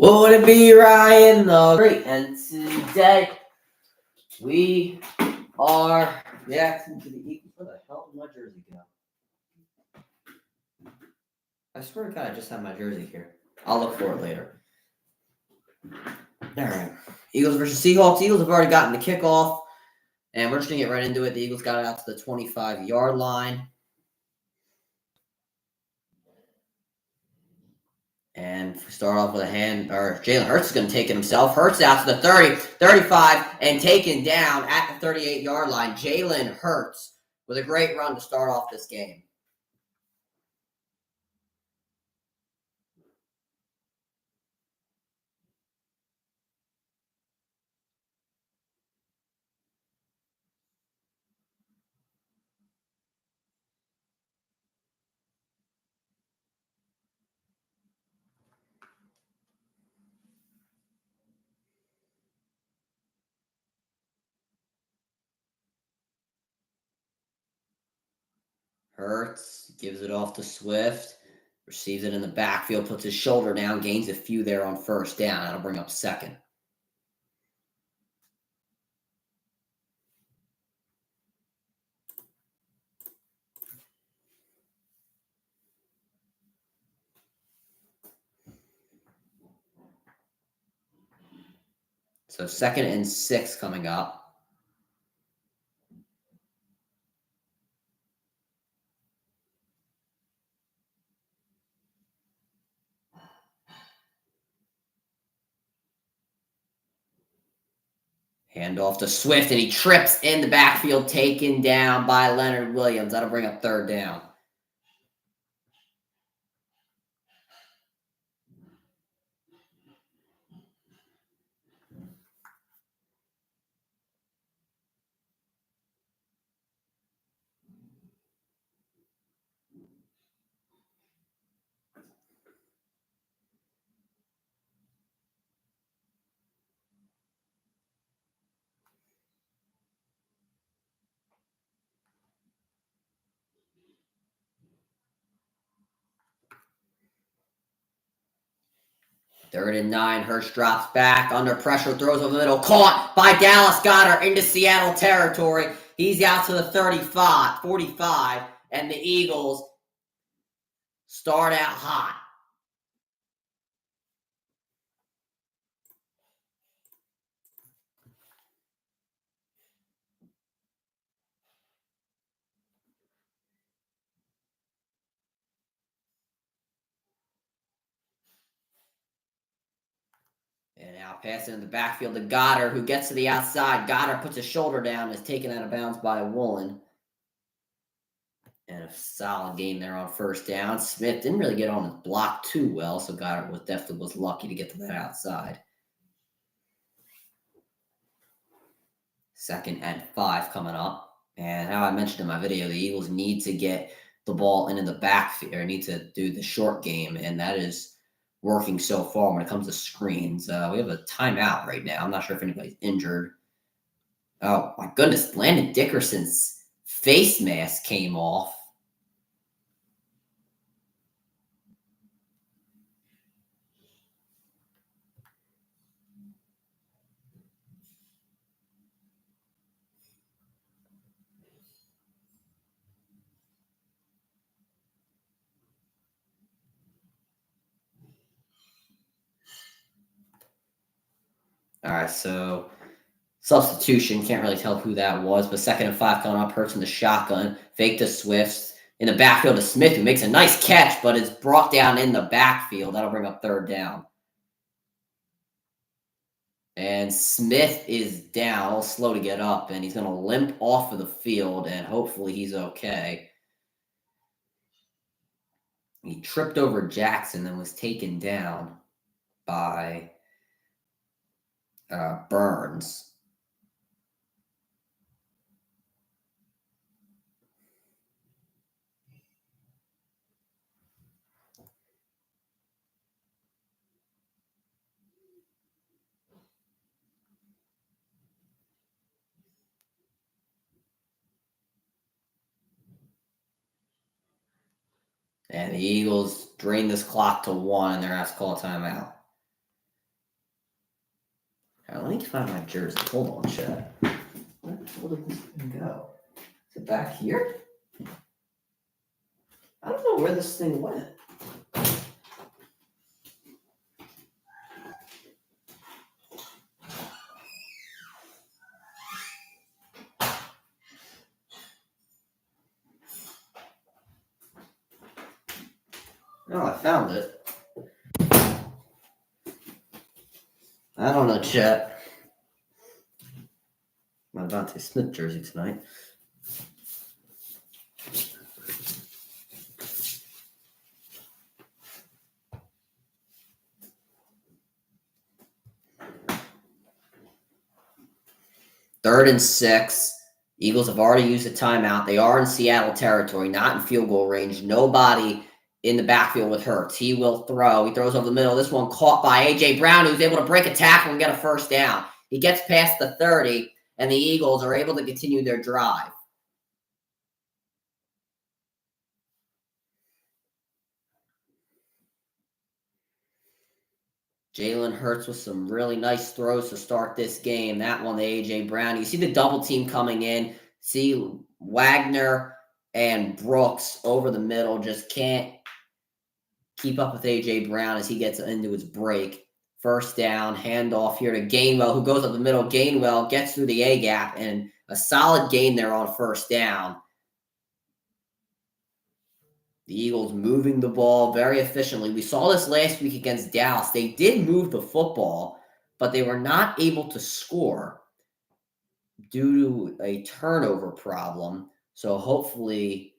What would it be, Ryan? The great, and today we are reacting to the Eagles. Where the hell did my jersey go? I swear to God, I just have my jersey here. I'll look for it later. All right, Eagles versus Seahawks. Eagles have already gotten the kickoff, and we're just gonna get right into it. The Eagles got it out to the 25-yard line. And if we start off with a hand, or Jalen Hurts is going to take it himself. Hurts out to the 30, 35, and taken down at the 38-yard line. Jalen Hurts with a great run to start off this game. Hurts gives it off to Swift, receives it in the backfield, puts his shoulder down, gains a few there on first down. That'll bring up second. So 2nd and 6 coming up. Handoff to Swift, and he trips in the backfield, taken down by Leonard Williams. That'll bring up third down. Third and 9, Hurts drops back, under pressure, throws over the middle, caught by Dallas Goedert into Seattle territory. He's out to the 35, 45, and the Eagles start out hot. And now passing in the backfield to Goedert, who gets to the outside. Goedert puts his shoulder down and is taken out of bounds by Woolen. And a solid game there on first down. Smith didn't really get on his block too well, so Goedert definitely was lucky to get to that outside. 2nd and 5 coming up. And how I mentioned in my video, the Eagles need to get the ball into the backfield, or need to do the short game, and that is working so far when it comes to screens. We have a timeout right now. I'm not sure if anybody's injured. Oh, my goodness. Landon Dickerson's face mask came off. All right, so substitution. Can't really tell who that was, but 2nd and 5 coming up. Hurts in the shotgun. Fake to Swift. In the backfield to Smith, who makes a nice catch, but is brought down in the backfield. That'll bring up third down. And Smith is down, a little slow to get up, and he's going to limp off of the field, and hopefully he's okay. He tripped over Jackson and was taken down by Burns. And the Eagles drain this clock to 1, and they're asked to call a timeout. All right, let me find my jersey. Hold on, chat. Where the hell did this thing go? Is it back here? I don't know where this thing went. No, I found it. I don't know, chat. My Devontae Smith jersey tonight. Third and 6. Eagles have already used a timeout. They are in Seattle territory, not in field goal range. Nobody in the backfield with Hurts. He will throw. He throws over the middle. This one caught by A.J. Brown, who's able to break a tackle and get a first down. He gets past the 30, and the Eagles are able to continue their drive. Jalen Hurts with some really nice throws to start this game. That one, the A.J. Brown. You see the double team coming in. See Wagner and Brooks over the middle. Just can't keep up with A.J. Brown as he gets into his break. First down, handoff here to Gainwell, who goes up the middle. Gainwell gets through the A-gap, and a solid gain there on first down. The Eagles moving the ball very efficiently. We saw this last week against Dallas. They did move the football, but they were not able to score due to a turnover problem. So hopefully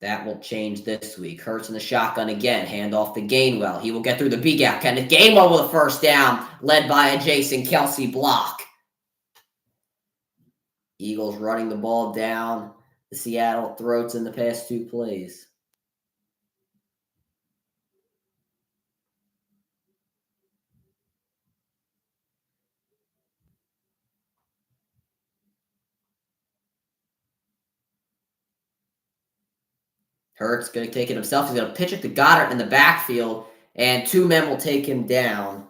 that will change this week. Hurts in the shotgun again. Hand off to Gainwell. He will get through the B-gap. Kenneth Gainwell with a first down, led by a Jason Kelsey block. Eagles running the ball down the Seattle throats in the past 2 plays. Hurts going to take it himself. He's going to pitch it to Goddard in the backfield, and 2 men will take him down.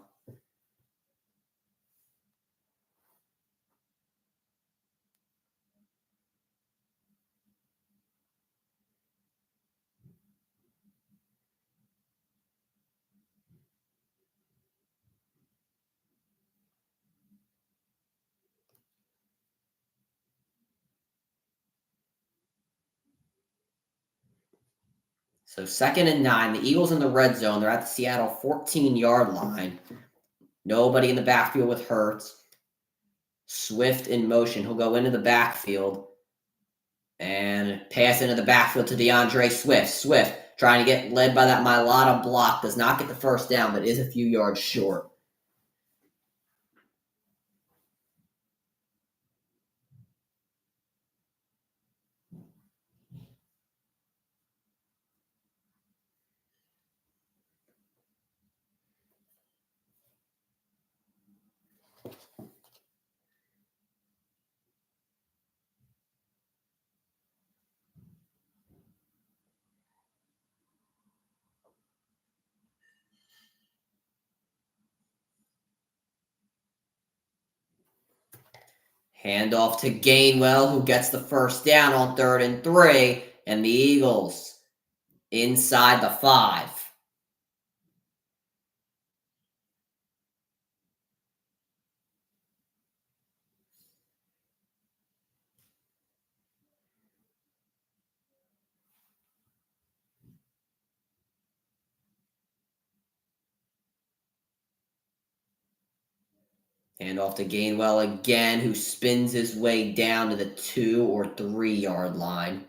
So 2nd and 9. The Eagles in the red zone. They're at the Seattle 14-yard line. Nobody in the backfield with Hurts. Swift in motion. He'll go into the backfield and pass into the backfield to DeAndre Swift. Swift trying to get led by that Mailata block. Does not get the first down, but is a few yards short. Handoff to Gainwell, who gets the first down on 3rd and 3, and the Eagles inside the 5. Handoff to Gainwell again, who spins his way down to the 2 or 3 yard line.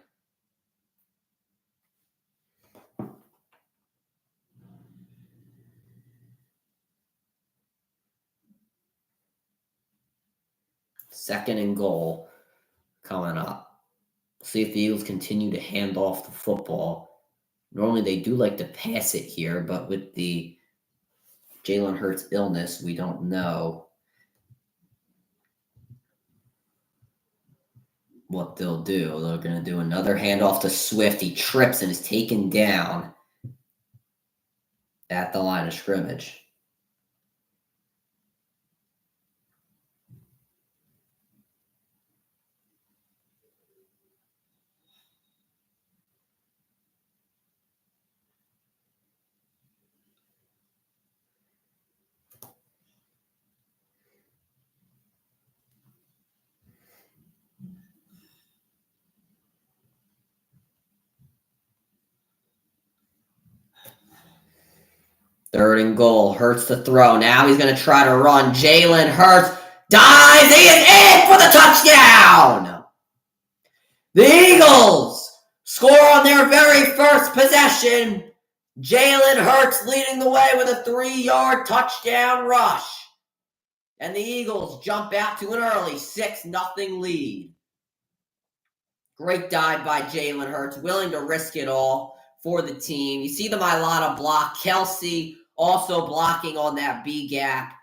Second and goal coming up. See if the Eagles continue to hand off the football. Normally they do like to pass it here, but with the Jalen Hurts illness, we don't know what they'll do. They're going to do another handoff to Swift. He trips and is taken down at the line of scrimmage. Third and goal. Hurts to throw. Now he's going to try to run. Jalen Hurts dives. He is in for the touchdown. The Eagles score on their very first possession. Jalen Hurts leading the way with a 3-yard touchdown rush. And the Eagles jump out to an early 6-0 lead. Great dive by Jalen Hurts, willing to risk it all for the team. You see the Mailata block. Kelsey also blocking on that B gap.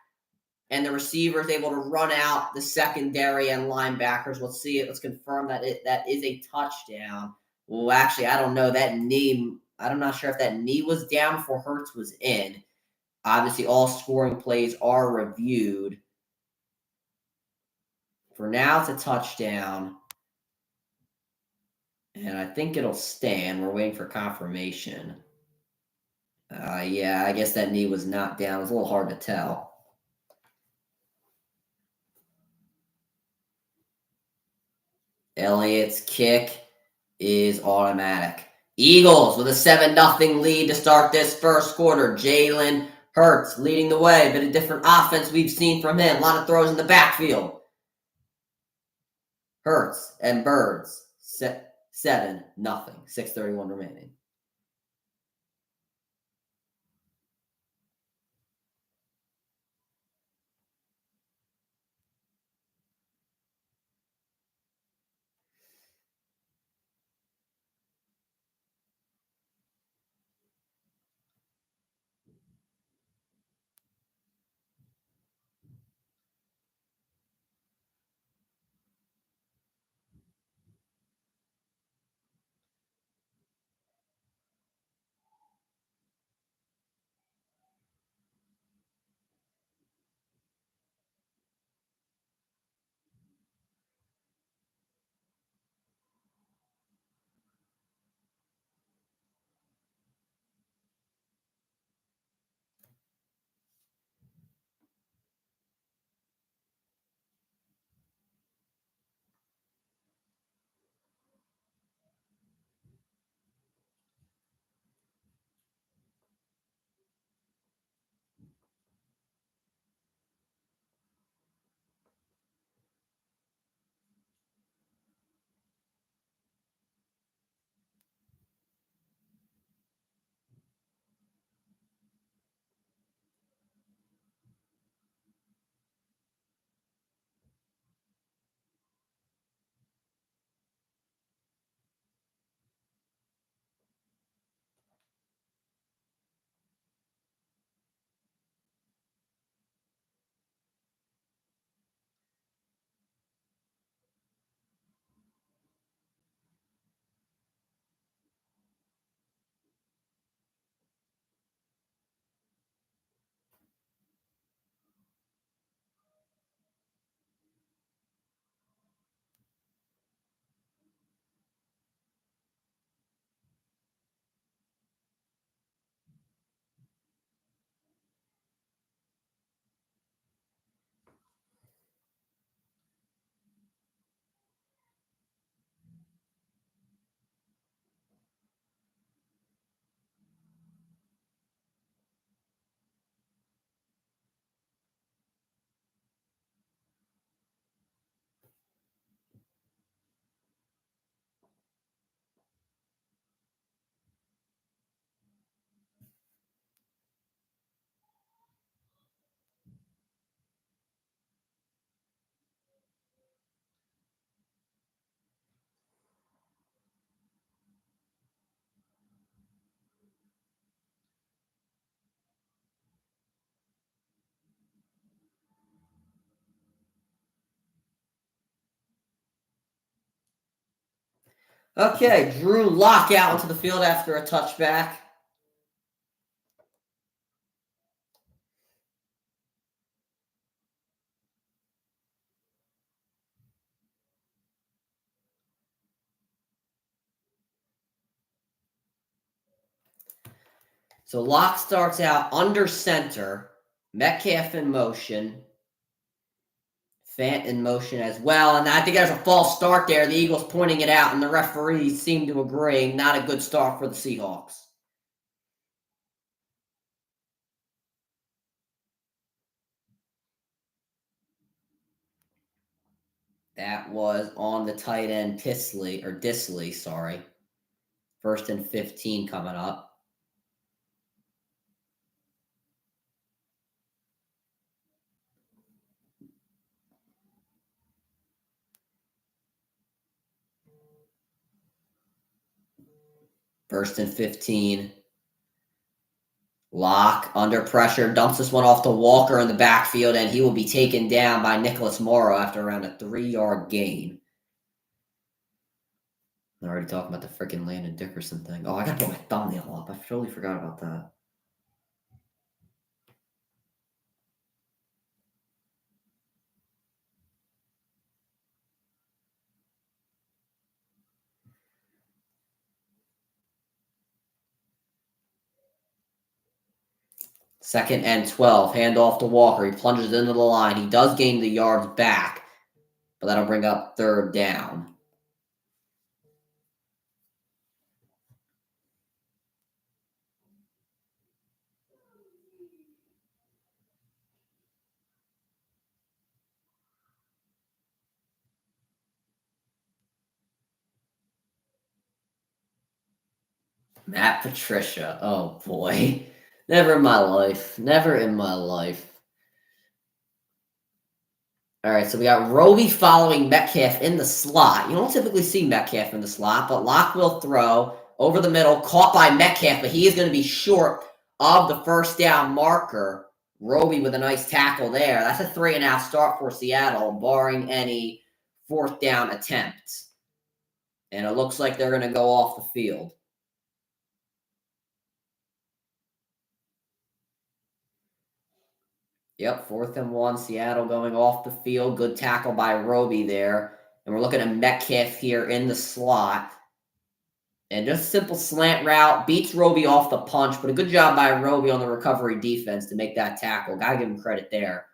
And the receivers able to run out the secondary and linebackers. Let's see it. Let's confirm that that is a touchdown. Well, actually, I don't know. That knee, I'm not sure if that knee was down before Hurts was in. Obviously, all scoring plays are reviewed. For now, it's a touchdown. And I think it'll stand. We're waiting for confirmation. Yeah, I guess that knee was not down. It's a little hard to tell. Elliott's kick is automatic. Eagles with a 7-0 lead to start this first quarter. Jalen Hurts leading the way. A bit of different offense we've seen from him. A lot of throws in the backfield. Hurts and Birds. 7-0. 6:31 remaining. Okay, Drew Lock out onto the field after a touchback. So Lock starts out under center. Metcalf in motion. Fant in motion as well. And I think there's a false start there. The Eagles pointing it out, and the referees seem to agree. Not a good start for the Seahawks. That was on the tight end Disley, sorry. 1st and 15 coming up. First and 15. Lock under pressure, dumps this one off to Walker in the backfield, and he will be taken down by Nicholas Morrow after around a 3-yard gain. I'm already talking about the freaking Landon Dickerson thing. Oh, I gotta put my thumbnail up. I totally forgot about that. Second and 12. Handoff to Walker. He plunges into the line. He does gain the yards back, but that'll bring up 3rd down. Matt Patricia. Oh, boy. Never in my life. Never in my life. All right, so we got Roby following Metcalf in the slot. You don't typically see Metcalf in the slot, but Locke will throw over the middle, caught by Metcalf, but he is going to be short of the 1st down marker. Roby with a nice tackle there. That's a 3-and-out start for Seattle, barring any 4th down attempts. And it looks like they're going to go off the field. Yep, 4th and 1, Seattle going off the field. Good tackle by Roby there. And we're looking at Metcalf here in the slot. And just a simple slant route. Beats Roby off the punch, but a good job by Roby on the recovery defense to make that tackle. Got to give him credit there.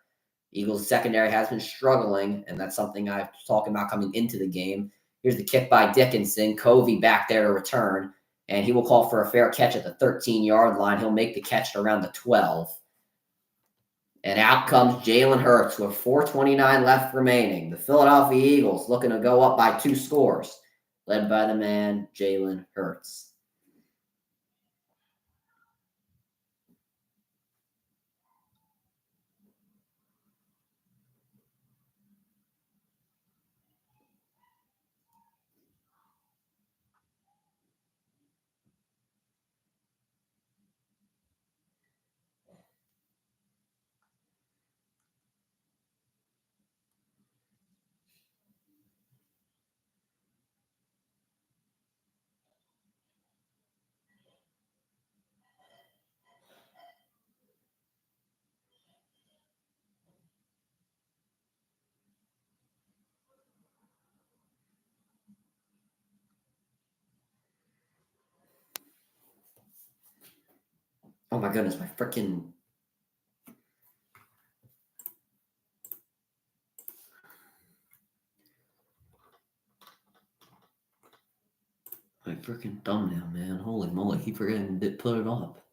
Eagles secondary has been struggling, and that's something I was talking about coming into the game. Here's the kick by Dickinson. Covey back there to return, and he will call for a fair catch at the 13-yard line. He'll make the catch at around the 12. And out comes Jalen Hurts with 4:29 left remaining. The Philadelphia Eagles looking to go up by 2 scores, led by the man, Jalen Hurts. Oh my goodness, my freaking thumbnail, man. Holy moly, keep forgetting to put it up.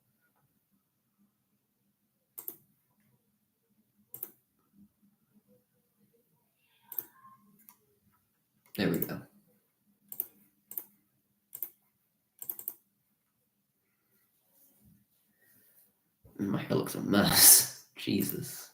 There we go. My hair looks a mess. Jesus.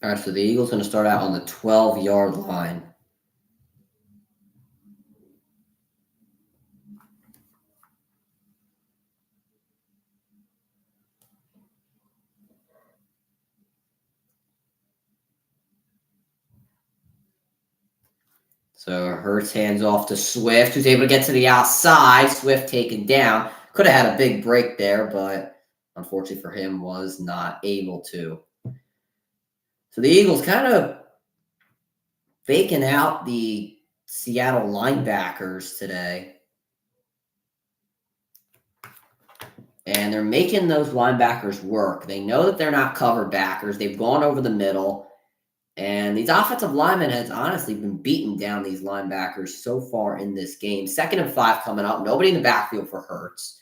All right, so the Eagles going to start out on the 12-yard line. So Hurts hands off to Swift, who's able to get to the outside. Swift taken down. Could have had a big break there, but unfortunately for him, was not able to. So the Eagles kind of faking out the Seattle linebackers today. And they're making those linebackers work. They know that they're not cover backers. They've gone over the middle. And these offensive linemen has honestly been beating down these linebackers so far in this game. 2nd and 5 coming up. Nobody in the backfield for Hurts.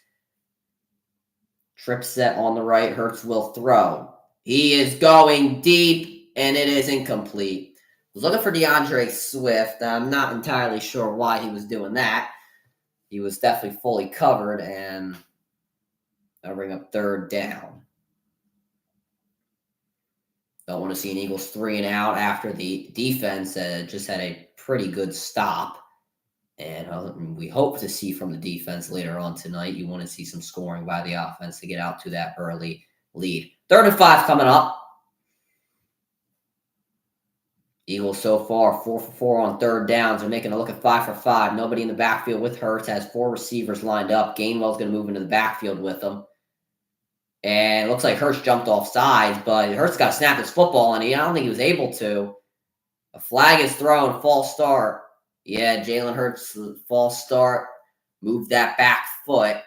Trip set on the right. Hurts will throw. He is going deep, and it is incomplete. Was looking for DeAndre Swift. I'm not entirely sure why he was doing that. He was definitely fully covered, and that'll bring up 3rd down. Don't want to see an Eagles 3 and out after the defense just had a pretty good stop. And we hope to see from the defense later on tonight. You want to see some scoring by the offense to get out to that early lead. 3rd and 5 coming up. Eagles so far 4 for 4 on 3rd downs. They're making a look at 5 for 5. Nobody in the backfield with Hurts. Has 4 receivers lined up. Gainwell's going to move into the backfield with them. And it looks like Hurts jumped off sides, but Hurts got to snap his football, and I don't think he was able to. A flag is thrown, false start. Yeah, Jalen Hurts, false start, moved that back foot.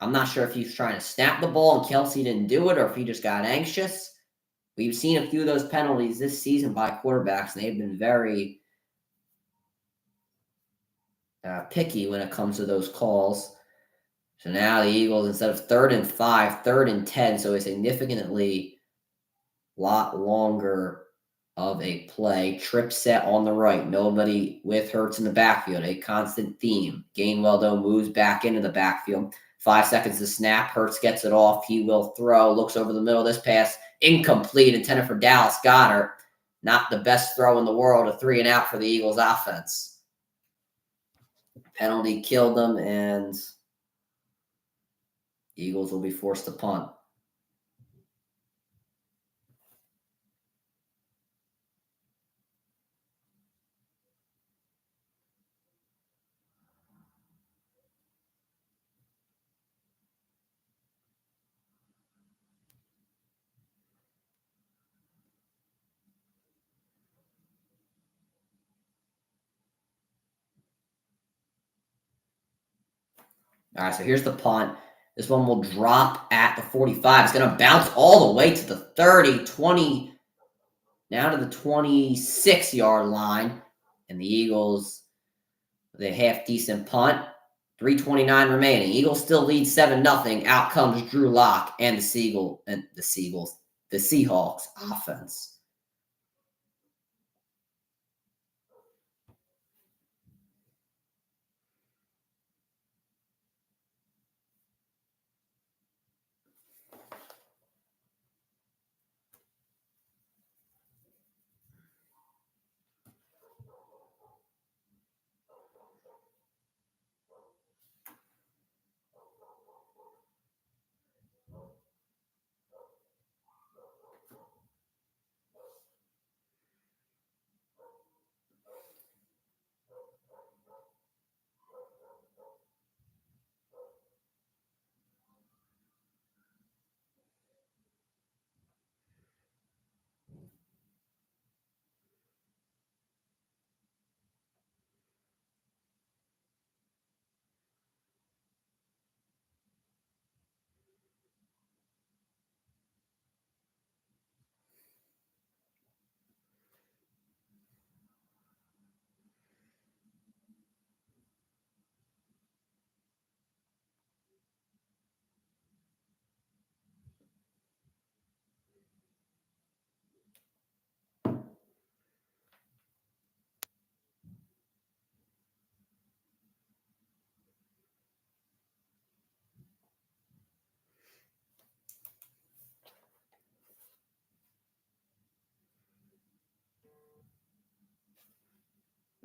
I'm not sure if he was trying to snap the ball and Kelsey didn't do it, or if he just got anxious. We've seen a few of those penalties this season by quarterbacks, and they've been very picky when it comes to those calls. So now the Eagles, instead of 3rd and 5, 3rd and 10, so a significantly lot longer of a play. Trip set on the right. Nobody with Hurts in the backfield. A constant theme. Gainwell, though, moves back into the backfield. 5 seconds to snap. Hurts gets it off. He will throw. Looks over the middle. This pass incomplete. Intended for Dallas Goedert. Not the best throw in the world. A 3 and out for the Eagles offense. Penalty killed them, and Eagles will be forced to punt. All right, so here's the punt. This one will drop at the 45. It's going to bounce all the way to the 30, 20, now to the 26-yard line. And the Eagles, with a half-decent punt, 3:29 remaining. Eagles still lead 7-0. Out comes Drew Lock and the Seahawks offense.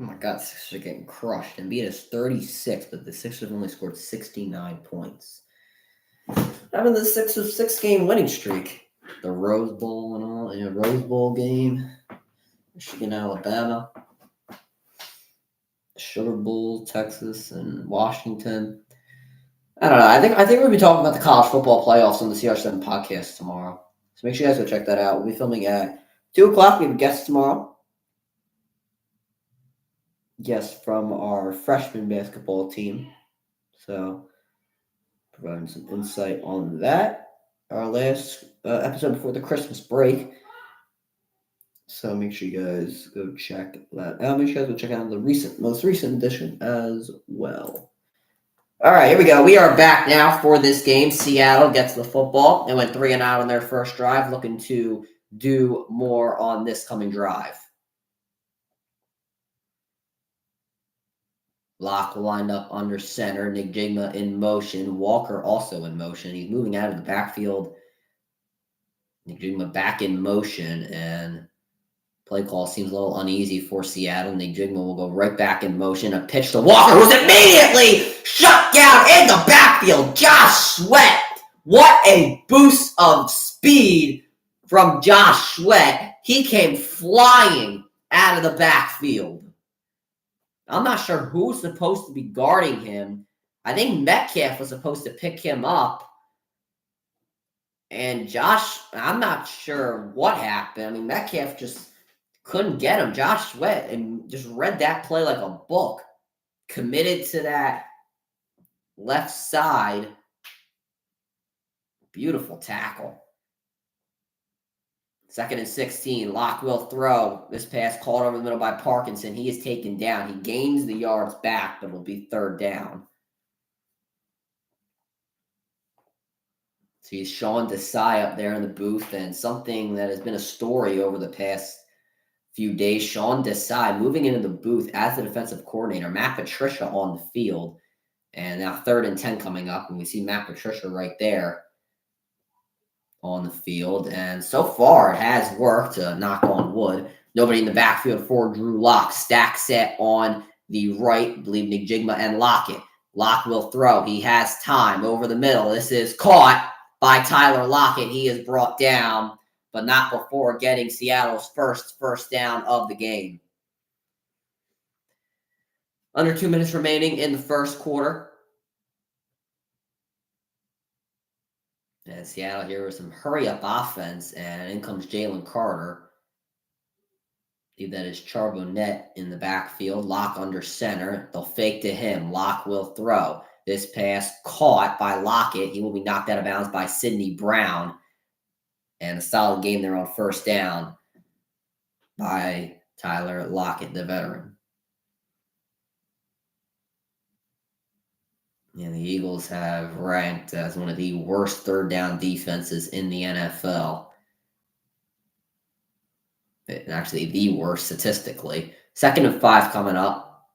Oh my God, Sixers are getting crushed. Embiid is 36, but the Sixers have only scored 69 points. Having the Sixers 6-game winning streak. The Rose Bowl and all, Rose Bowl game. Michigan, Alabama. Sugar Bowl, Texas, and Washington. I don't know. I think we'll be talking about the college football playoffs on the CR7 podcast tomorrow. So make sure you guys go check that out. We'll be filming at 2 o'clock. We have a guest tomorrow. Guest from our freshman basketball team. So providing some insight on that. Our last episode before the Christmas break. So make sure you guys go check that out. Make sure you guys go check out the most recent edition as well. All right, here we go. We are back now for this game. Seattle gets the football. They went 3-and-out on their first drive, looking to do more on this coming drive. Locke lined up under center. Njigba in motion. Walker also in motion. He's moving out of the backfield. Njigba back in motion, and play call seems a little uneasy for Seattle. Njigba will go right back in motion. A pitch to Walker, who's immediately shut down in the backfield. Josh Sweat. What a boost of speed from Josh Sweat. He came flying out of the backfield. I'm not sure who's supposed to be guarding him. I think Metcalf was supposed to pick him up. And Josh, I'm not sure what happened. I mean, Metcalf just couldn't get him. Josh Sweat and just read that play like a book. Committed to that left side. Beautiful tackle. 2nd and 16. Locke will throw. This pass called over the middle by Parkinson. He is taken down. He gains the yards back, but it'll be 3rd down. So he's Sean Desai up there in the booth, and something that has been a story over the past few days. Sean Desai moving into the booth as the defensive coordinator. Matt Patricia on the field. And now 3rd and 10 coming up, and we see Matt Patricia right there on the field. And so far, it has worked, knock on wood. Nobody in the backfield for Drew Lock. Stack set on the right, I believe Njigba and Lockett. Locke will throw. He has time over the middle. This is caught by Tyler Lockett. He is brought down, but not before getting Seattle's first down of the game. Under 2 minutes remaining in the first quarter. And Seattle here with some hurry-up offense, and in comes Jalen Carter. I believe that is Charbonnet in the backfield. Locke under center. They'll fake to him. Locke will throw. This pass caught by Lockett. He will be knocked out of bounds by Sidney Brown. And a solid game there on 1st down by Tyler Lockett, the veteran. And the Eagles have ranked as one of the worst 3rd down defenses in the NFL. And actually, the worst statistically. 2nd and 5 coming up.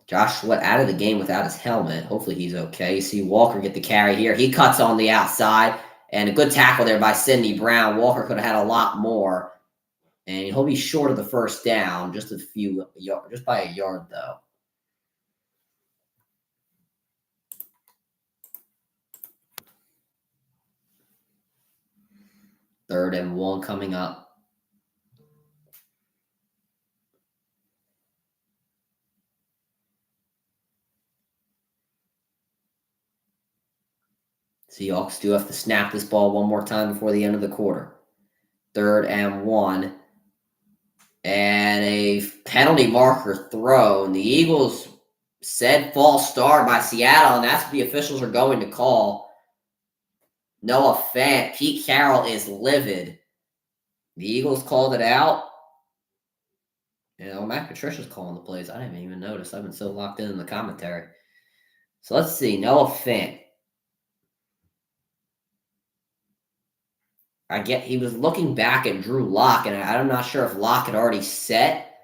Josh Sweat out of the game without his helmet. Hopefully he's okay. You see Walker get the carry here. He cuts on the outside. And a good tackle there by Sidney Brown. Walker could have had a lot more. And he'll be short of the 1st down, just by a yard, though. Third and 1 coming up. Seahawks do have to snap this ball one more time before the end of the quarter. 3rd and 1. And a penalty marker thrown. The Eagles said false start by Seattle, and that's what the officials are going to call. Noah Fant. Pete Carroll is livid. The Eagles called it out. Matt Patricia's calling the plays. I didn't even notice. I've been so locked in the commentary. So let's see. Noah Fant. He was looking back at Drew Lock, and I'm not sure if Lock had already set.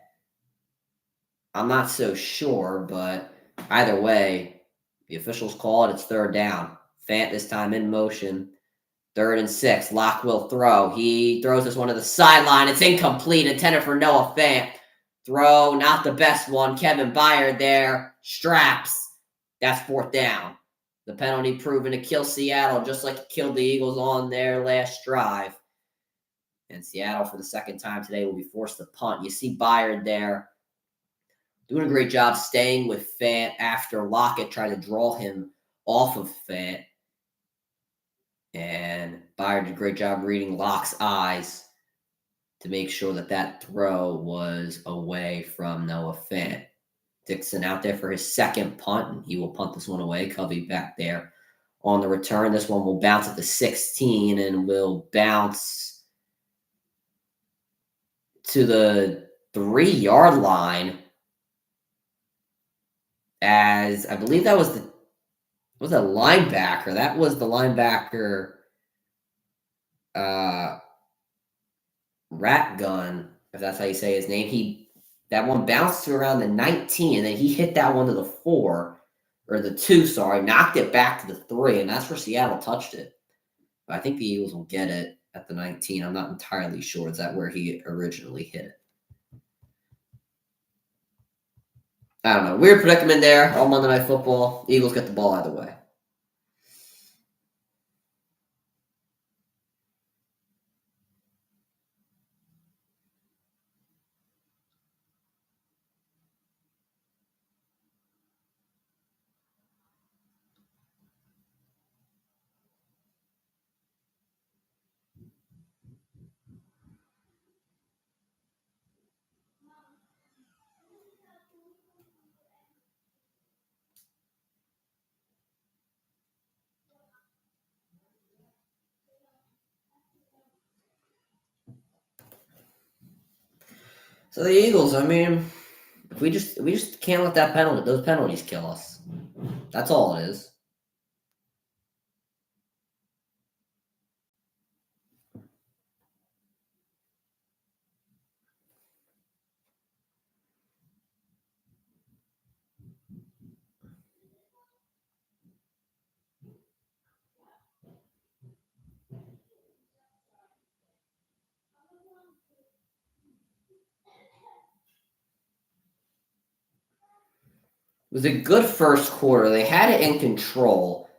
I'm not so sure, but either way, the officials call it. It's 3rd down. Fant this time in motion. 3rd and 6. Locke will throw. He throws this one to the sideline. It's incomplete. Intended for Noah Fant. Throw, not the best one. Kevin Byard there. Straps. That's 4th down. The penalty proven to kill Seattle, just like it killed the Eagles on their last drive. And Seattle, for the 2nd time today, will be forced to punt. You see Byard there doing a great job staying with Fant after Lockett tried to draw him off of Fant. And Byard did a great job reading Locke's eyes to make sure that that throw was away from Noah Fant. Dixon out there for his 2nd punt, and he will punt this one away. Covey back there on the return. This one will bounce at the 16 and will bounce to the 3-yard line, as I believe that was a linebacker. That was the linebacker Rat Gun, if that's how you say his name. That one bounced to around the 19, and then he hit that one to the 4, or the 2, sorry, knocked it back to the 3, and that's where Seattle touched it. But I think the Eagles will get it at the 19. I'm not entirely sure. Is that where he originally hit it? I don't know. Weird predicament there on Monday Night Football. Eagles get the ball either way. So the Eagles, I mean, if we just can't let those penalties kill us. That's all it is. It was a good first quarter. They had it in control.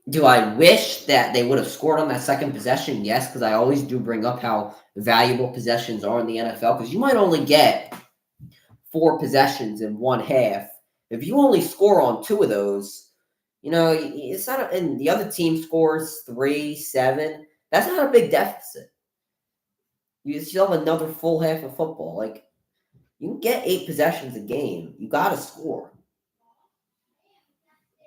Do I wish that they would have scored on that second possession? Yes, because I always do bring up how valuable possessions are in the NFL, because you might only get 4 possessions in one half. If you only score on 2 of those, it's not, and the other team scores 3, 7. That's not a big deficit. You still have another full half of football. Like, you can get 8 possessions a game. You got to score.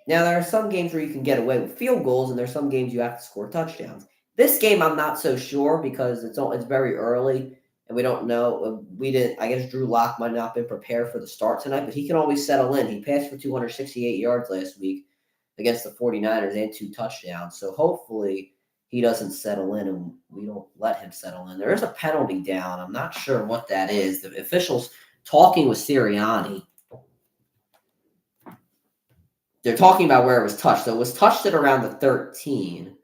Now, there are some games where you can get away with field goals, and there's some games you have to score touchdowns. This game, I'm not so sure, because it's very early, and we don't know. I guess Drew Lock might not have been prepared for the start tonight, but he can always settle in. He passed for 268 yards last week against the 49ers and 2 touchdowns. So hopefully he doesn't settle in, and we don't let him settle in. There is a penalty down. I'm not sure what that is. The officials talking with Sirianni. They're talking about where it was touched. So it was touched at around the 13.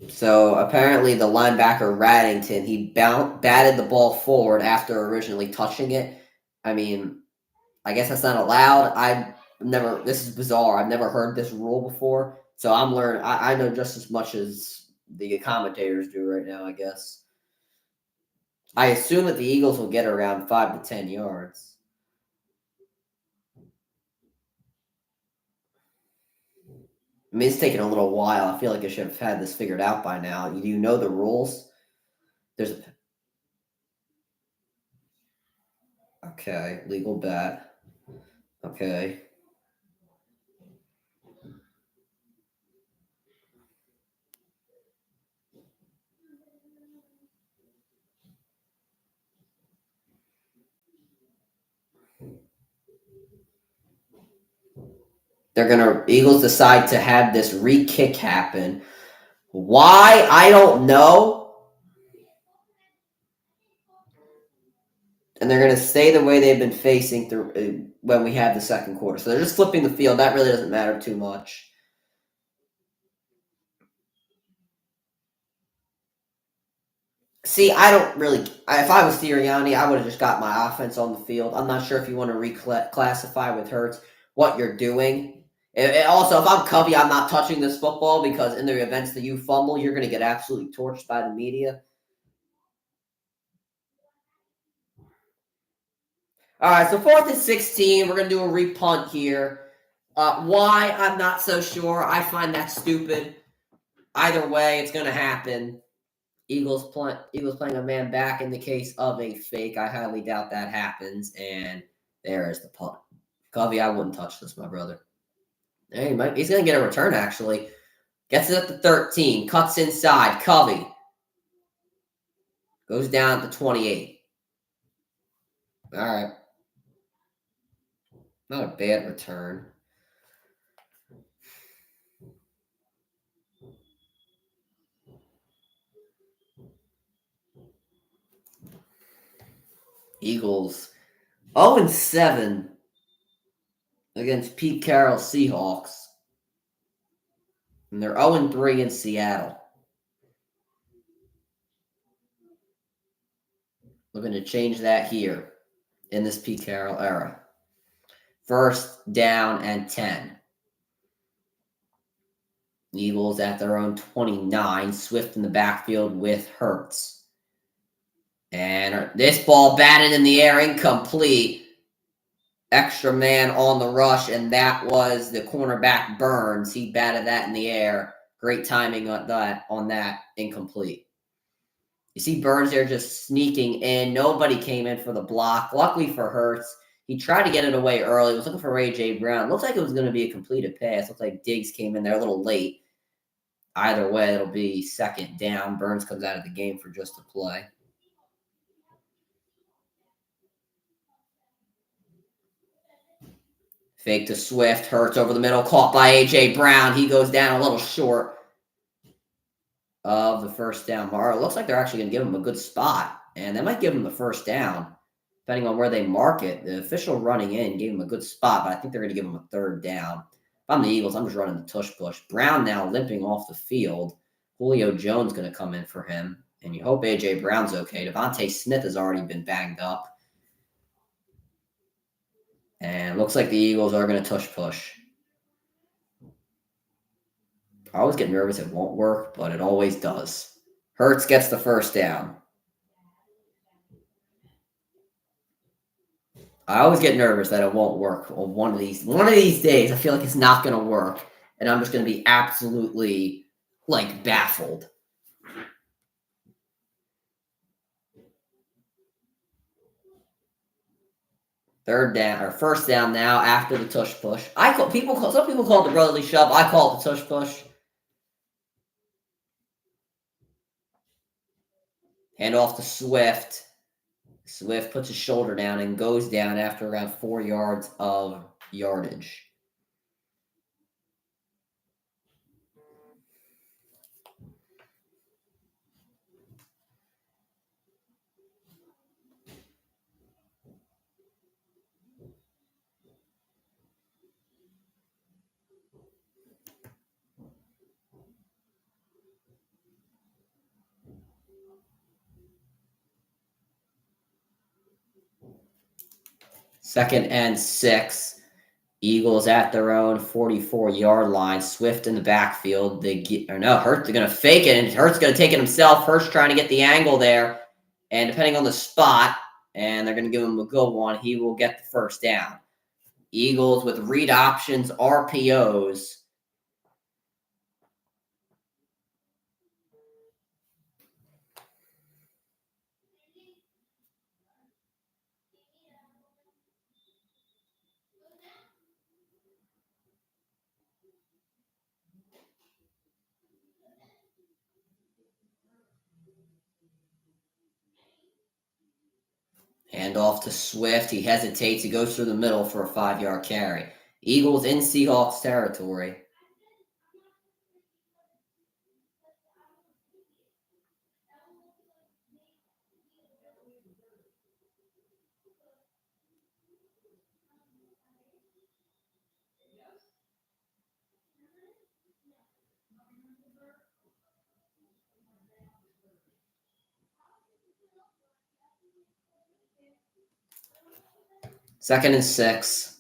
So apparently the linebacker Raddington, he batted the ball forward after originally touching it. I mean, I guess that's not allowed. This is bizarre. I've never heard this rule before. So I'm learning. I know just as much as the commentators do right now, I guess. I assume that the Eagles will get around 5 to 10 yards. I mean, it's taking a little while. I feel like I should have had this figured out by now. Do you know the rules? Okay, legal bat. Okay. Eagles decide to have this re-kick happen. Why? I don't know. And they're going to stay the way they've been facing through when we have the second quarter. So they're just flipping the field. That really doesn't matter too much. See, I don't really. If I was Sirianni, I would have just got my offense on the field. I'm not sure if you want to reclassify with Hurts what you're doing. And also, if I'm Covey, I'm not touching this football because in the events that you fumble, you're going to get absolutely torched by the media. All right, so 4th and 16. We're going to do a repunt here. Why? I'm not so sure. I find that stupid. Either way, it's going to happen. Eagles playing a man back in the case of a fake. I highly doubt that happens. And there is the punt. Covey, I wouldn't touch this, my brother. Hey, he's going to get a return, actually. Gets it at the 13. Cuts inside. Covey. Goes down at the 28. All right. Not a bad return. Eagles 0-7 against Pete Carroll's Seahawks. And they're 0-3 in Seattle. Looking to change that here in this Pete Carroll era. 1st down and 10. Eagles at their own 29. Swift in the backfield with Hurts. And this ball batted in the air, incomplete. Extra man on the rush, and that was the cornerback Burns. He batted that in the air. Great timing on that, incomplete. You see Burns there just sneaking in. Nobody came in for the block. Luckily for Hurts, he tried to get it away early. He was looking for A.J. Brown. Looks like it was going to be a completed pass. Looks like Diggs came in there a little late. Either way, it'll be 2nd down. Burns comes out of the game for just a play. Fake to Swift. Hurts over the middle. Caught by A.J. Brown. He goes down a little short of the 1st down mark. It looks like they're actually going to give him a good spot. And they might give him the 1st down, depending on where they mark it. The official running in gave him a good spot, but I think they're going to give him a 3rd down. If I'm the Eagles, I'm just running the tush push. Brown now limping off the field. Julio Jones going to come in for him. And you hope A.J. Brown's okay. Devontae Smith has already been banged up. And it looks like the Eagles are going to tush push. I always get nervous it won't work, but it always does. Hurts gets the 1st down. I always get nervous that it won't work on one of these days. I feel like it's not going to work, and I'm just going to be absolutely baffled. Third down or 1st down now after the tush push. Some people call it the brotherly shove. I call it the tush push. Hand off to Swift. Swift puts his shoulder down and goes down after around 4 yards of yardage. Second and 6. Eagles at their own 44-yard line. Swift in the backfield. Hurts. They're going to fake it, and Hurts going to take it himself. Hurts trying to get the angle there, and depending on the spot, and they're going to give him a good one, he will get the 1st down. Eagles with read options, RPOs. Hand off to Swift. He hesitates. He goes through the middle for a 5-yard carry. Eagles in Seahawks territory. 2nd and 6.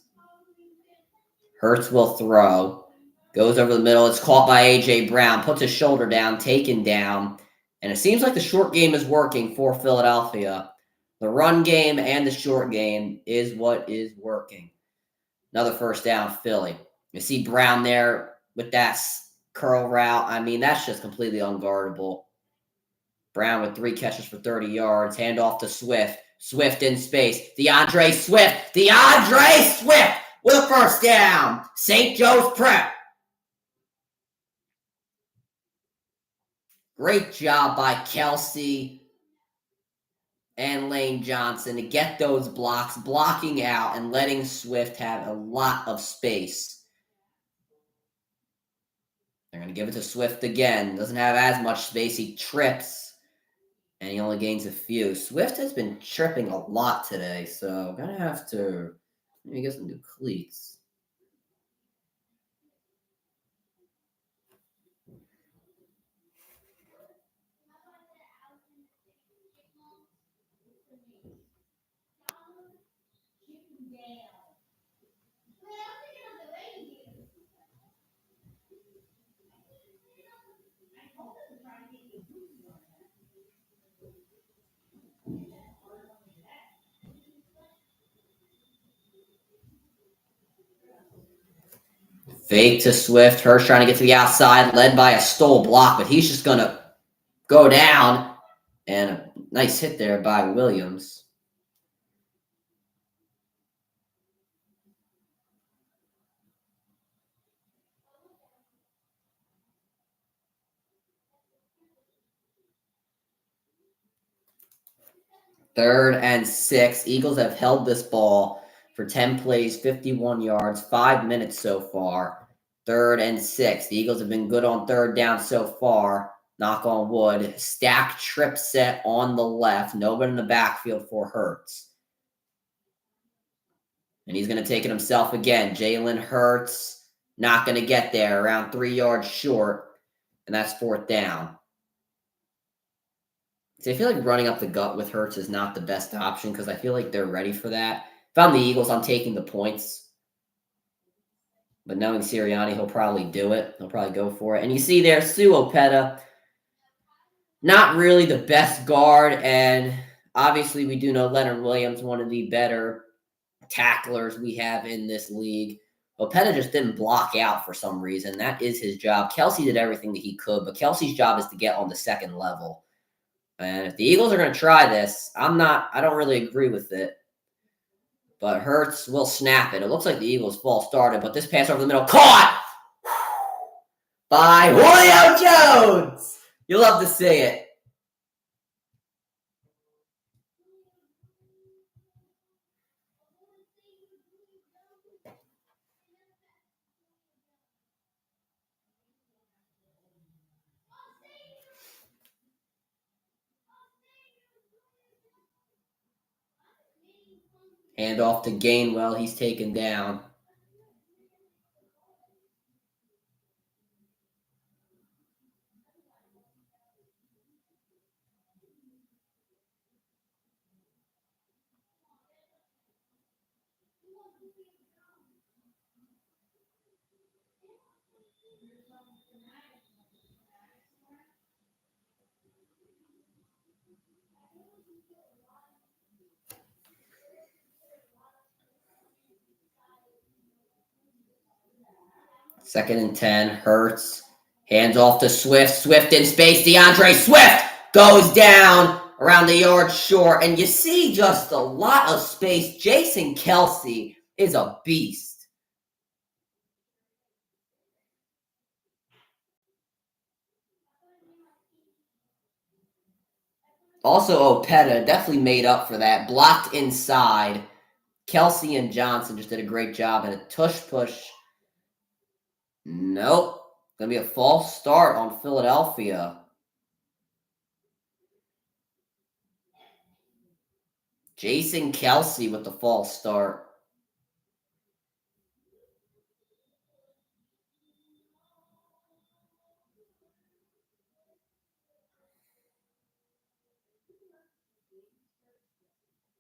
Hurts will throw. Goes over the middle. It's caught by A.J. Brown. Puts his shoulder down. Taken down. And it seems like the short game is working for Philadelphia. The run game and the short game is what is working. Another first down, Philly. You see Brown there with that curl route. I mean, that's just completely unguardable. Brown with 3 catches for 30 yards. Hand off to Swift. Swift in space. DeAndre Swift. DeAndre Swift with a first down. St. Joe's Prep. Great job by Kelsey and Lane Johnson to get those blocks, blocking out and letting Swift have a lot of space. They're going to give it to Swift again. Doesn't have as much space. He trips, and he only gains a few. Swift has been tripping a lot today, so I'm going to have to maybe get some new cleats. Fake to Swift. Hurst trying to get to the outside, led by a stole block, but he's just going to go down. And a nice hit there by Williams. Third and 6. Eagles have held this ball for 10 plays, 51 yards, 5 minutes so far. 3rd and 6. The Eagles have been good on 3rd down so far. Knock on wood. Stack trip set on the left. Nobody in the backfield for Hurts. And he's going to take it himself again. Jalen Hurts not going to get there. Around 3 yards short. And that's 4th down. See, I feel like running up the gut with Hurts is not the best option because I feel like they're ready for that. If I'm the Eagles, I'm taking the points. But knowing Sirianni, he'll probably do it. He'll probably go for it. And you see there, Sue Opeta, not really the best guard. And obviously, we do know Leonard Williams, one of the better tacklers we have in this league. Opeta just didn't block out for some reason. That is his job. Kelsey did everything that he could, but Kelsey's job is to get on the second level. And if the Eagles are going to try this, I don't really agree with it. But Hurts will snap it. It looks like the Eagles' false started, but this pass over the middle, caught by Julio Jones. You love to see it. Hand off to Gainwell. He's taken down. Second and 10. Hurts. Hands off to Swift. Swift in space. DeAndre Swift goes down around the yard short. And you see just a lot of space. Jason Kelsey is a beast. Also, Opeta definitely made up for that. Blocked inside. Kelsey and Johnson just did a great job at a tush push. Nope. Going to be a false start on Philadelphia. Jason Kelsey with the false start.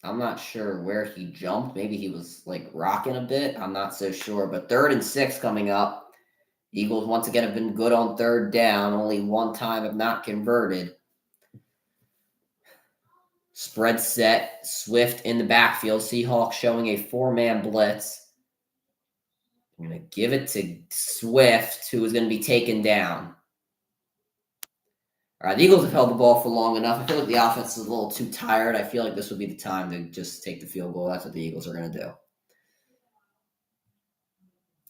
I'm not sure where he jumped. Maybe he was like rocking a bit. I'm not so sure. But 3rd and 6 coming up. Eagles once again have been good on 3rd down. Only one time have not converted. Spread set. Swift in the backfield. Seahawks showing a 4-man blitz. I'm going to give it to Swift, who is going to be taken down. All right, the Eagles have held the ball for long enough. I feel like the offense is a little too tired. I feel like this would be the time to just take the field goal. That's what the Eagles are going to do.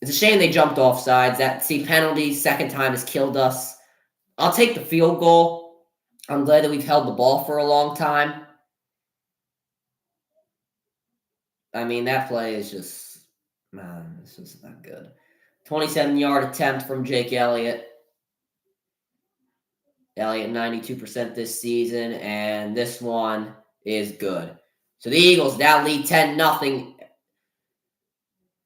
It's a shame they jumped off sides. Penalty, second time has killed us. I'll take the field goal. I'm glad that we've held the ball for a long time. I mean, that play is just, man, this is not good. 27-yard attempt from Jake Elliott. Elliott 92% this season, and this one is good. So the Eagles now lead 10-0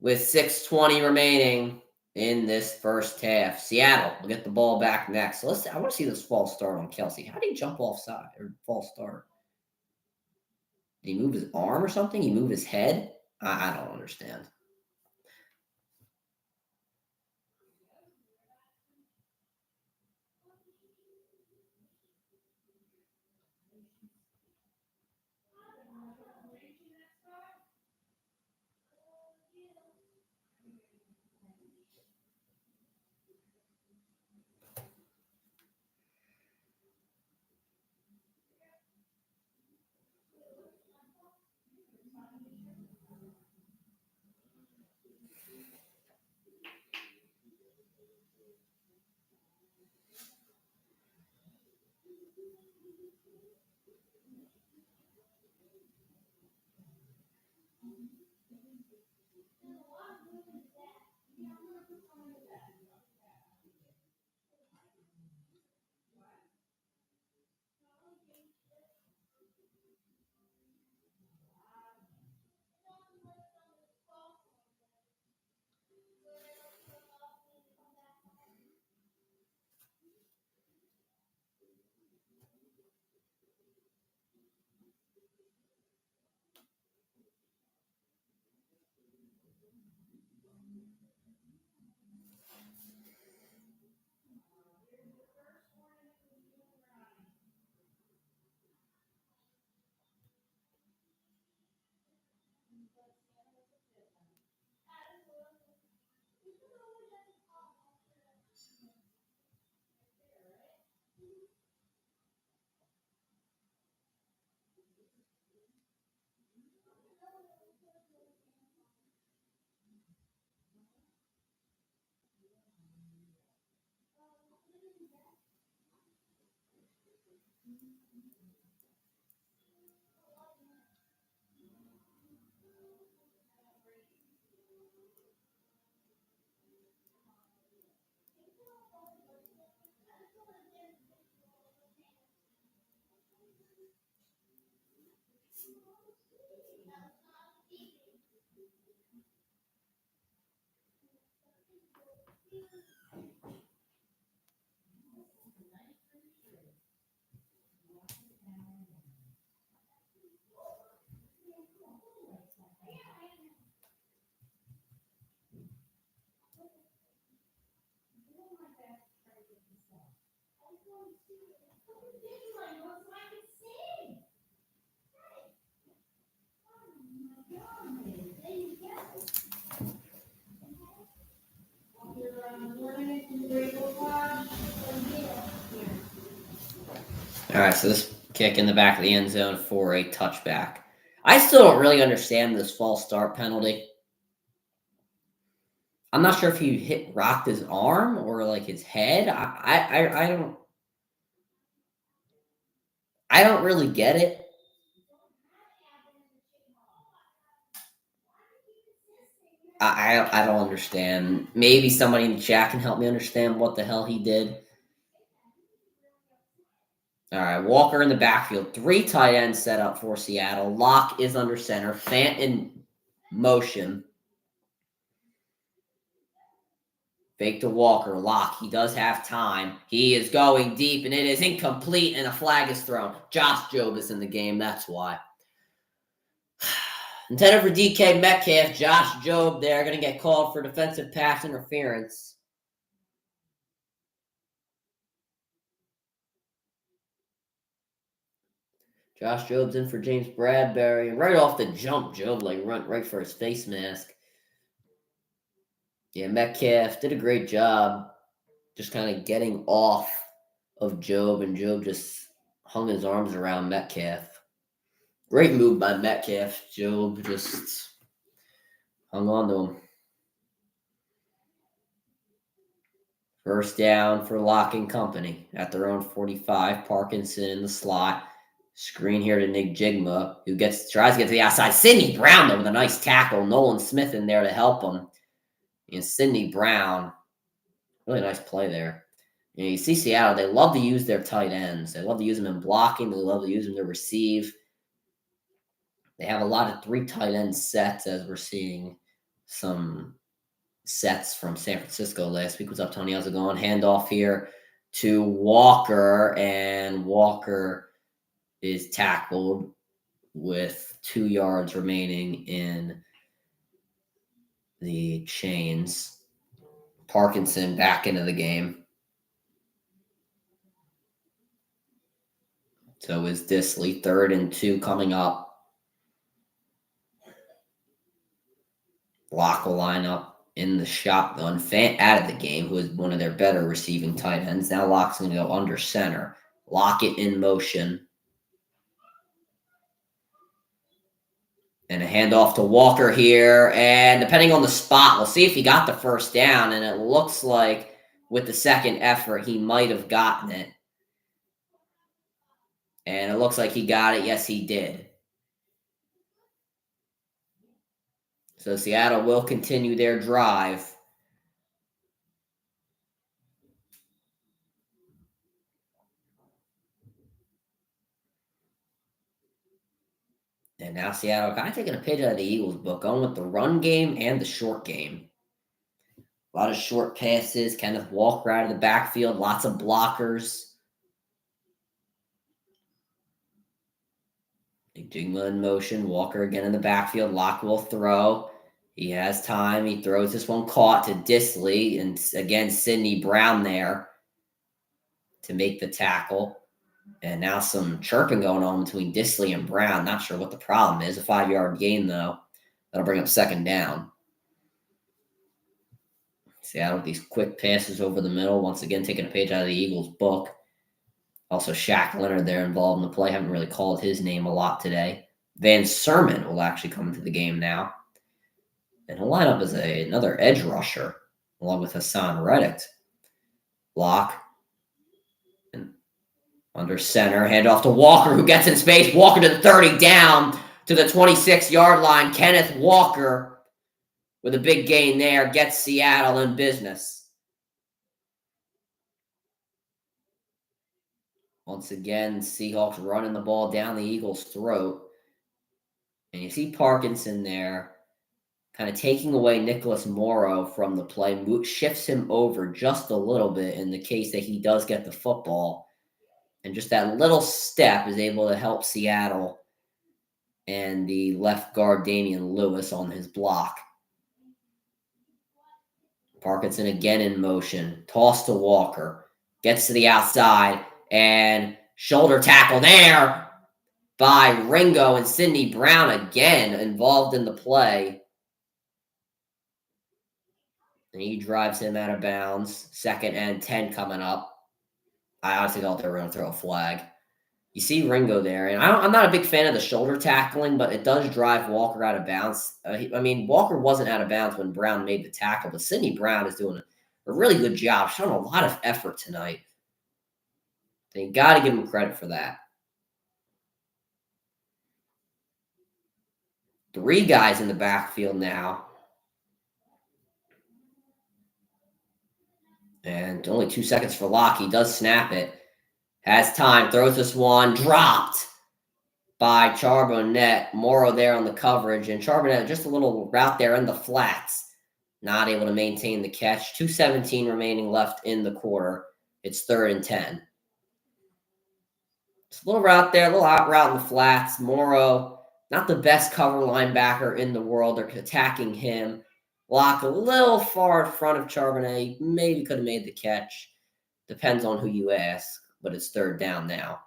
with 6:20 remaining in this first half. Seattle will get the ball back next. So I want to see this false start on Kelsey. How did he jump offside or false start? Did he move his arm or something? He moved his head? I don't understand. All right, so this kick in the back of the end zone for a touchback. I still don't really understand this false start penalty. I'm not sure if he rocked his arm or like his head. I don't really get it. I don't understand. Maybe somebody in the chat can help me understand what the hell he did. All right, Walker in the backfield. 3 tight ends set up for Seattle. Locke is under center. Fant in motion. Fake to Walker. Locke. He does have time. He is going deep, and it is incomplete, and a flag is thrown. Josh Jobe is in the game. That's why. Intended for DK Metcalf. Josh Jobe there going to get called for defensive pass interference. Josh Jobe's in for James Bradbury. And right off the jump, Jobe run right for his face mask. Yeah, Metcalf did a great job just kind of getting off of Jobe, and Jobe just hung his arms around Metcalf. Great move by Metcalf. Jobe just hung on to him. First down for Lock and Company at their own 45. Parkinson in the slot. Screen here to Nick Jigma, who tries to get to the outside. Sidney Brown, though, with a nice tackle. Nolan Smith in there to help him. And Sidney Brown, really nice play there. You see Seattle, they love to use their tight ends. They love to use them in blocking. They love to use them to receive. They have a lot of 3 tight end sets, as we're seeing some sets from San Francisco last week. What's up, Tony? How's it going? Handoff here to Walker, and Walker is tackled with 2 yards remaining in the chains. Parkinson back into the game. So is Disley. 3rd and 2 coming up. Lock will line up in the shotgun. Fant out of the game, who is one of their better receiving tight ends. Now Lock's going to go under center. Lockett in motion. And a handoff to Walker here. And depending on the spot, we'll see if he got the first down. And it looks like with the second effort, he might have gotten it. And it looks like he got it. Yes, he did. So Seattle will continue their drive. And now Seattle kind of taking a page out of the Eagles book, going with the run game and the short game. A lot of short passes. Kenneth Walker out of the backfield. Lots of blockers. Big Jigma in motion. Walker again in the backfield. Lock will throw. He has time. He throws this one caught to Disley. And again, Sidney Brown there to make the tackle. And now some chirping going on between Disley and Brown. Not sure what the problem is. A 5-yard gain, though. That'll bring up 2nd down. Seattle with these quick passes over the middle. Once again, taking a page out of the Eagles book. Also, Shaq Leonard there involved in the play. Haven't really called his name a lot today. Van Sermon will actually come into the game now. And he'll line up as another edge rusher, along with Hassan Reddick. Block. And under center, handoff to Walker, who gets in space. Walker to the 30, down to the 26-yard line. Kenneth Walker with a big gain there gets Seattle in business. Once again, Seahawks running the ball down the Eagles' throat. And you see Parkinson there kind of taking away Nicholas Morrow from the play, shifts him over just a little bit in the case that he does get the football. And just that little step is able to help Seattle and the left guard Damian Lewis on his block. Parkinson again in motion. Toss to Walker. Gets to the outside. And shoulder tackle there by Ringo, and Sidney Brown again involved in the play. And he drives him out of bounds. 2nd and 10 coming up. I honestly thought they were going to throw a flag. You see Ringo there, and I'm not a big fan of the shoulder tackling, but it does drive Walker out of bounds. Walker wasn't out of bounds when Brown made the tackle, but Sidney Brown is doing a really good job, showing a lot of effort tonight. And you got to give him credit for that. 3 guys in the backfield now. And only 2 seconds for Lock. He does snap it. Has time. Throws this one. Dropped by Charbonnet. Morrow there on the coverage. And Charbonnet just a little route there in the flats. Not able to maintain the catch. 2:17 remaining left in the quarter. It's 3rd and 10. Just a little route there. A little out route in the flats. Morrow Not the best cover linebacker in the world. They're attacking him. Lock a little far in front of Charbonnet. Maybe could have made the catch. Depends on who you ask, but it's third down now.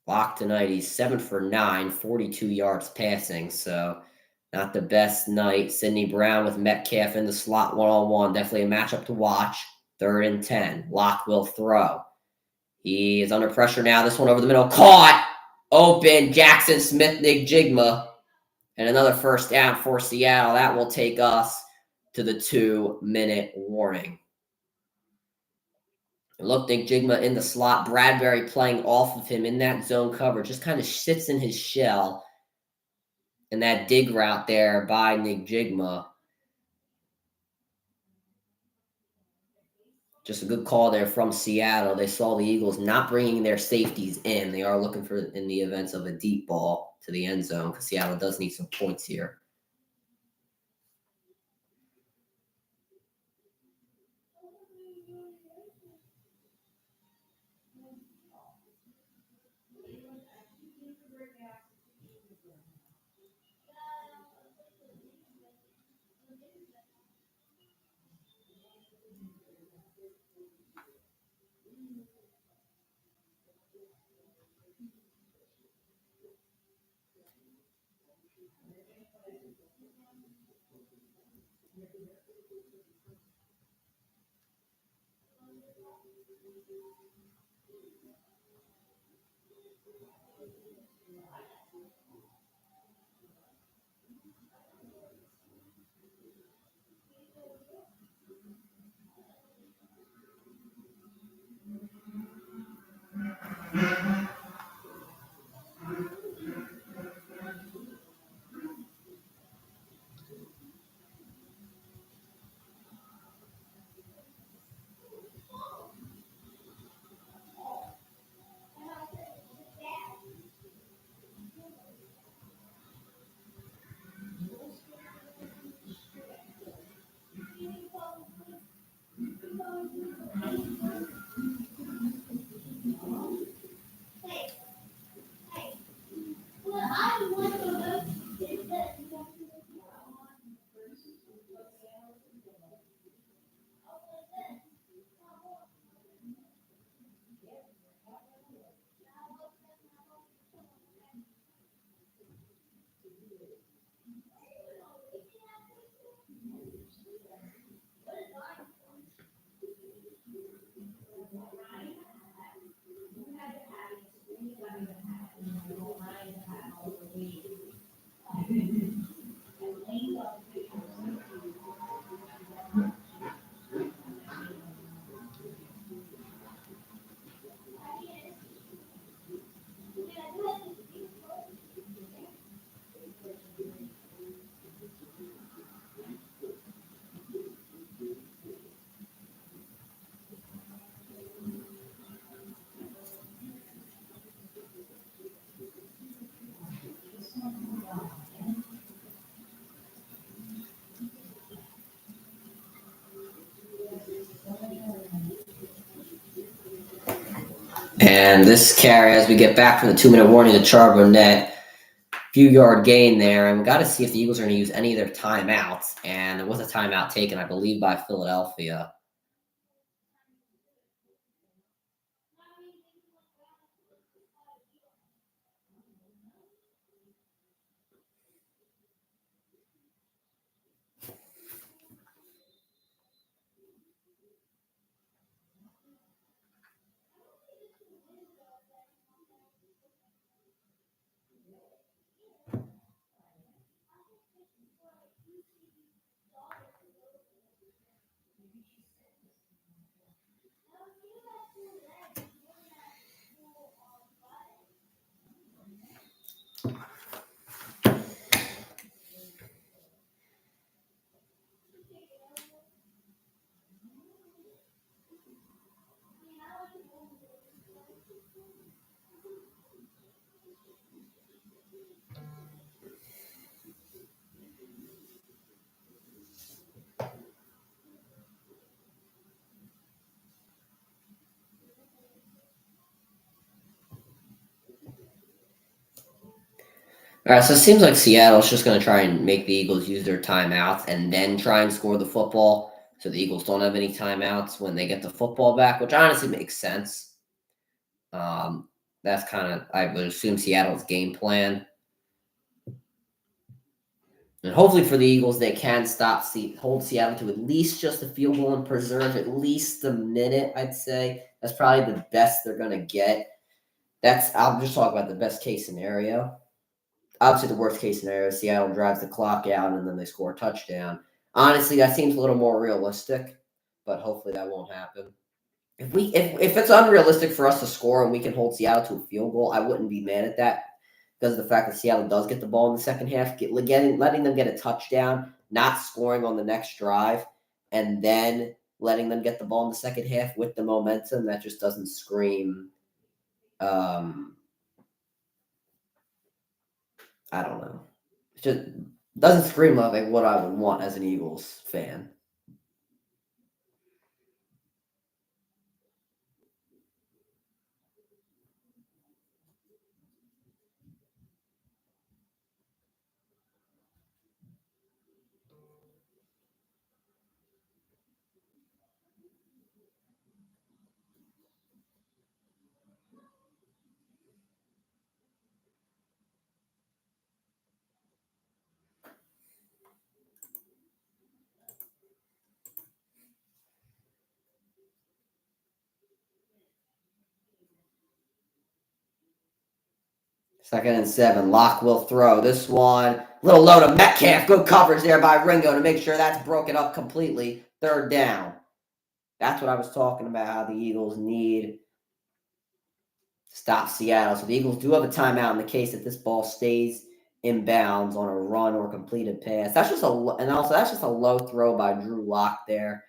Lock tonight, he's 7 for 9, 42 yards passing, so not the best night. Sidney Brown with Metcalf in the slot one-on-one. Definitely a matchup to watch. 3rd and 10. Lock will throw. He is under pressure now. This one over the middle. Caught! Open. Jackson Smith, Nick Jigma. And another first down for Seattle. That will take us to the 2-minute warning. Look, Nick Jigma in the slot. Bradbury playing off of him in that zone cover. Just kind of sits in his shell. And that dig route there by Nick Jigma. Just a good call there from Seattle. They saw the Eagles not bringing their safeties in. They are looking for in the events of a deep ball to the end zone because Seattle does need some points here. And this carry, as we get back from the 2-minute warning to Charbonnet, few yard gain there. And we got to see if the Eagles are going to use any of their timeouts. And there was a timeout taken, I believe, by Philadelphia. All right, so it seems like Seattle's just going to try and make the Eagles use their timeouts and then try and score the football. So the Eagles don't have any timeouts when they get the football back, which honestly makes sense. That's kind of, I would assume, Seattle's game plan. And hopefully for the Eagles, they can hold Seattle to at least just a field goal and preserve at least a minute, I'd say. That's probably the best they're going to get. I'll just talk about the best case scenario. Obviously, the worst case scenario is Seattle drives the clock out and then they score a touchdown. Honestly, that seems a little more realistic, but hopefully that won't happen. If it's unrealistic for us to score and we can hold Seattle to a field goal, I wouldn't be mad at that because of the fact that Seattle does get the ball in the second half, letting them get a touchdown, not scoring on the next drive, and then letting them get the ball in the second half with the momentum. That just doesn't scream. I don't know. It just doesn't scream like what I would want as an Eagles fan. Second and 7. Locke will throw. This one, little low to Metcalf. Good coverage there by Ringo to make sure that's broken up completely. Third down. That's what I was talking about, how the Eagles need to stop Seattle. So the Eagles do have a timeout in the case that this ball stays in bounds on a run or completed pass. That's just a low throw by Drew Lock there.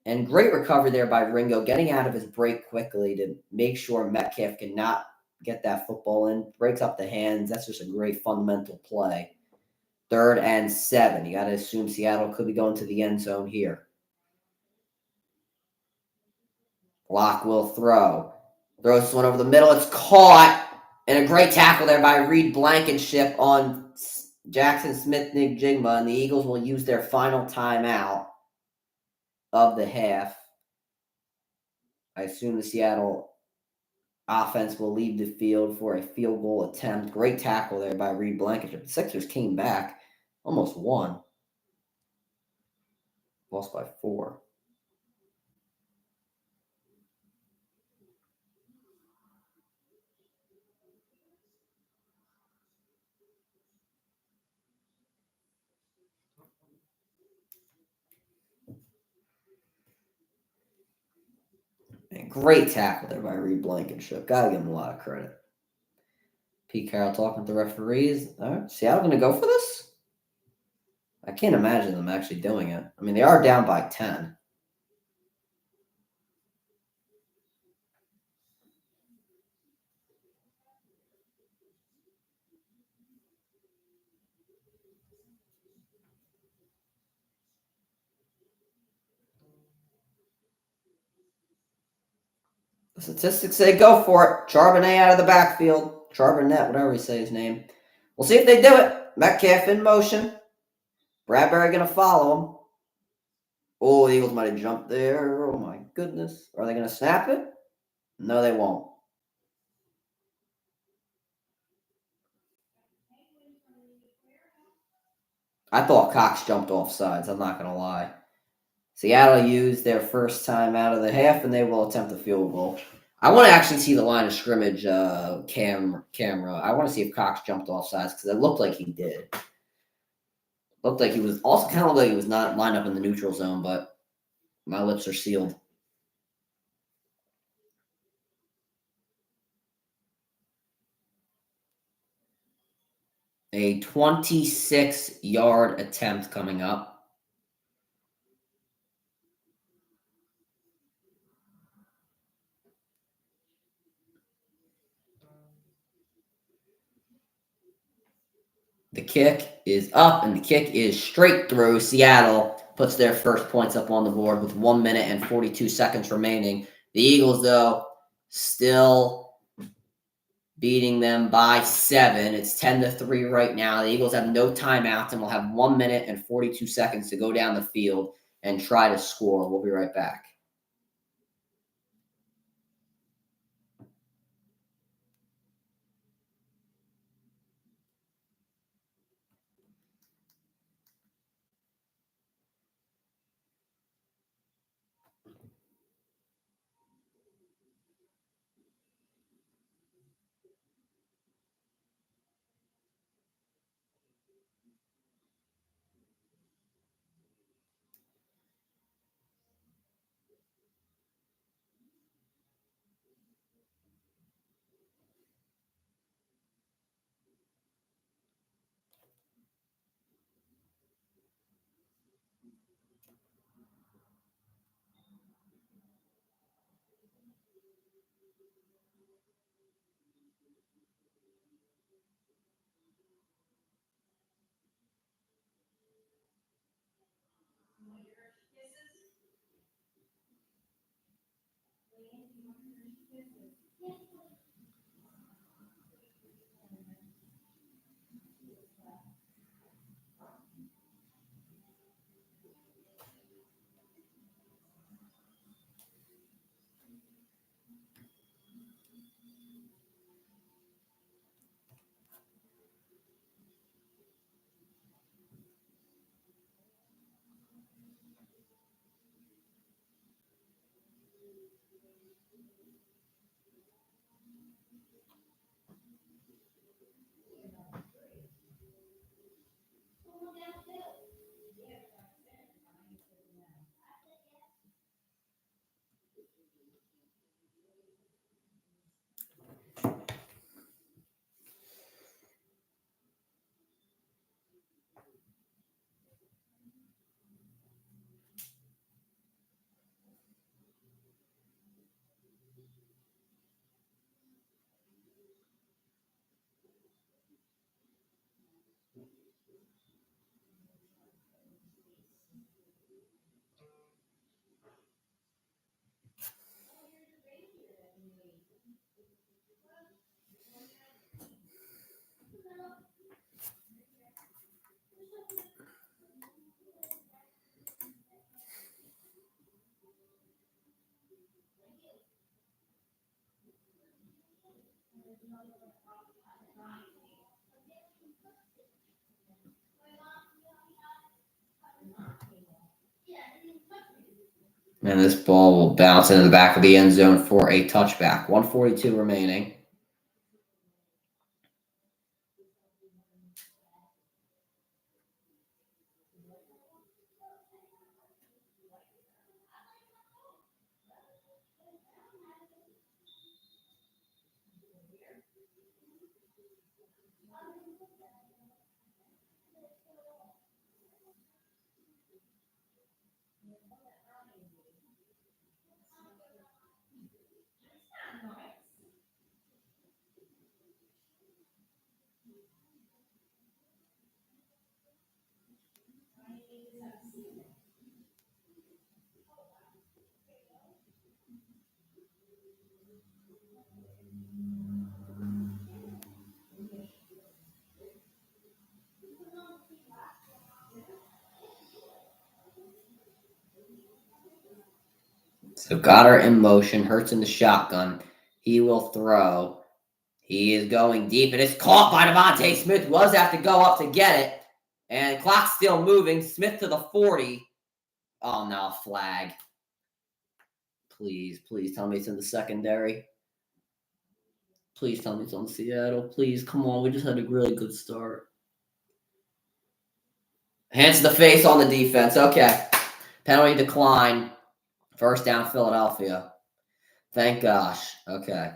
And great recovery there by Ringo, getting out of his break quickly to make sure Metcalf cannot get that football in. Breaks up the hands. That's just a great fundamental play. 3rd and 7. You got to assume Seattle could be going to the end zone here. Locke will throw. Throws this one over the middle. It's caught. And a great tackle there by Reed Blankenship on Jackson Smith-Njigba. And the Eagles will use their final timeout of the half. I assume the Seattle offense will leave the field for a field goal attempt. Great tackle there by Reed Blankenship. The Sixers came back, almost won. Lost by 4. And great tackle there by Reed Blankenship. Gotta give him a lot of credit. Pete Carroll talking to the referees. All right, Seattle going to go for this? I can't imagine them actually doing it. I mean, they are down by 10. The statistics say go for it. Charbonnet out of the backfield. Charbonnet, whatever you say his name. We'll see if they do it. Metcalf in motion. Bradbury going to follow him. Oh, the Eagles might have jumped there. Oh, my goodness. Are they going to snap it? No, they won't. I thought Cox jumped off sides. I'm not going to lie. Seattle used their first time out of the half, and they will attempt a field goal. I want to actually see the line of scrimmage camera. I want to see if Cox jumped off sides because it looked like he did. Looked like he was also kind of like he was not lined up in the neutral zone, but my lips are sealed. A 26-yard attempt coming up. The kick is up, and the kick is straight through. Seattle puts their first points up on the board with 1 minute and 42 seconds remaining. The Eagles, though, still beating them by 7. It's 10-3 right now. The Eagles have no timeouts and will have 1 minute and 42 seconds to go down the field and try to score. We'll be right back. And this ball will bounce into the back of the end zone for a touchback. 1:42 remaining. So Goddard in motion, Hurts in the shotgun. He will throw. He is going deep, and it's caught by Devontae Smith. Was have to go up to get it, and clock's still moving. Smith to the 40. Oh no, flag! Please, please tell me it's in the secondary. Please tell me it's on Seattle. Please, come on. We just had a really good start. Hands to the face on the defense. Okay. Penalty decline. First down, Philadelphia. Thank gosh. Okay.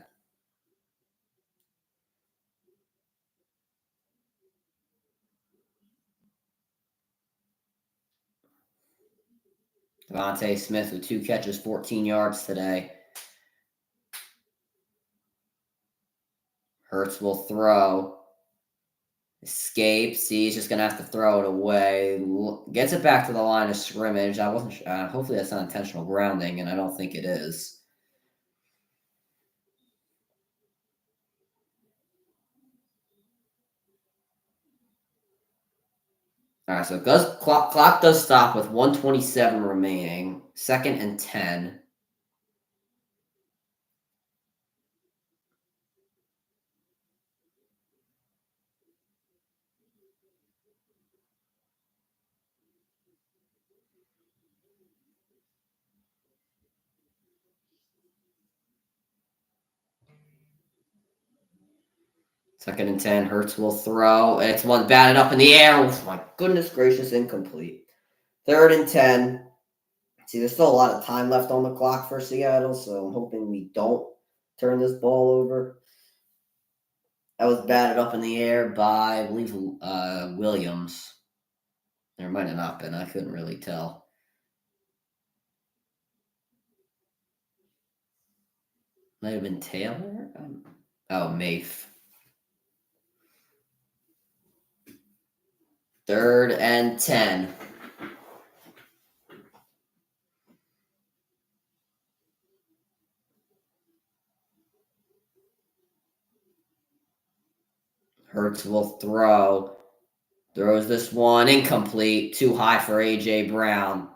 Devontae Smith with 2 catches, 14 yards today. Hurts will throw. Escapes. He's just going to have to throw it away. Gets it back to the line of scrimmage. I wasn't sure. Hopefully that's not intentional grounding, and I don't think it is. All right, so clock does stop with 127 remaining. 2nd and 10. Second and 10. Hurts will throw. It's one batted up in the air. Oh, my goodness gracious, incomplete. 3rd and 10. See, there's still a lot of time left on the clock for Seattle, so I'm hoping we don't turn this ball over. That was batted up in the air by, I believe, Williams. There might have not been. I couldn't really tell. Might have been Taylor. Oh, Mafe. 3rd and 10. Hurts will throw. Throws this one incomplete. Too high for A.J. Brown.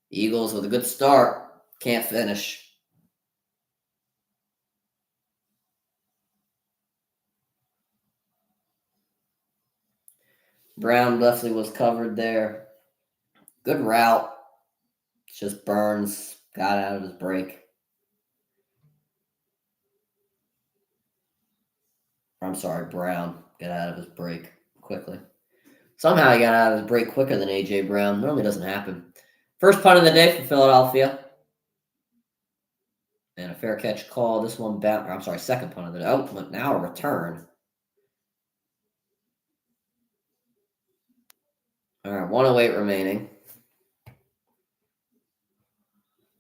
Eagles with a good start. Can't finish. Brown definitely was covered there. Good route. It's just Burns got out of his break. I'm sorry, Brown got out of his break quickly. Somehow he got out of his break quicker than A.J. Brown. Normally doesn't happen. First punt of the day for Philadelphia. And a fair catch call. This one second punt of the day. Oh, now a return. All right, 108 remaining.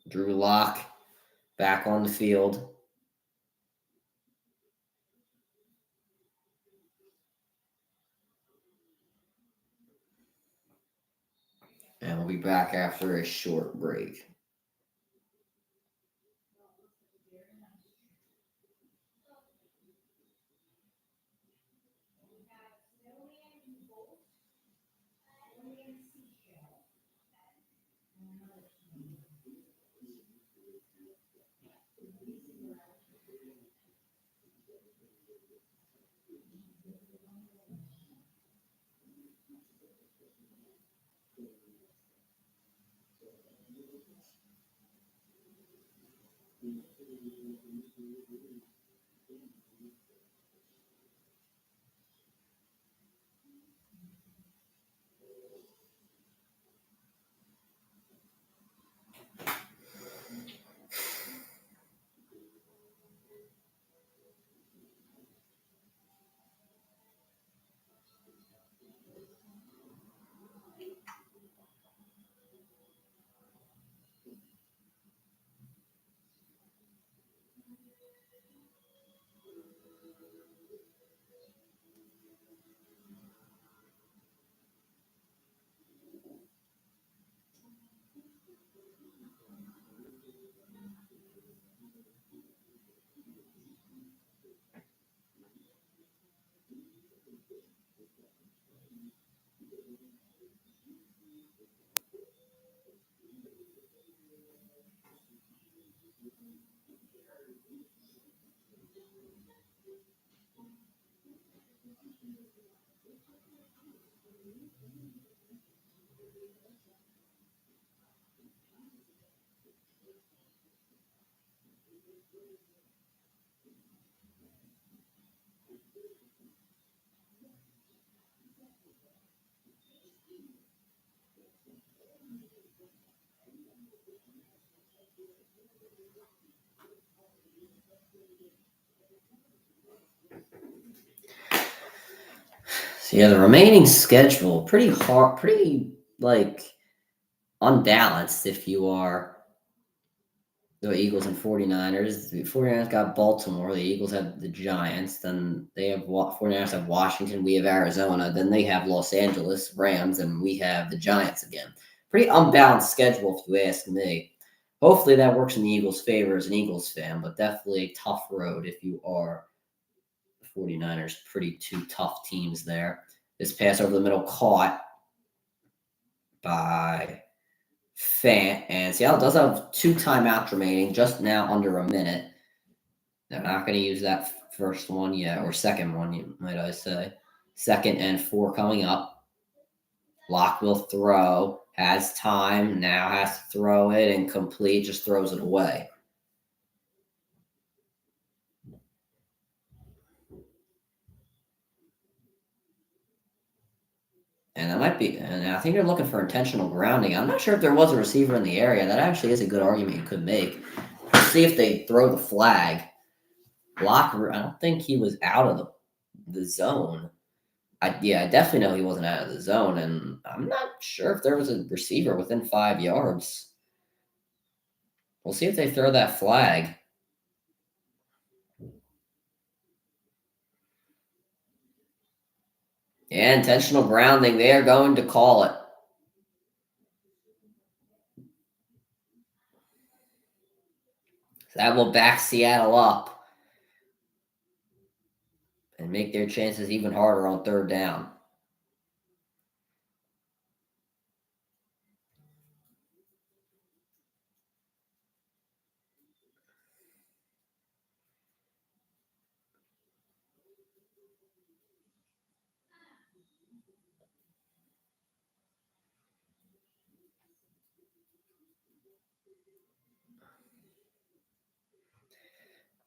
Drew Lock back on the field. And we'll be back after a short break. So yeah, the remaining schedule pretty hard, pretty unbalanced if you are the Eagles and 49ers. The 49ers got Baltimore, the Eagles have the Giants, then they have 49ers have Washington, we have Arizona, then they have Los Angeles Rams, and we have the Giants again. Pretty unbalanced schedule if you ask me. Hopefully that works in the Eagles' favor as an Eagles fan, but definitely a tough road if you are the 49ers. Pretty two tough teams there. This pass over the middle caught by Fant. And Seattle does have 2 timeouts remaining, just now under a minute. They're not going to use that first one yet, or second one, might I say. 2nd and 4 coming up. Locke will throw, has time, now has to throw it, incomplete, just throws it away. And that might be, and I think they're looking for intentional grounding. I'm not sure if there was a receiver in the area. That actually is a good argument you could make. Let's see if they throw the flag. Locke, I don't think he was out of the zone. I definitely know he wasn't out of the zone, and I'm not sure if there was a receiver within 5 yards. We'll see if they throw that flag. Yeah, intentional grounding. They are going to call it. So that will back Seattle up and make their chances even harder on 3rd down.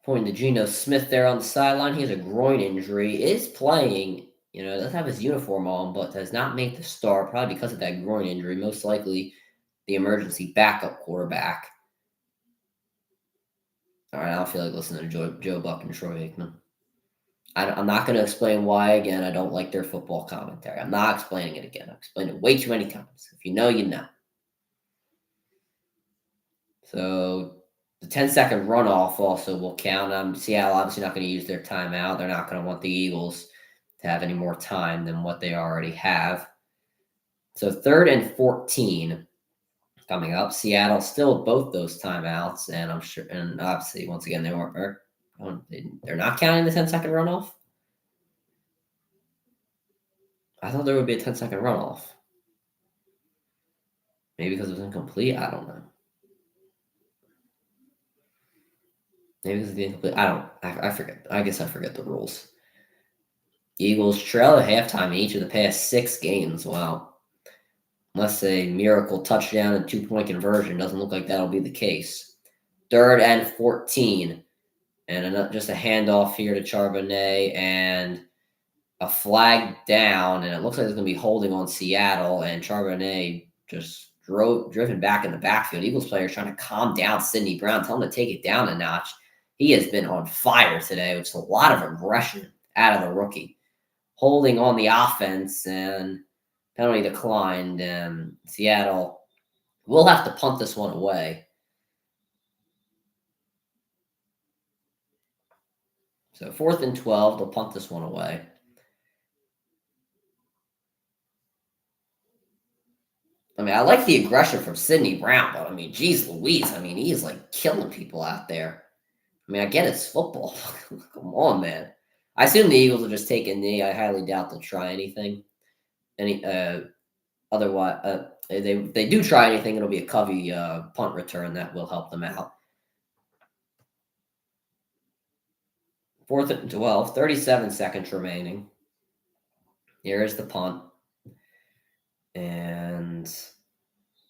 Pointing to Geno Smith there on the sideline. He has a groin injury. Is playing, doesn't have his uniform on, but does not make the start, probably because of that groin injury. Most likely the emergency backup quarterback. All right, I don't feel like listening to Joe Buck and Troy Aikman. I'm not going to explain why again. I don't like their football commentary. I'm not explaining it again. I've explained it way too many times. If you know, you know. So the 10-second runoff also will count. Seattle obviously not going to use their timeout. They're not going to want the Eagles to have any more time than what they already have. So 3rd and 14 coming up. Seattle still both those timeouts, and I'm sure, and obviously once again they're not counting the 10-second runoff. I thought there would be a 10-second runoff. Maybe because it was incomplete. I don't know. Maybe because it's incomplete. I forget. I guess I forget the rules. Eagles trail at halftime in each of the past 6 games. Wow. Unless a miracle touchdown and 2-point conversion, doesn't look like that'll be the case. 3rd and 14. And just a handoff here to Charbonnet and a flag down. And it looks like it's going to be holding on Seattle. And Charbonnet just driven back in the backfield. Eagles players trying to calm down Sidney Brown, tell him to take it down a notch. He has been on fire today, which is a lot of aggression out of the rookie. Holding on the offense, and penalty declined. And Seattle will have to punt this one away. So 4th and 12, they'll punt this one away. I mean, I like the aggression from Sidney Brown, but I mean, geez Louise. I mean, he is like killing people out there. I mean, I get it's football. Come on, man. I assume the Eagles will just take a knee. I highly doubt they'll try anything. Otherwise, they do try anything, it'll be a Covey punt return that will help them out. 4th and 12, 37 seconds remaining. Here is the punt. And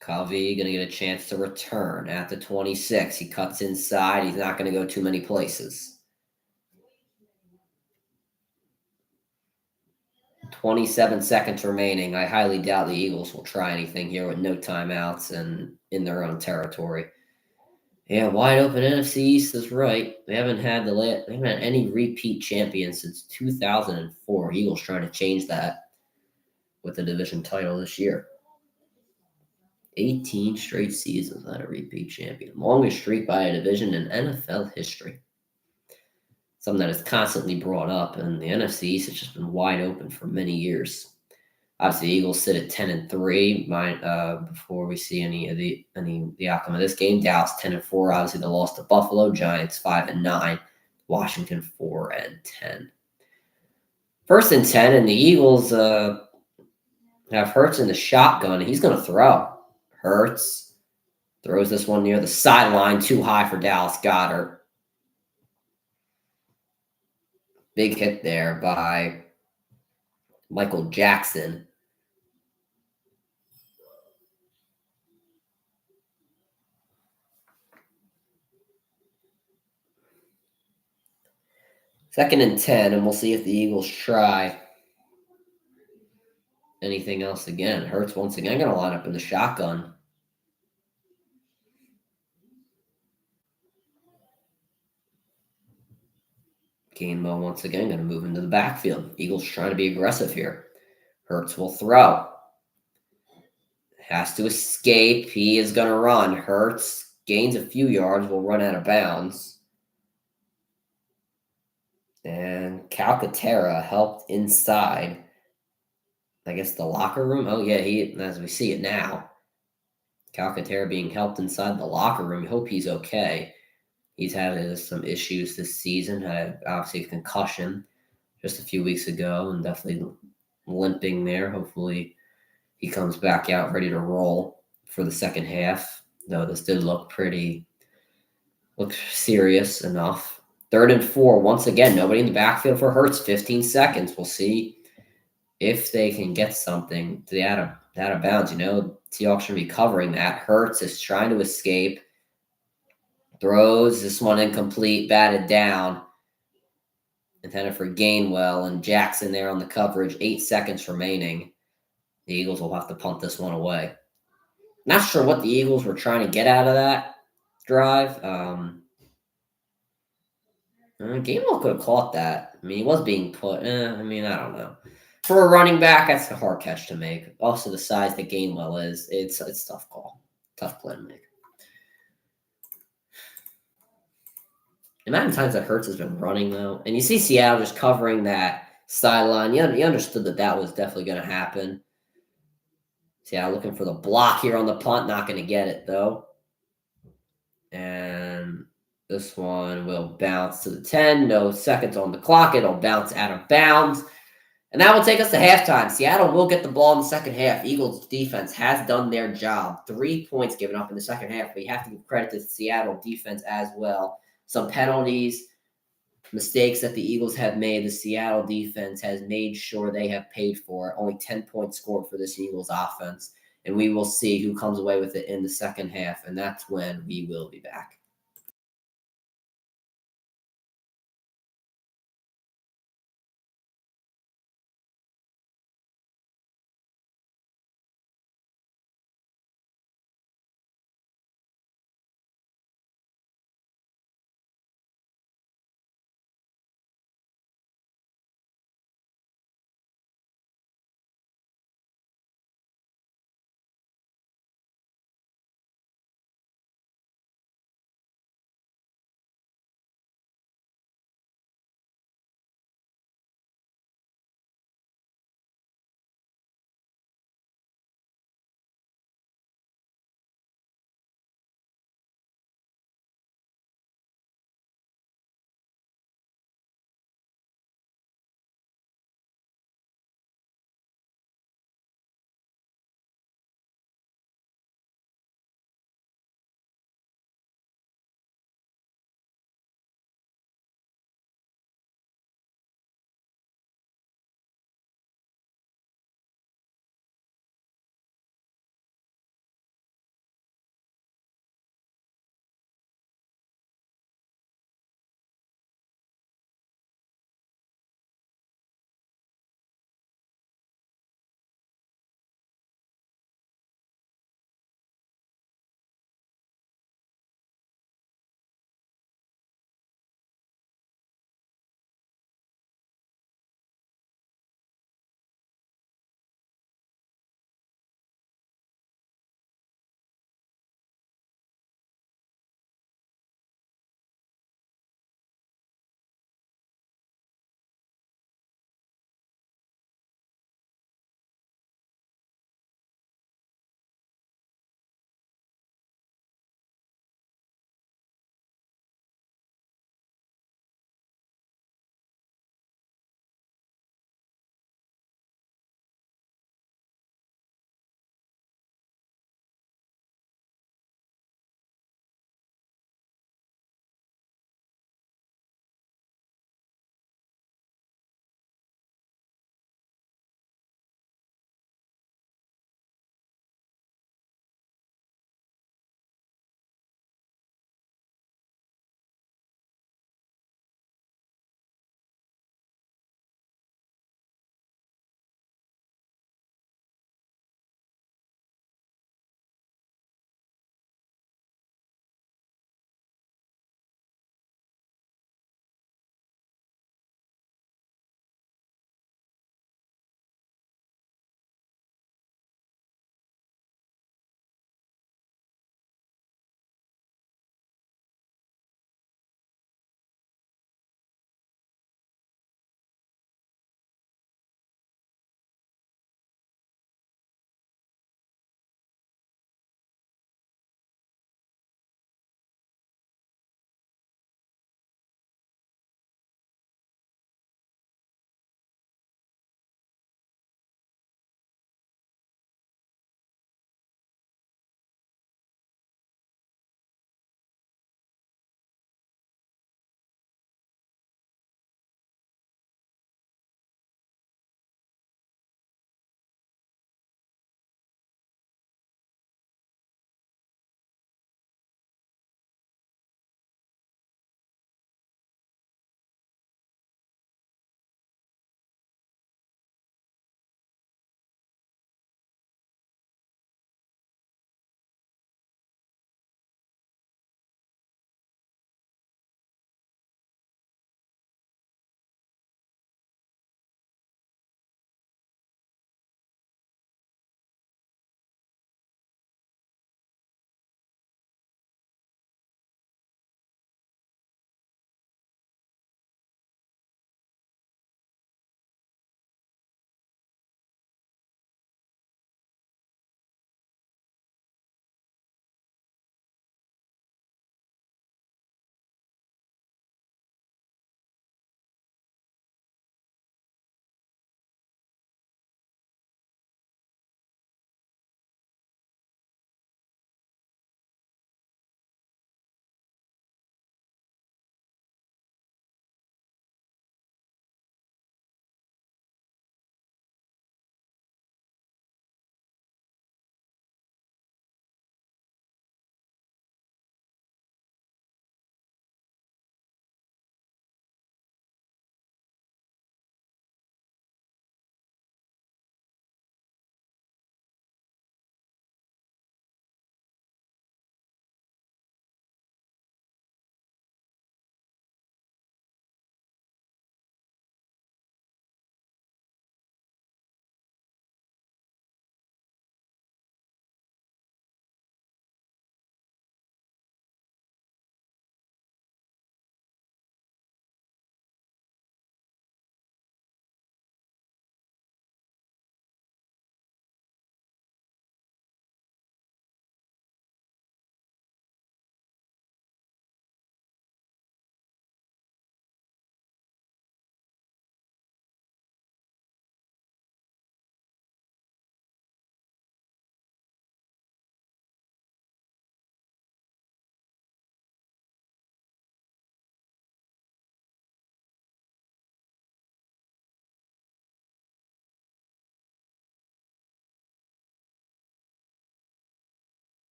Covey going to get a chance to return at the 26. He cuts inside. He's not going to go too many places. 27 seconds remaining. I highly doubt the Eagles will try anything here with no timeouts and in their own territory. Yeah, wide open NFC East is right. They haven't had any repeat champions since 2004. Eagles trying to change that with the division title this year. 18 straight seasons without a repeat champion. Longest streak by a division in NFL history. Something that is constantly brought up, and the NFC East has just been wide open for many years. Obviously, the Eagles sit at 10-3. Before we see any of the outcome of this game, Dallas 10-4. Obviously, they lost to Buffalo. Giants 5-9. Washington 4-10. First and 10, and the Eagles have Hurts in the shotgun, and he's going to throw. Hurts throws this one near the sideline, too high for Dallas Goedert. Big hit there by Michael Jackson. Second and 10, and we'll see if the Eagles try anything else again. Hurts once again going to line up in the shotgun. Gainwell once again going to move into the backfield. Eagles trying to be aggressive here. Hurts will throw. Has to escape. He is going to run. Hurts gains a few yards, will run out of bounds. And Calcaterra helped inside, I guess, the locker room. Oh, yeah, as we see it now. Calcaterra being helped inside the locker room. Hope he's okay. He's had some issues this season. Obviously, a concussion just a few weeks ago and definitely limping there. Hopefully, he comes back out ready to roll for the second half, though this did look serious enough. 3rd and 4, once again, nobody in the backfield for Hurts, 15 seconds. We'll see if they can get something to the out of bounds. Seahawks should be covering that. Hurts is trying to escape. Throws this one incomplete, batted down. Intended for Gainwell and Jackson there on the coverage. 8 seconds remaining. The Eagles will have to punt this one away. Not sure what the Eagles were trying to get out of that drive. Gainwell could have caught that. I mean, he was being put. I don't know. For a running back, that's a hard catch to make. Also, the size that Gainwell is, it's a tough call. Tough play to make. The amount of times that Hurts has been running, though, and you see Seattle just covering that sideline. You understood that was definitely going to happen. Seattle looking for the block here on the punt. Not going to get it, though. And this one will bounce to the 10. No seconds on the clock. It'll bounce out of bounds. And that will take us to halftime. Seattle will get the ball in the second half. Eagles defense has done their job. 3 points given up in the second half, but you have to give credit to the Seattle defense as well. Some penalties, mistakes that the Eagles have made, the Seattle defense has made sure they have paid for it. Only 10 points scored for this Eagles offense. And we will see who comes away with it in the second half. And that's when we will be back.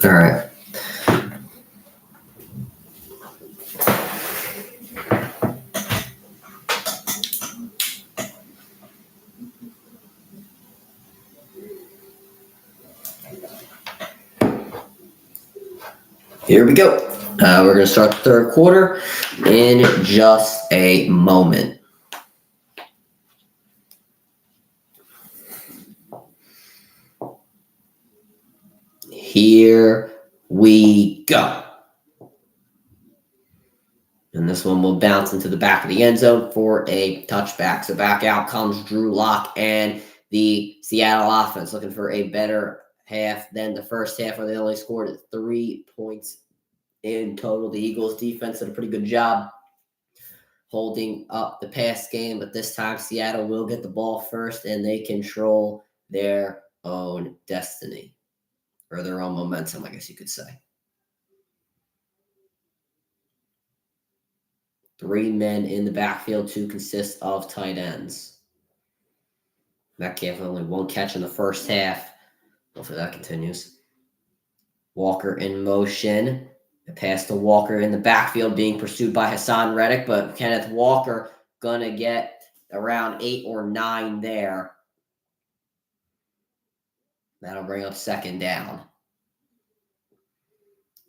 All right. Here we go. We're going to start the third quarter in just a moment. Here we go. And this one will bounce into the back of the end zone for a touchback. So back out comes Drew Lock and the Seattle offense, looking for a better half than the first half, where they only scored 3 points in total. The Eagles defense did a pretty good job holding up the pass game, but this time Seattle will get the ball first, and they control their own destiny, or their own momentum, I guess you could say. 3 men in the backfield to consist of tight ends. Metcalf only 1 catch in the first half. Hopefully that continues. Walker in motion. The pass to Walker in the backfield, being pursued by Hassan Reddick, but Kenneth Walker going to get around 8 or 9 there. That'll bring up second down.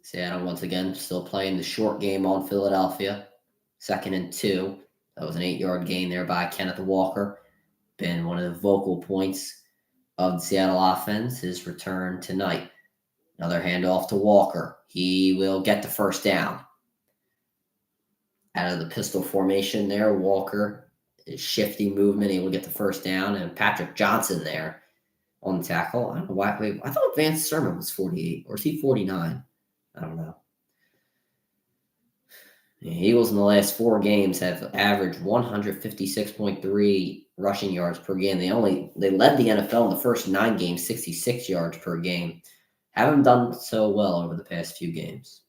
Seattle once again still playing the short game on Philadelphia. 2nd and 2. That was an 8-yard gain there by Kenneth Walker. Been one of the vocal points of the Seattle offense, his return tonight. Another handoff to Walker. He will get the first down. Out of the pistol formation there, Walker, his shifty movement, he will get the first down. And Patrick Johnson there on the tackle. I don't know why. Wait, I thought Vance Sermon was 48, or is he 49? I don't know. The Eagles in the last 4 games have averaged 156.3 rushing yards per game. They led the NFL in the first 9 games, 66 yards per game. Haven't done so well over the past few games.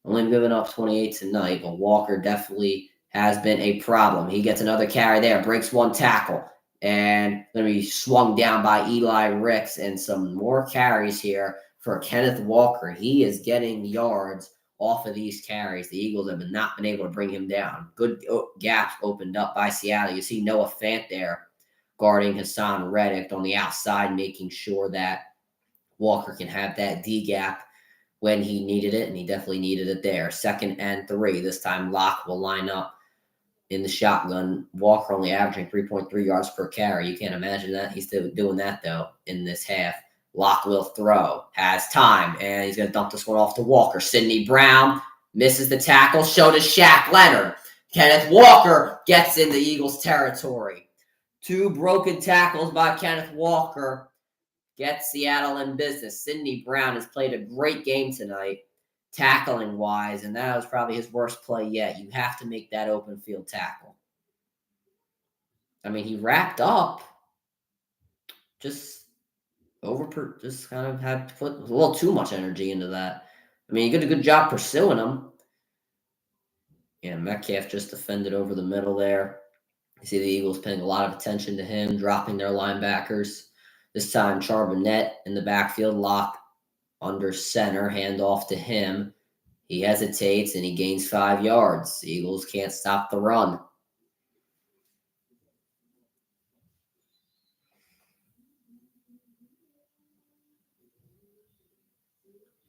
Only given up 28 tonight, but Walker definitely has been a problem. He gets another carry there, breaks 1 tackle, and going to be swung down by Eli Ricks, and some more carries here for Kenneth Walker. He is getting yards off of these carries. The Eagles have not been able to bring him down. Good gaps opened up by Seattle. You see Noah Fant there guarding Hassan Reddick on the outside, making sure that Walker can have that D gap when he needed it, and he definitely needed it there. 2nd and 3. This time Locke will line up in the shotgun. Walker only averaging 3.3 yards per carry. You can't imagine that. He's still doing that, though, in this half. Locke will throw, has time, and he's going to dump this one off to Walker. Sidney Brown misses the tackle, show to Shaq Leonard. Kenneth Walker gets in the Eagles' territory. 2 broken tackles by Kenneth Walker gets Seattle in business. Sidney Brown has played a great game tonight, tackling-wise, and that was probably his worst play yet. You have to make that open field tackle. I mean, he wrapped up, just kind of had to put a little too much energy into that. I mean, he did a good job pursuing him. Yeah, Metcalf just defended over the middle there. You see the Eagles paying a lot of attention to him, dropping their linebackers. This time, Charbonnet in the backfield, Lock under center, handoff to him. He hesitates, and he gains 5 yards. The Eagles can't stop the run.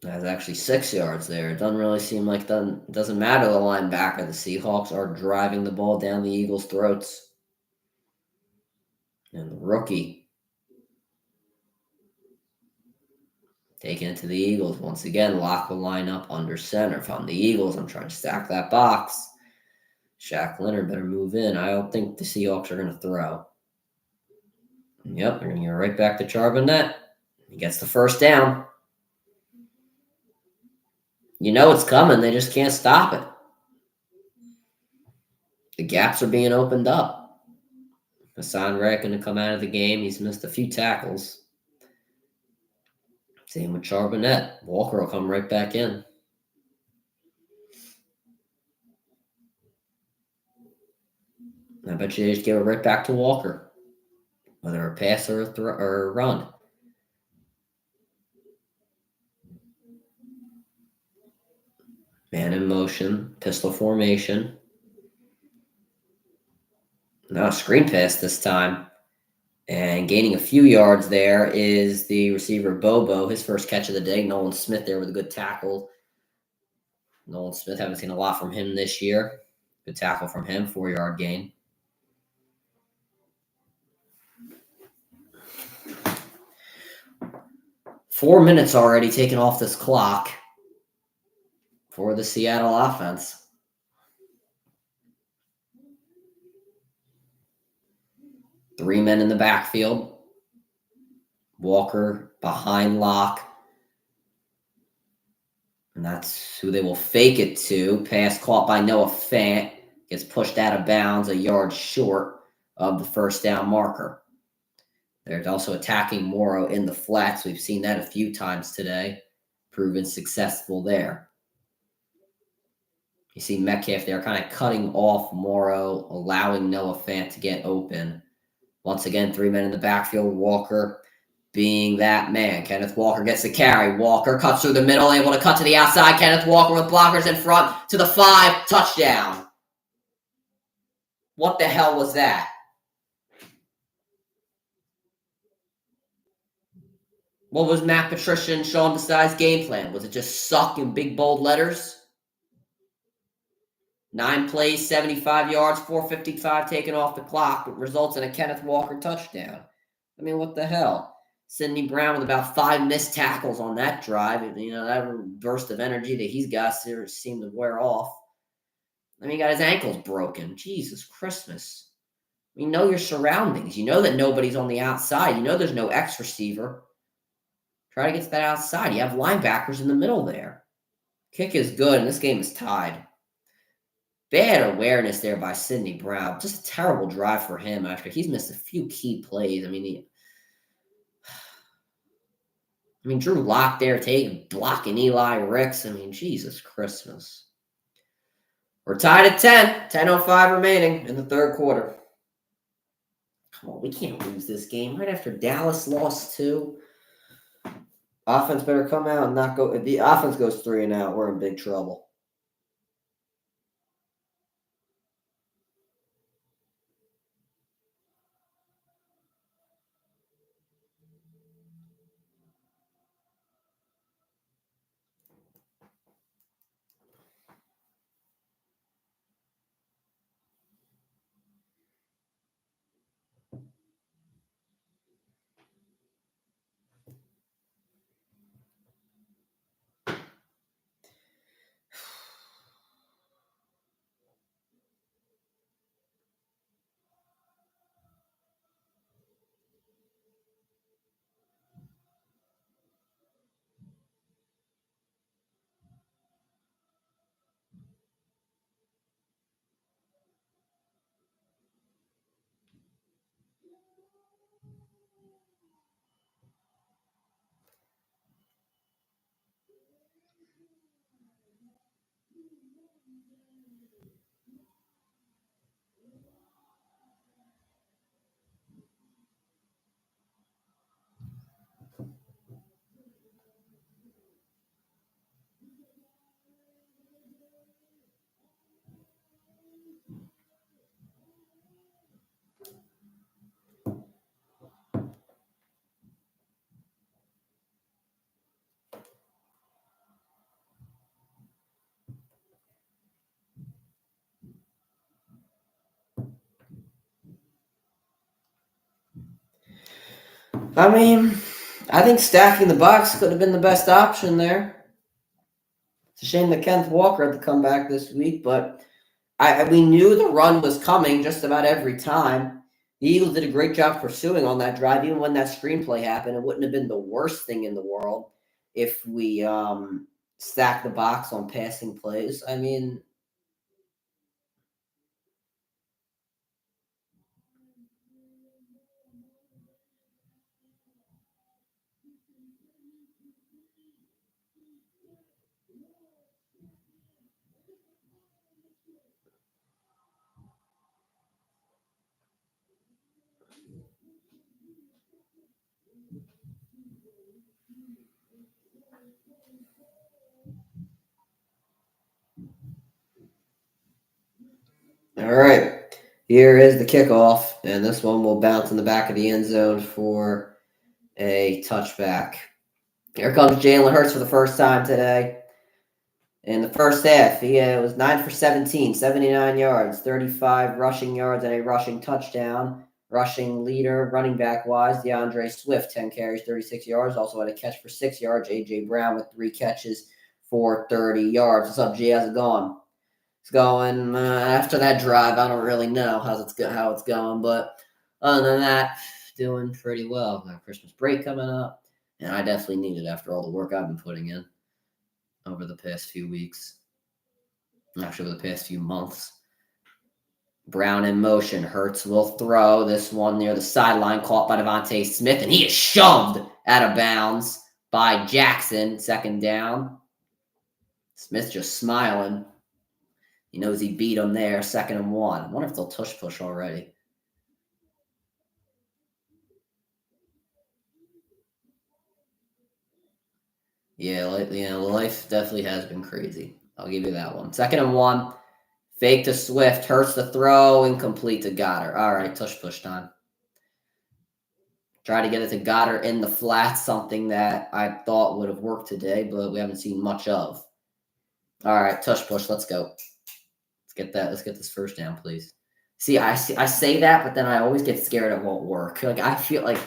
That's actually 6 yards there. It doesn't really seem like it doesn't matter the linebacker. The Seahawks are driving the ball down the Eagles' throats. And the rookie taking it to the Eagles. Once again, Locke will line up under center. If I'm the Eagles, I'm trying to stack that box. Shaq Leonard better move in. I don't think the Seahawks are going to throw. Yep, they're going to go right back to Charbonnet. He gets the first down. You know it's coming. They just can't stop it. The gaps are being opened up. Hassan Reddick going to come out of the game. He's missed a few tackles. Same with Charbonnet. Walker will come right back in. I bet you they just give it right back to Walker, whether a pass or a run. Man in motion, pistol formation. No, screen pass this time. And gaining a few yards there is the receiver Bobo, his first catch of the day. Nolan Smith there with a good tackle. Nolan Smith, haven't seen a lot from him this year. Good tackle from him, 4-yard gain. Four minutes already taken off this clock for the Seattle offense. Three men in the backfield. Walker behind lock. And that's who they will fake it to. Pass caught by Noah Fant. Gets pushed out of bounds a yard short of the first down marker. They're also attacking Morrow in the flats. We've seen that a few times today. Proven successful there. You see Metcalf there kind of cutting off Morrow, allowing Noah Fant to get open. Once again, three men in the backfield. Walker being that man. Kenneth Walker gets the carry. Walker cuts through the middle, able to cut to the outside. Kenneth Walker with blockers in front to the 5. Touchdown. What the hell was that? What was Matt Patricia and Sean Desai's game plan? Was it just suck in big bold letters? 9 plays, 75 yards, 4:55 taken off the clock, but results in a Kenneth Walker touchdown. I mean, what the hell? Sidney Brown with about 5 missed tackles on that drive. You know, that burst of energy that he's got seemed to wear off. I mean, he got his ankles broken. Jesus Christmas. I mean, know your surroundings. You know that nobody's on the outside. You know there's no X receiver. Try to get to that outside. You have linebackers in the middle there. Kick is good, and this game is tied. Bad awareness there by Sidney Brown. Just a terrible drive for him after he's missed a few key plays. I mean, Drew Lock there blocking Eli Ricks. I mean, Jesus Christmas. We're tied at 10. 10:05 remaining in the third quarter. Come on, we can't lose this game right after Dallas lost 2. Offense better come out and not go. If the offense goes 3 and out, we're in big trouble. I mean, I think stacking the box could have been the best option there. It's a shame that Kenneth Walker had to come back this week, but we knew the run was coming just about every time. The Eagles did a great job pursuing on that drive. Even when that screenplay happened, it wouldn't have been the worst thing in the world if we stacked the box on passing plays. I mean, All right. Here is the kickoff, and this one will bounce in the back of the end zone for a touchback. Here comes Jalen Hurts for the first time today. In the first half, he was 9 for 17, 79 yards, 35 rushing yards, and a rushing touchdown. Rushing leader, running back-wise, DeAndre Swift, 10 carries, 36 yards. Also had a catch for 6 yards. A.J. Brown with 3 catches for 30 yards. What's up, G? How's it going? It's going after that drive. I don't really know how it's going, but other than that, doing pretty well. Got Christmas break coming up, and I definitely need it after all the work I've been putting in over the past few weeks. Actually, over the past few months. Brown in motion. Hurts will throw. This one near the sideline, caught by Devontae Smith, and he is shoved out of bounds by Jackson. Second down. Smith just smiling. He knows he beat him there. 2nd and 1. I wonder if they'll tush push already. Yeah, life definitely has been crazy. I'll give you that one. 2nd and 1. Fake to Swift. Hurts the throw. Incomplete to Goddard. All right, tush push time. Try to get it to Goddard in the flat, something that I thought would have worked today, but we haven't seen much of. All right, tush push. Let's go. Let's get this first down, please. I say that, but then I always get scared it won't work. Like, I feel like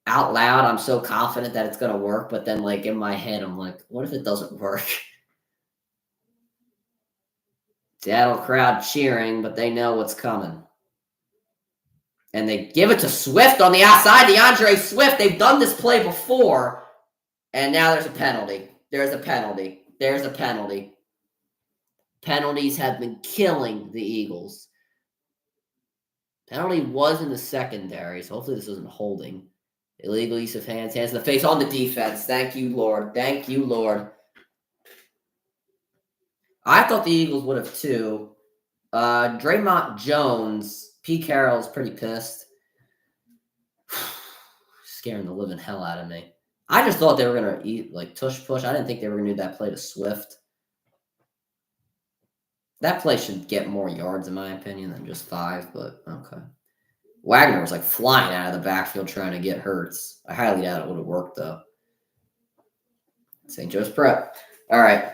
out loud, I'm so confident that it's going to work, but then, like, in my head, I'm like, what if it doesn't work? Seattle crowd cheering, but they know what's coming. And they give it to Swift on the outside. DeAndre Swift, they've done this play before, and now there's a penalty. There's a penalty. Penalties have been killing the Eagles. Penalty was in the secondary, so hopefully this isn't holding. Illegal use of hands in the face on the defense. Thank you, Lord. Thank you, Lord. I thought the Eagles would have too. Draymond Jones, Pete Carroll's pretty pissed. Scaring the living hell out of me. I just thought they were going to eat, like, tush push. I didn't think they were going to do that play to Swift. That play should get more yards, in my opinion, than just 5, but okay. Wagner was, like, flying out of the backfield trying to get Hurts. I highly doubt it would have worked, though. St. Joe's prep. All right.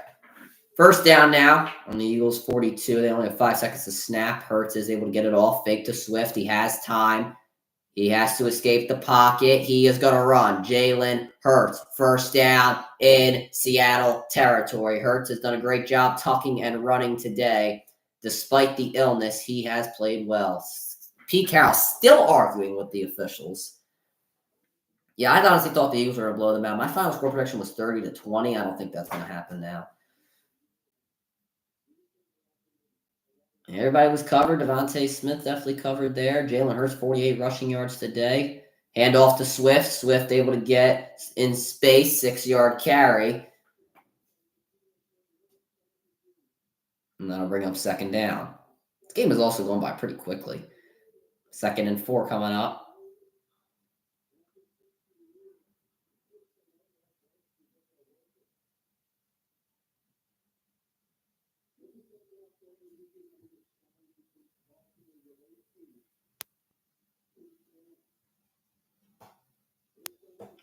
First down now on the Eagles 42. They only have 5 seconds to snap. Hurts is able to get it off. Fake to Swift. He has time. He has to escape the pocket. He is going to run. Jalen Hurts, first down in Seattle territory. Hurts has done a great job tucking and running today. Despite the illness, he has played well. Pete Carroll still arguing with the officials. Yeah, I honestly thought the Eagles were going to blow them out. My final score prediction was 30-20. I don't think that's going to happen now. Everybody was covered. Devontae Smith definitely covered there. Jalen Hurts, 48 rushing yards today. Hand off to Swift. Swift able to get in space, 6-yard carry. And that'll bring up 2nd down. This game is also going by pretty quickly. 2nd and 4 coming up.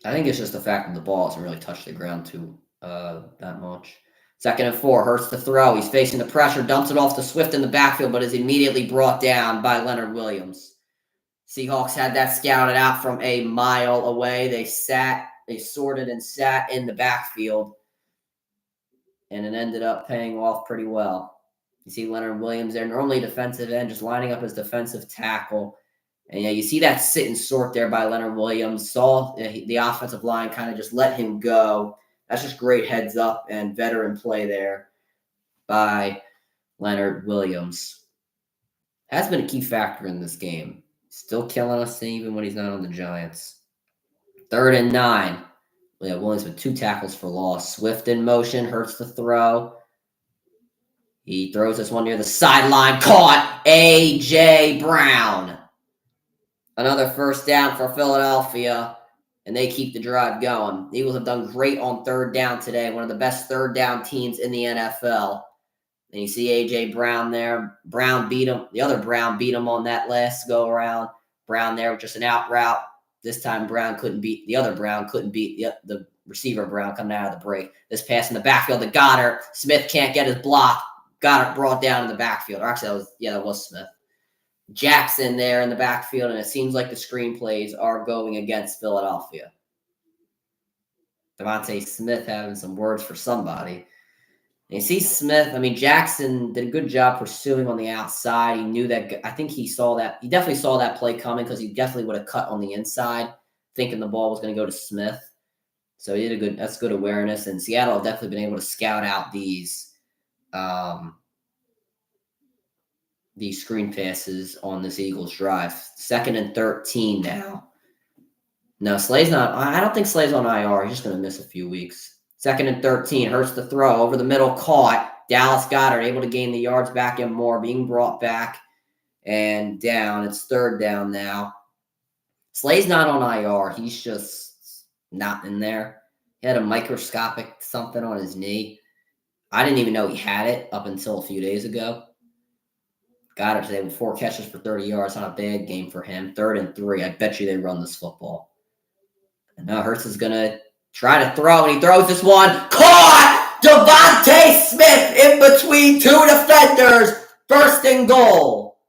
I think it's just the fact that the ball hasn't really touched the ground that much. 2nd and 4, Hurts the throw. He's facing the pressure, dumps it off to Swift in the backfield, but is immediately brought down by Leonard Williams. Seahawks had that scouted out from a mile away. They sorted and sat in the backfield, and it ended up paying off pretty well. You see Leonard Williams there, normally defensive end, just lining up as defensive tackle. And yeah, you see that sit and sort there by Leonard Williams. Saw the offensive line kind of just let him go. That's just great heads up and veteran play there by Leonard Williams. Has been a key factor in this game. Still killing us even when he's not on the Giants. 3rd and 9. We have Williams with 2 tackles for loss. Swift in motion, Hurts the throw. He throws this one near the sideline. Caught A.J. Brown. Another first down for Philadelphia, and they keep the drive going. The Eagles have done great on 3rd down today, one of the best 3rd down teams in the NFL. And you see A.J. Brown there. Brown beat him. The other Brown beat him on that last go-around. Brown there with just an out route. This time Brown couldn't beat the other Brown, couldn't beat the receiver Brown coming out of the break. This pass in the backfield to Goddard. Smith can't get his block. Goddard brought down in the backfield. Or actually, that was Smith. Jackson there in the backfield, and it seems like the screenplays are going against Philadelphia. Devontae Smith having some words for somebody. And you see Smith, Jackson did a good job pursuing on the outside. He knew that, I think he saw that. He definitely saw that play coming because he definitely would have cut on the inside, thinking the ball was going to go to Smith. So he did that's good awareness. And Seattle have definitely been able to scout out these screen passes on this Eagles drive. 2nd and 13 now. No, Slay's not. I don't think Slay's on IR. He's just going to miss a few weeks. 2nd and 13. Hurts the throw. Over the middle. Caught. Dallas Goedert able to gain the yards back and more. Being brought back and down. It's 3rd down now. Slay's not on IR. He's just not in there. He had a microscopic something on his knee. I didn't even know he had it up until a few days ago. Goddard today with 4 catches for 30 yards. Not a bad game for him. 3rd and 3. I bet you they run this football. And now Hurts is going to try to throw, and he throws this one. Caught! Devontae Smith in between 2 defenders. 1st and goal.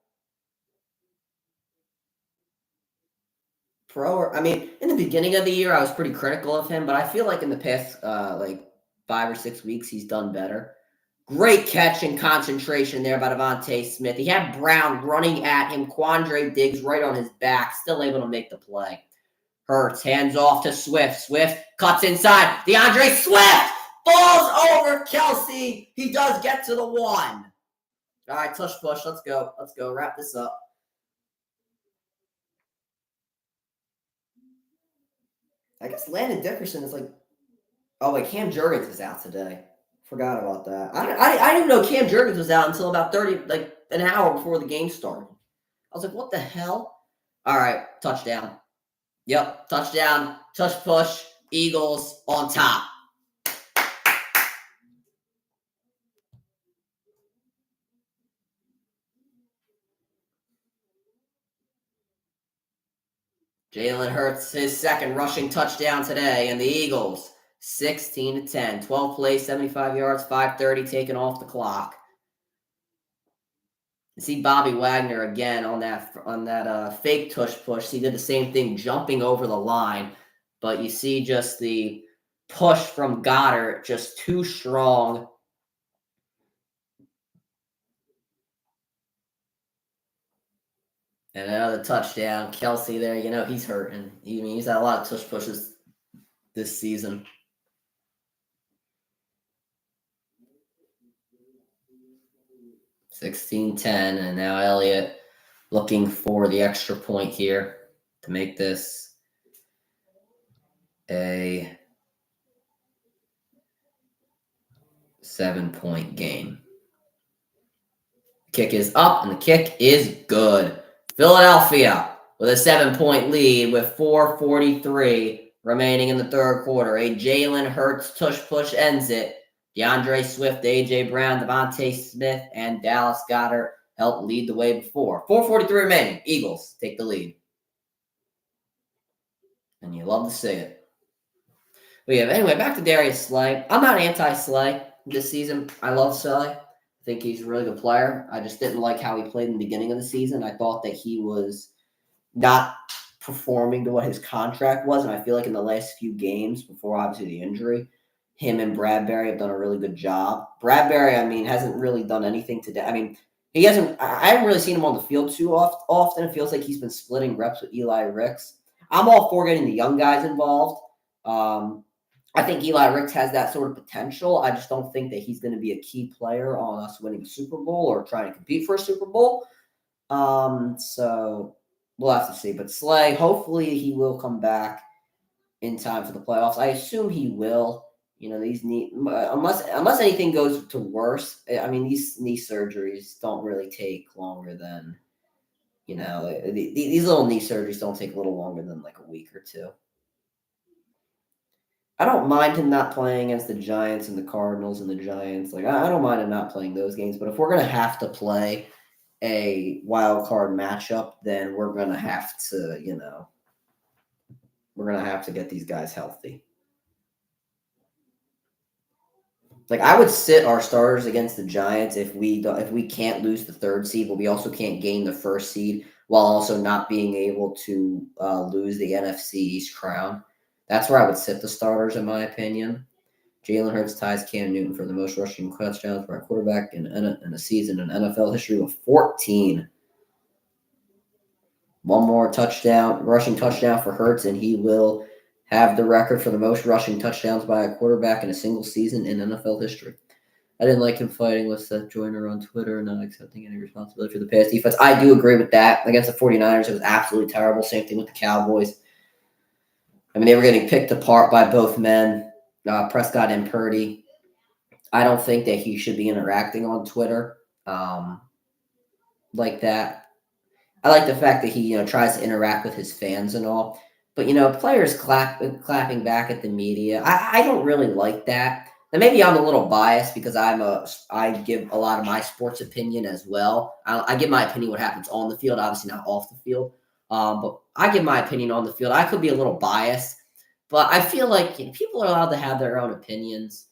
In the beginning of the year, I was pretty critical of him, but I feel like in the past 5 or 6 weeks, he's done better. Great catch and concentration there by Devontae Smith. He had Brown running at him. Quandre Diggs right on his back, still able to make the play. Hurts, hands off to Swift. Swift cuts inside. DeAndre Swift falls over Kelsey. He does get to the 1. All right, tush push. Let's go. Let's go. Wrap this up. I guess Landon Dickerson is Cam Jurgens is out today. Forgot about that. I didn't even know Cam Jurgens was out until about an hour before the game started. I was like, what the hell? All right, touchdown. Yep, touchdown, tush push, Eagles on top. Jalen Hurts, his 2nd rushing touchdown today, and the Eagles 16-10, 12 plays, 75 yards, 5:30 taken off the clock. You see Bobby Wagner again on that fake tush push. He did the same thing, jumping over the line, but you see just the push from Goddard, just too strong. And another touchdown. Kelsey there, he's hurting. He's had a lot of tush pushes this season. $16-10, and now Elliott looking for the extra point here to make this a 7-point game. Kick is up, and the kick is good. Philadelphia with a 7-point lead with 4:43 remaining in the 3rd quarter. A Jalen Hurts tush push ends it. DeAndre Swift, A.J. Brown, Devontae Smith, and Dallas Goedert helped lead the way before. 4:43 remaining. Eagles take the lead. And you love to see it. Anyway, back to Darius Slay. I'm not anti-Slay this season. I love Slay. I think he's a really good player. I just didn't like how he played in the beginning of the season. I thought that he was not performing to what his contract was, and I feel like in the last few games, before obviously the injury, him and Bradbury have done a really good job. Bradbury, hasn't really done anything today. He hasn't. I haven't really seen him on the field too often. It feels like he's been splitting reps with Eli Ricks. I'm all for getting the young guys involved. I think Eli Ricks has that sort of potential. I just don't think that he's going to be a key player on us winning a Super Bowl or trying to compete for a Super Bowl. So we'll have to see. But Slay, hopefully he will come back in time for the playoffs. I assume he will. These unless anything goes to worse. These knee surgeries don't really take longer than, these little knee surgeries don't take a little longer than a week or two. I don't mind him not playing against the Giants and the Cardinals and the Giants. Like, I don't mind him not playing those games. But if we're going to have to play a wild card matchup, then we're going to have to, we're going to have to get these guys healthy. Like, I would sit our starters against the Giants if we can't lose the 3rd seed, but we also can't gain the 1st seed while also not being able to lose the NFC East crown. That's where I would sit the starters, in my opinion. Jalen Hurts ties Cam Newton for the most rushing touchdowns for a quarterback in a season in NFL history with 14. One more rushing touchdown for Hurts, and he will have the record for the most rushing touchdowns by a quarterback in a single season in NFL history. I didn't like him fighting with Seth Joyner on Twitter and not accepting any responsibility for the pass defense. I do agree with that. Against the 49ers, it was absolutely terrible. Same thing with the Cowboys. I mean, they were getting picked apart by both men, Prescott and Purdy. I don't think that he should be interacting on Twitter like that. I like the fact that he, tries to interact with his fans and all. But, players clapping back at the media, I don't really like that. And maybe I'm a little biased because I give a lot of my sports opinion as well. I give my opinion what happens on the field, obviously not off the field. But I give my opinion on the field. I could be a little biased, but I feel like people are allowed to have their own opinions.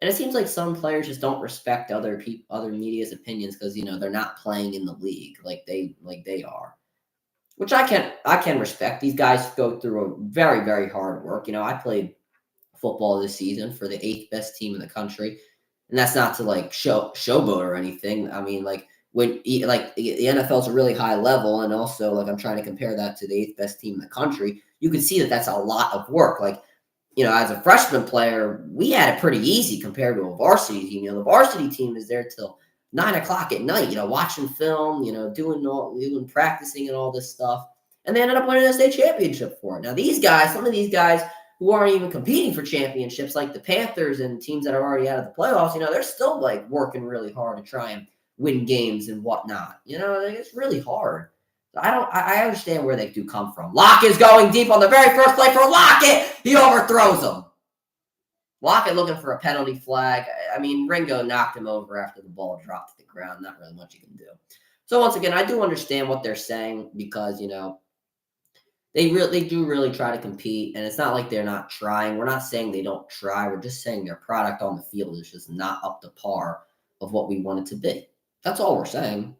And it seems like some players just don't respect other media's opinions because they're not playing in the league like they are, which I can respect. These guys go through a very, very hard work. I played football this season for the 8th best team in the country, and that's not to showboat or anything. I mean, when the NFL is a really high level, and also I'm trying to compare that to the 8th best team in the country. You can see that that's a lot of work. As a freshman player, we had it pretty easy compared to a varsity team. The varsity team is there till 9:00 at night, watching film, doing practicing and all this stuff. And they ended up winning a state championship for it. Now, some of these guys who aren't even competing for championships, like the Panthers and teams that are already out of the playoffs, they're still working really hard to try and win games and whatnot. It's really hard. I understand where they do come from. Lockett is going deep on the very first play for Lockett. He overthrows him. Lockett looking for a penalty flag. I mean, Ringo knocked him over after the ball dropped to the ground. Not really much you can do. So once again, I do understand what they're saying because, they do really try to compete. And it's not like they're not trying. We're not saying they don't try. We're just saying their product on the field is just not up to par of what we want it to be. That's all we're saying.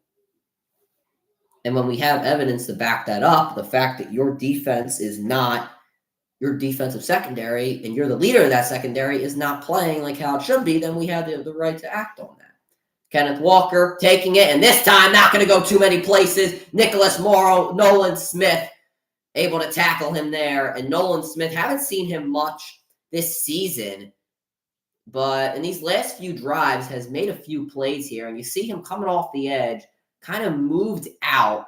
And when we have evidence to back that up, the fact that your defense is not your defensive secondary and you're the leader of that secondary is not playing like how it should be, then we have the right to act on that. Kenneth Walker taking it, and this time not going to go too many places. Nicholas Morrow, Nolan Smith able to tackle him there. And Nolan Smith, haven't seen him much this season, but in these last few drives has made a few plays here. And you see him coming off the edge, kind of moved out,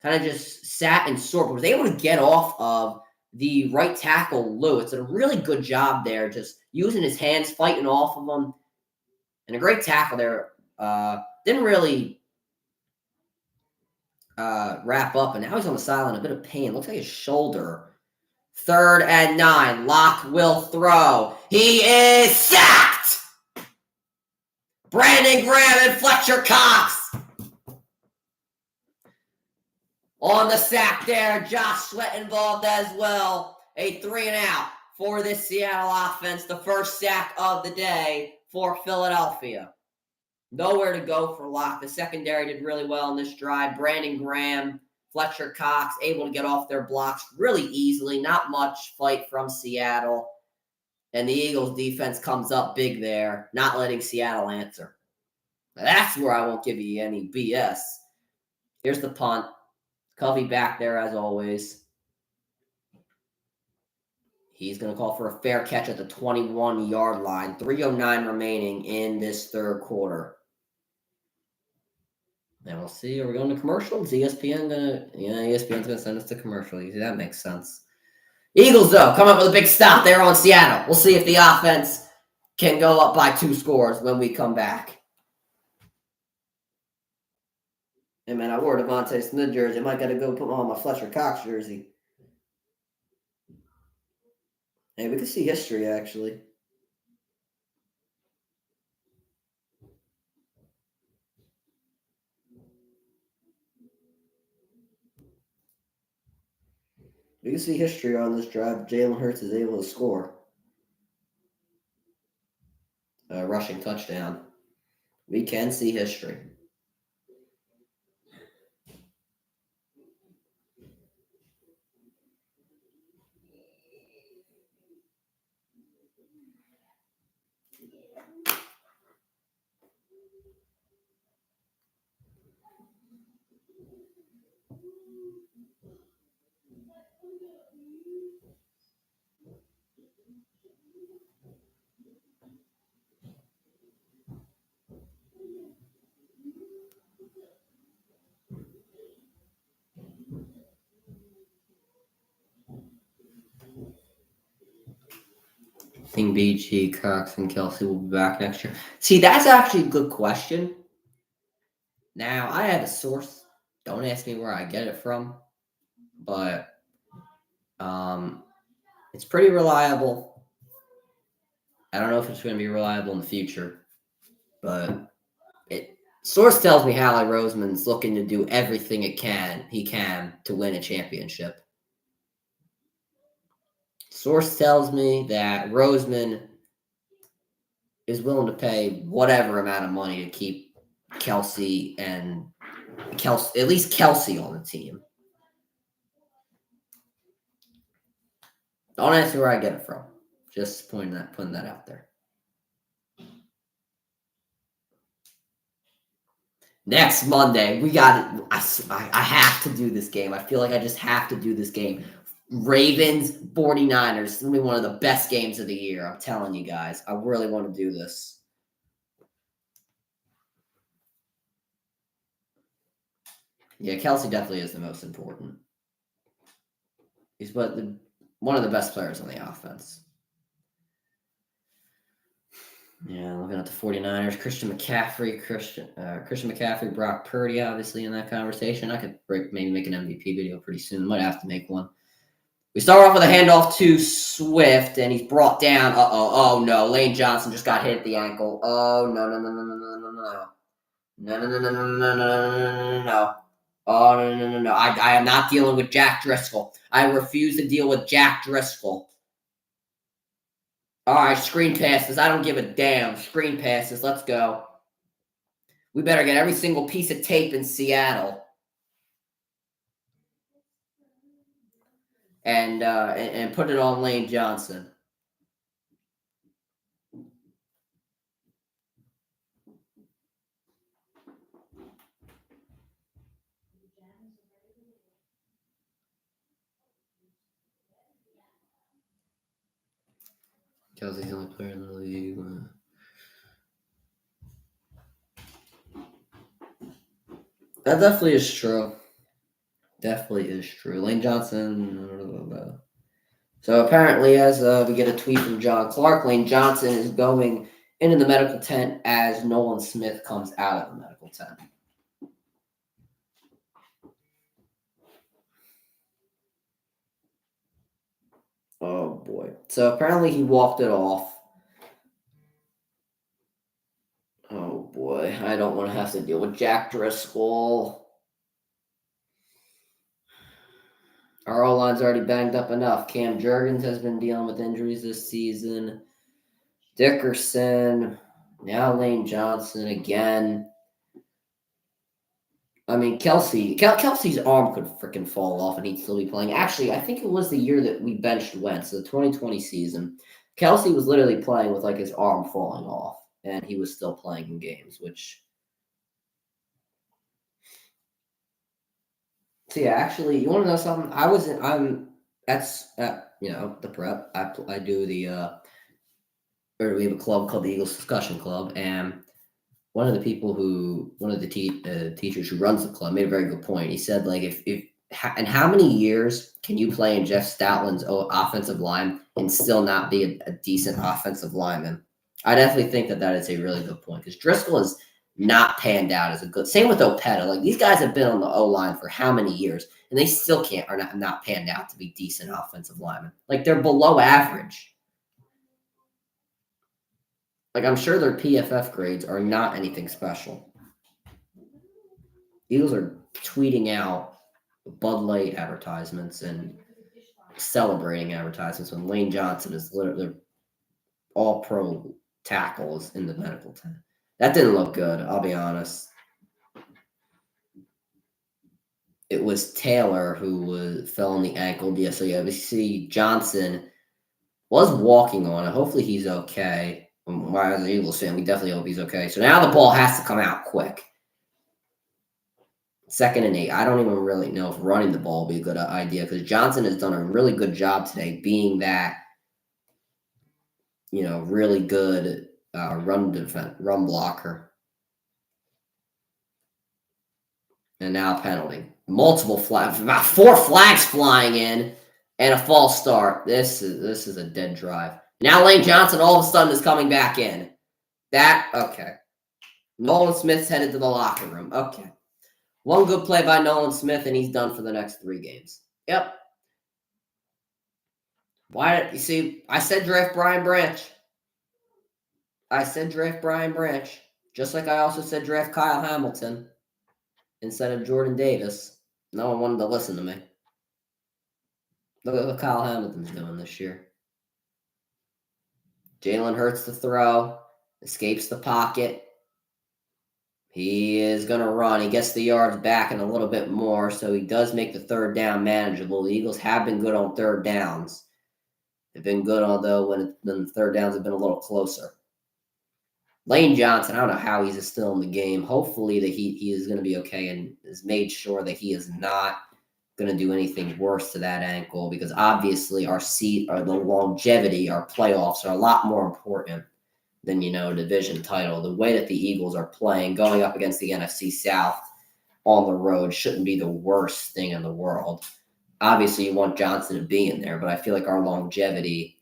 kind of just sat and sort, but was able to get off of the right tackle, Lewis. Did a really good job there, just using his hands, fighting off of him. And a great tackle there. Didn't really wrap up, and now he's on the sideline, a bit of pain. Looks like his shoulder. 3rd and 9. Locke will throw. He is sacked! Brandon Graham and Fletcher Cox on the sack there. Josh Sweat involved as well. A 3-and-out for this Seattle offense. The first sack of the day for Philadelphia. Nowhere to go for Locke. The secondary did really well in this drive. Brandon Graham, Fletcher Cox able to get off their blocks really easily. Not much fight from Seattle. And the Eagles defense comes up big there, not letting Seattle answer. Now that's where I won't give you any BS. Here's the punt. Covey back there as always. He's going to call for a fair catch at the 21-yard line. 3:09 remaining in this third quarter. And we'll see. Are we going to commercial? Is ESPN's going to send us to commercial. That makes sense. Eagles, though, come up with a big stop there on Seattle. We'll see if the offense can go up by 2 scores when we come back. Hey, man, I wore a Devontae Smith jersey. I might got to go put on my Fletcher Cox jersey. Hey, we can see history actually. We can see history on this drive. Jalen Hurts is able to score a rushing touchdown. We can see history. I think BG, Cox, and Kelsey will be back next year. See, that's actually a good question. Now, I have a source. Don't ask me where I get it from, but it's pretty reliable. I don't know if it's going to be reliable in the future, but source tells me Howie Roseman's looking to do everything he can to win a championship. Source tells me that Roseman is willing to pay whatever amount of money to keep Kelsey and at least Kelsey on the team. Don't ask me where I get it from. Just putting that out there. Next Monday, we got it. I have to do this game. I feel like I just have to do this game. Ravens, 49ers. It's going to be one of the best games of the year. I'm telling you guys. I really want to do this. Yeah, Kelsey definitely is the most important. He's one of the best players on the offense. Yeah, looking at the 49ers, Christian McCaffrey, Brock Purdy, obviously in that conversation. I could maybe make an MVP video pretty soon. Might have to make one. We start off with a handoff to Swift, and he's brought down. Oh no, Lane Johnson just got hit at the ankle. Oh no. Oh no. I am not dealing with Jack Driscoll. I refuse to deal with Jack Driscoll. All right, screen passes. I don't give a damn. Screen passes. Let's go. We better get every single piece of tape in Seattle. And put it on Lane Johnson. Kelsey's the only player in the league. That definitely is true. Definitely is true. Lane Johnson. So apparently, as we get a tweet from John Clark, Lane Johnson is going into the medical tent as Nolan Smith comes out of the medical tent. Oh boy. So apparently he walked it off. Oh boy. I don't want to have to deal with Jack Driscoll. Our O-line's already banged up enough. Cam Jurgens has been dealing with injuries this season. Dickerson. Now Lane Johnson again. I mean, Kelsey's arm could freaking fall off and he'd still be playing. Actually, I think it was the year that we benched Wentz, the 2020 season. Kelsey was literally playing with like his arm falling off, and he was still playing in games, which. So yeah, actually, you want to know something? That's the prep. I do or we have a club called the Eagles Discussion Club, and one of the teachers who runs the club made a very good point. He said, like, and how many years can you play in Jeff Stoutland's offensive line and still not be a decent offensive lineman? I definitely think that is a really good point because Driscoll is not panned out as a good. Same with Opeta. Like these guys have been on the O line for how many years, and they still are not panned out to be decent offensive linemen. Like they're below average. Like I'm sure their PFF grades are not anything special. Eagles are tweeting out Bud Light advertisements and celebrating advertisements when Lane Johnson is literally all pro tackles in the medical tent. That didn't look good, I'll be honest. It was Taylor who fell on the ankle. Yeah, so yeah, we see Johnson was walking on it. Hopefully he's okay. As an Eagles fan, we definitely hope he's okay. So now the ball has to come out quick. 2nd and 8. I don't even really know if running the ball would be a good idea because Johnson has done a really good job today being that, really good run blocker. And now penalty. Multiple flags, about 4 flags flying in, and a false start. This is a dead drive. Now Lane Johnson all of a sudden is coming back in. Okay. Nolan Smith's headed to the locker room. Okay. One good play by Nolan Smith, and he's done for the next 3 games. Yep. You see, I said draft Brian Branch. Just like I also said draft Kyle Hamilton instead of Jordan Davis. No one wanted to listen to me. Look at what Kyle Hamilton's doing this year. Jalen Hurts the throw, escapes the pocket. He is going to run. He gets the yards back and a little bit more, so he does make the 3rd down manageable. The Eagles have been good on 3rd downs. They've been good, although when the 3rd downs have been a little closer. Lane Johnson, I don't know how he's still in the game. Hopefully that he is going to be okay and has made sure that he is not going to do anything worse to that ankle because obviously our seat or the longevity, our playoffs are a lot more important than, division title. The way that the Eagles are playing, going up against the NFC South on the road shouldn't be the worst thing in the world. Obviously, you want Johnson to be in there, but I feel like our longevity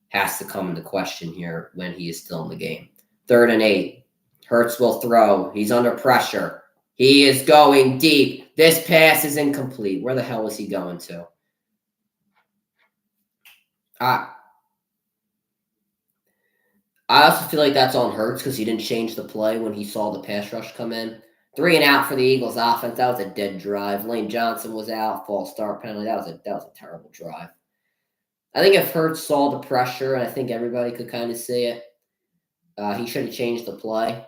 has to come into question here when he is still in the game. 3rd and 8. Hurts will throw. He's under pressure. He is going deep. This pass is incomplete. Where the hell is he going to? I also feel like that's on Hurts because he didn't change the play when he saw the pass rush come in. 3 and out for the Eagles offense. That was a dead drive. Lane Johnson was out. False start penalty. That was a terrible drive. I think if Hurts saw the pressure, and I think everybody could kind of see it, he should have changed the play.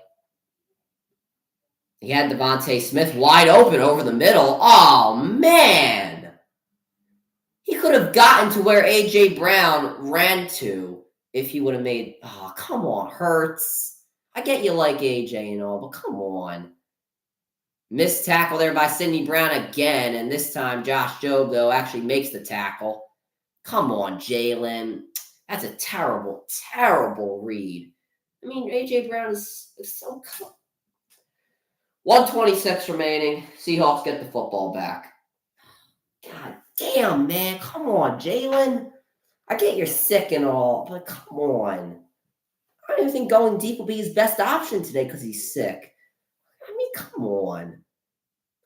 He had Devontae Smith wide open over the middle. Oh, man. He could have gotten to where A.J. Brown ran to if he would have made... Oh, come on, Hurts. I get you like A.J. and all, but come on. Missed tackle there by Sidney Brown again, and this time Josh Jobe, though, actually makes the tackle. Come on, Jalen. That's a terrible, terrible read. I mean, A.J. Brown is so close. 1:26 remaining. Seahawks get the football back. God damn, man. Come on, Jalen. I get you're sick and all, but come on. I don't even think going deep will be his best option today because he's sick. I mean, come on.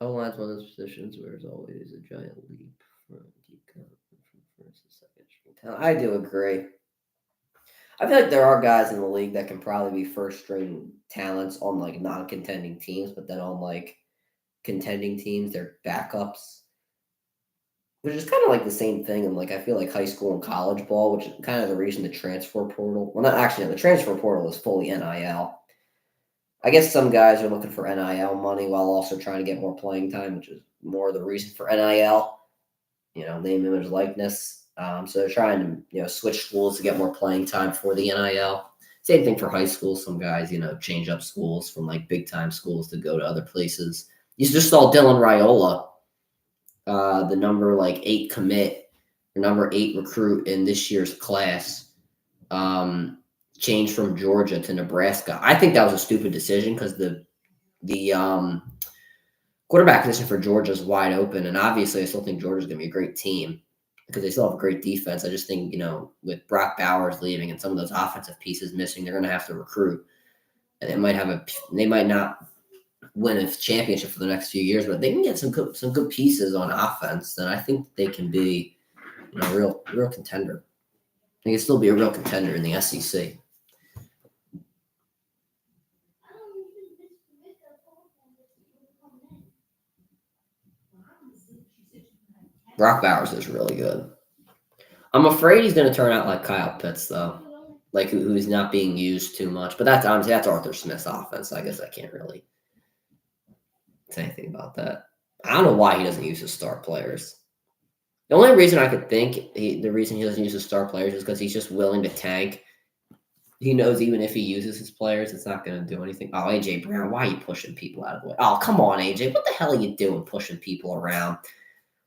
O-line's one of those positions where there's always a giant leap from deep cut from first to second. I do agree. I feel like there are guys in the league that can probably be first-string talents on, like, non-contending teams, but then on, like, contending teams, they're backups. Which is kind of like the same thing in, like, I feel like high school and college ball, which is kind of the reason the transfer portal... Well, not actually, no, the transfer portal is fully NIL. I guess some guys are looking for NIL money while also trying to get more playing time, which is more the reason for NIL. Name, image, likeness. So they're trying to, switch schools to get more playing time for the NIL. Same thing for high school. Some guys, change up schools from like big time schools to go to other places. You just saw Dylan Raiola, the number 8 commit, or number 8 recruit in this year's class, changed from Georgia to Nebraska. I think that was a stupid decision because the quarterback position for Georgia is wide open, and obviously I still think Georgia's going to be a great team because they still have a great defense. I just think, with Brock Bowers leaving and some of those offensive pieces missing, they're going to have to recruit. And they might not win a championship for the next few years, but they can get some good pieces on offense. Then I think they can be a real contender. They can still be a real contender in the SEC. Brock Bowers is really good. I'm afraid he's going to turn out like Kyle Pitts, though, like who's not being used too much. But that's Arthur Smith's offense. So I guess I can't really say anything about that. I don't know why he doesn't use his star players. The only reason I could think the reason he doesn't use his star players is because he's just willing to tank. He knows even if he uses his players, it's not going to do anything. Oh, AJ Brown, why are you pushing people out of the way? Oh, come on, AJ. What the hell are you doing pushing people around?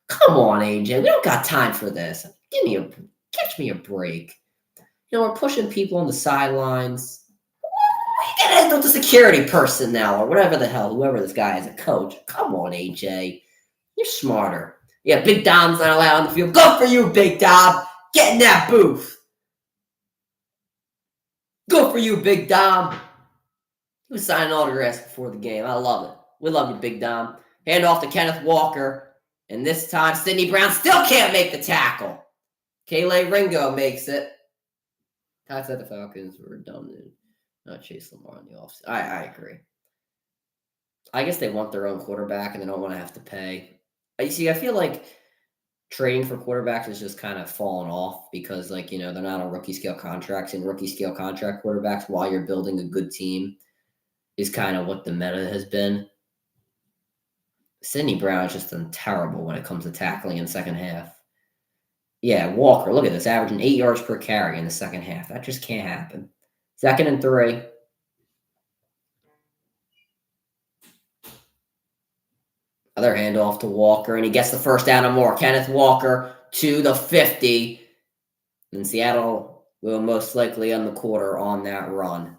Come on, AJ. We don't got time for this. Catch me a break. We're pushing people on the sidelines. We get into the security personnel or whatever the hell, whoever this guy is, a coach. Come on, AJ. You're smarter. Yeah, Big Dom's not allowed on the field. Go for you, Big Dom. Get in that booth. Go for you, Big Dom. He was signing autographs before the game. I love it. We love you, Big Dom. Hand off to Kenneth Walker. And this time, Sidney Brown still can't make the tackle. Kayla Ringo makes it. I said the Falcons were dumb to not chase Lamar in the offseason. I agree. I guess they want their own quarterback and they don't want to have to pay. You see, I feel like trading for quarterbacks is just kind of fallen off because, they're not on rookie scale contracts, and rookie scale contract quarterbacks, while you're building a good team, is kind of what the meta has been. Sidney Brown is just terrible when it comes to tackling in the second half. Yeah, Walker, look at this, averaging 8 yards per carry in the second half. That just can't happen. 2nd and 3. Other handoff to Walker, and he gets the first down and more. Kenneth Walker to the 50. And Seattle will most likely end the quarter on that run.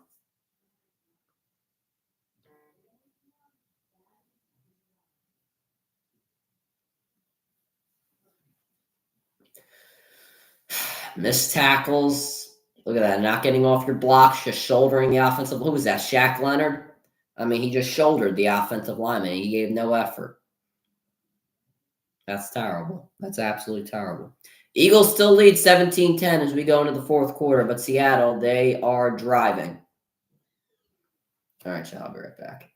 Missed tackles. Look at that. Not getting off your blocks, just shouldering the offensive. Who was that? Shaq Leonard? I mean, he just shouldered the offensive lineman. He gave no effort. That's terrible. That's absolutely terrible. Eagles still lead 17-10 as we go into the fourth quarter, but Seattle, they are driving. All right, y'all, I'll be right back.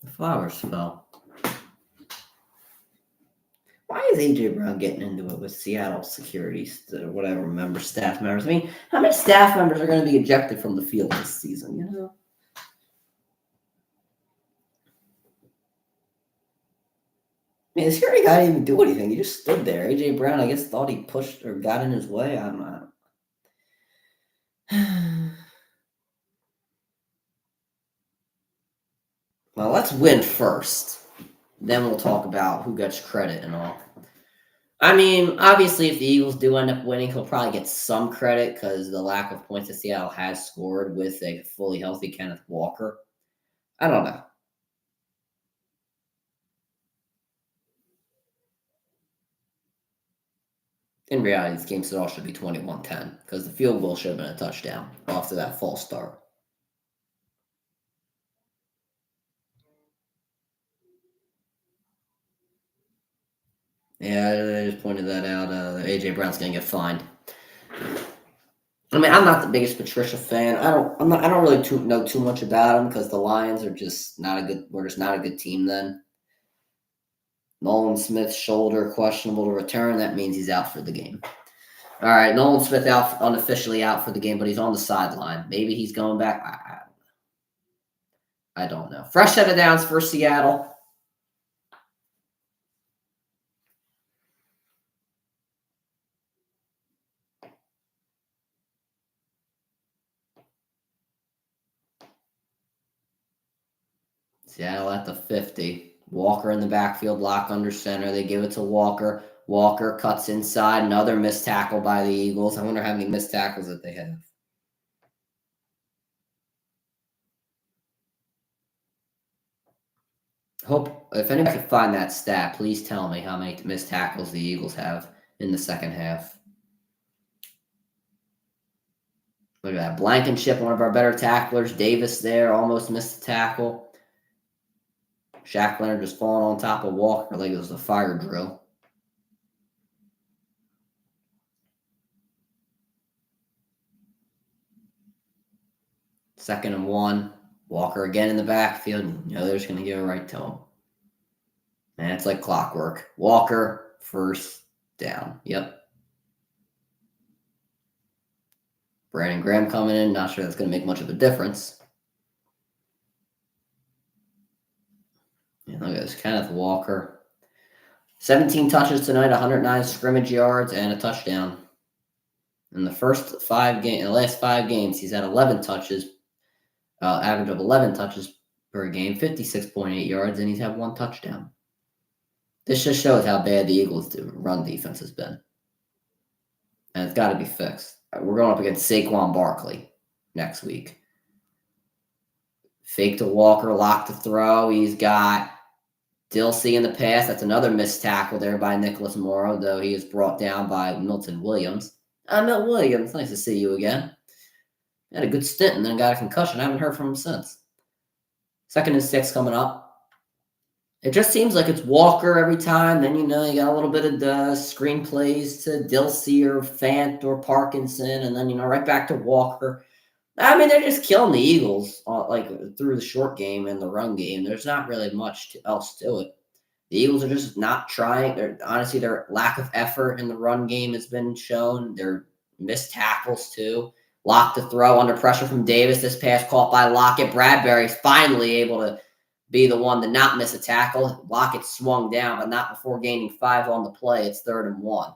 The flowers fell. Why is AJ Brown getting into it with Seattle security, staff members? I mean, how many staff members are going to be ejected from the field this season, I mean, the security guy didn't even do anything. He just stood there. AJ Brown, I guess, thought he pushed or got in his way. I'm not. Well, let's win first. Then we'll talk about who gets credit and all. I mean, obviously, if the Eagles do end up winning, he'll probably get some credit because the lack of points that Seattle has scored with a fully healthy Kenneth Walker. I don't know. In reality, this game should be 21-10 because the field goal should have been a touchdown after that false start. Yeah, I just pointed that out. AJ Brown's gonna get fined. I mean, I'm not the biggest Patricia fan. I don't really know too much about him because the Lions are just not a good. We're just not a good team. Then Nolan Smith's shoulder questionable to return. That means he's out for the game. All right, Nolan Smith out unofficially out for the game, but he's on the sideline. Maybe he's going back. I don't know. Fresh set of downs for Seattle. Seattle at the 50. Walker in the backfield, lock under center. They give it to Walker. Walker cuts inside. Another missed tackle by the Eagles. I wonder how many missed tackles that they have. Hope if anybody can find that stat, please tell me how many missed tackles the Eagles have in the second half. Look at that. Blankenship, one of our better tacklers. Davis there, almost missed a tackle. Shaq Leonard just falling on top of Walker like it was a fire drill. Second and 1. Walker again in the backfield. You know they're just going to give it right to him. Man, it's like clockwork. Walker, first down. Yep. Brandon Graham coming in. Not sure that's going to make much of a difference. Yeah, look at this. Kenneth Walker. 17 touches tonight, 109 scrimmage yards, and a touchdown. In the last 5 games, he's had 11 touches, average of 11 touches per game, 56.8 yards, and he's had 1 touchdown. This just shows how bad the Eagles' run defense has been. And it's got to be fixed. We're going up against Saquon Barkley next week. Fake to Walker, lock to throw. He's got Dilsey in the pass. That's another missed tackle there by Nicholas Morrow, though he is brought down by Milton Williams. Milt Williams, nice to see you again. Had a good stint and then got a concussion. I haven't heard from him since. 2nd and 6 coming up. It just seems like it's Walker every time. Then, you got a little bit of the screen plays to Dilsey or Fant or Parkinson. And then, right back to Walker. I mean, they're just killing the Eagles through the short game and the run game. There's not really much else to it. The Eagles are just not trying. Honestly, their lack of effort in the run game has been shown. Their missed tackles, too. Lock to throw under pressure from Davis. This pass caught by Lockett. Bradbury's finally able to be the one to not miss a tackle. Lockett swung down, but not before gaining 5 on the play. It's 3rd and 1.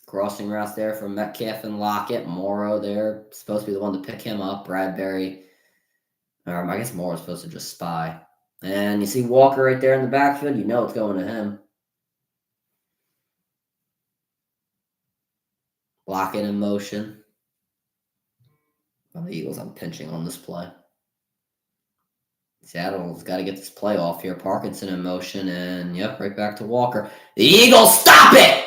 Crossing routes there from Metcalf and Lockett. Morrow there, supposed to be the one to pick him up. Bradbury, I guess Morrow's supposed to just spy. And you see Walker right there in the backfield. You know it's going to him. Lockett in motion. The Eagles, I'm pinching on this play. Seattle's got to get this play off here. Parkinson in motion, and right back to Walker. The Eagles, stop it!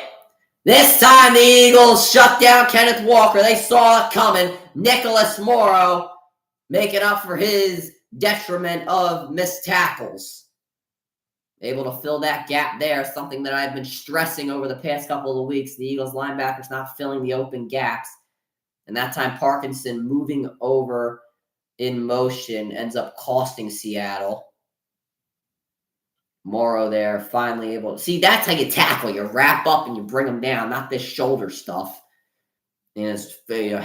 This time the Eagles shut down Kenneth Walker. They saw it coming. Nicholas Morrow making up for his detriment of missed tackles. Able to fill that gap there, something that I've been stressing over the past couple of weeks. The Eagles linebackers not filling the open gaps. And that time Parkinson moving over in motion ends up costing Seattle. Morrow there, finally able to see. That's how you tackle. You wrap up and you bring them down, not this shoulder stuff. And it's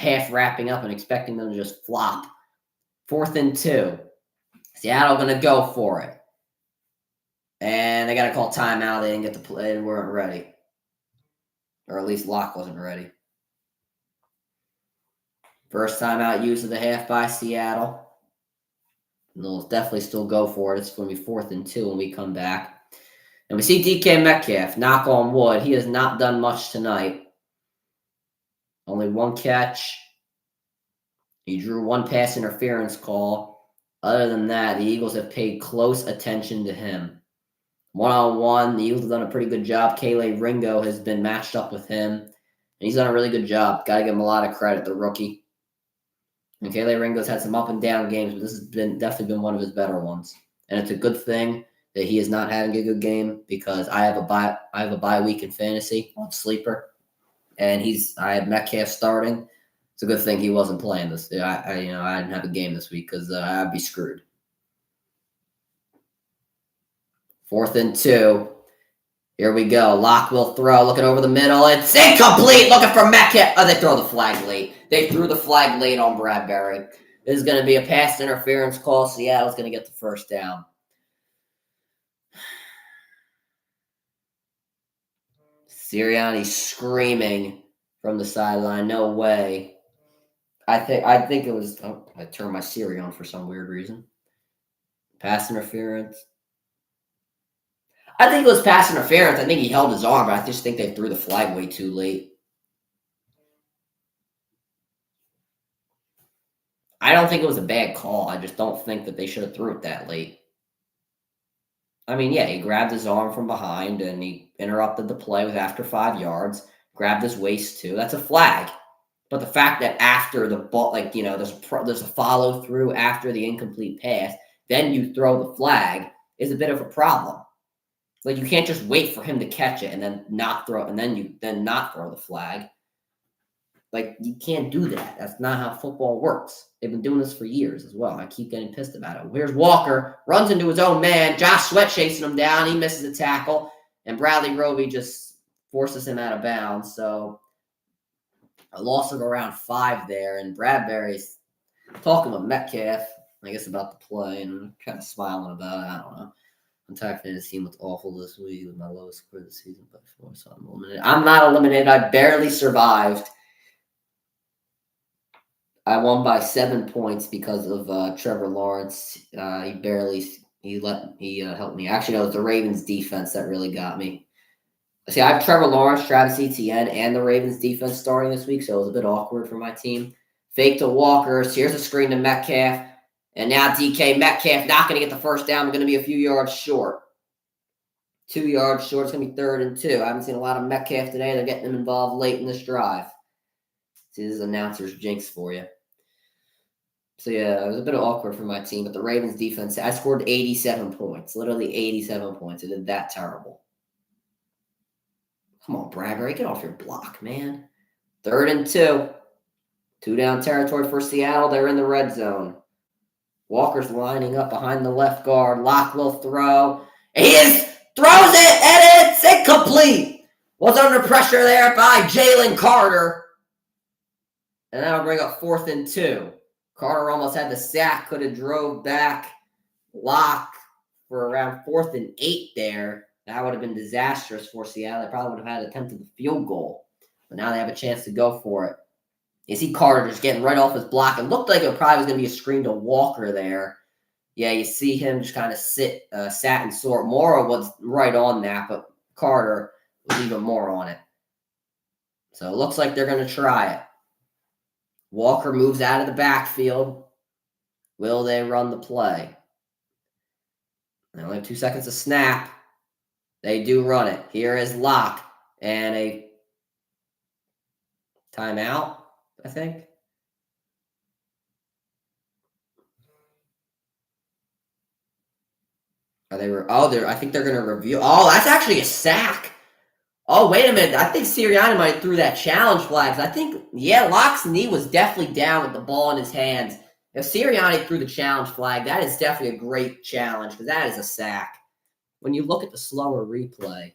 half wrapping up and expecting them to just flop. 4th and 2. Seattle going to go for it. And they got to call timeout. They didn't get the play. They weren't ready. Or at least Locke wasn't ready. First timeout used of the half by Seattle. And they'll definitely still go for it. It's going to be 4th and 2 when we come back. And we see DK Metcalf, knock on wood. He has not done much tonight. Only 1 catch. He drew 1 pass interference call. Other than that, the Eagles have paid close attention to him. 1-on-1, the Eagles have done a pretty good job. Kayleigh Ringo has been matched up with him. And he's done a really good job. Got to give him a lot of credit, the rookie. And Kaylee Ringo's had some up and down games, but this has definitely been one of his better ones. And it's a good thing that he is not having a good game because I have a bye week in fantasy on sleeper, and I have Metcalf starting. It's a good thing he wasn't playing this. I didn't have a game this week because I'd be screwed. 4th and 2. Here we go. Locke will throw. Looking over the middle. It's incomplete. Looking for Metcalf. Oh, they throw the flag late. They threw the flag late on Bradbury. This is going to be a pass interference call. Seattle's going to get the first down. Sirianni screaming from the sideline. No way. I think it was. Oh, I turned my Siri on for some weird reason. Pass interference. I think it was pass interference. I think he held his arm, but I just think they threw the flag way too late. I don't think it was a bad call. I just don't think that they should have threw it that late. I mean, yeah, he grabbed his arm from behind and he interrupted the play with after 5 yards, grabbed his waist too. That's a flag. But the fact that after the ball, there's a follow through after the incomplete pass, then you throw the flag is a bit of a problem. Like, you can't just wait for him to catch it and then not throw it, and then not throw the flag. Like, you can't do that. That's not how football works. They've been doing this for years as well. I keep getting pissed about it. Here's Walker, runs into his own man. Josh Sweat chasing him down. He misses a tackle, and Bradley Roby just forces him out of bounds. So a loss of around 5 there, and Bradbury's talking with Metcalf, I guess, about the play, and I'm kind of smiling about it. I don't know. I'm tired fantasy team looked awful this week with my lowest score of the season by 4, so I'm eliminated. I'm not eliminated. I barely survived. I won by 7 points because of Trevor Lawrence. He helped me. Actually, no, it was the Ravens defense that really got me. See, I have Trevor Lawrence, Travis Etienne, and the Ravens defense starting this week, so it was a bit awkward for my team. Fake to Walker. Here's a screen to Metcalf. And now DK Metcalf not going to get the first down. We're going to be a few yards short. 2 yards short. It's going to be 3rd and 2. I haven't seen a lot of Metcalf today. They're getting him involved late in this drive. See, this is announcer's jinx for you. So, yeah, it was a bit awkward for my team. But the Ravens defense, I scored 87 points. Literally 87 points. It did that terrible. Come on, Bradbury. Get off your block, man. 3rd and 2. 2 down territory for Seattle. They're in the red zone. Walker's lining up behind the left guard. Locke will throw. Throws it, and it's incomplete. Was under pressure there by Jalen Carter. And that'll bring up 4th and 2. Carter almost had the sack. Could have drove back Locke for around 4th and 8 there. That would have been disastrous for Seattle. They probably would have had attempted the field goal. But now they have a chance to go for it. You see Carter just getting right off his block. It looked like it probably was going to be a screen to Walker there. Yeah, you see him just kind of sat and sort. Mora was right on that, but Carter was even more on it. So it looks like they're going to try it. Walker moves out of the backfield. Will they run the play? They only have 2 seconds to snap. They do run it. Here is Locke and a timeout, I think. I think they're going to review. Oh, that's actually a sack. Oh, wait a minute. I think Sirianni might have threw that challenge flag. I think, Locke's knee was definitely down with the ball in his hands. If Sirianni threw the challenge flag, that is definitely a great challenge because that is a sack. When you look at the slower replay.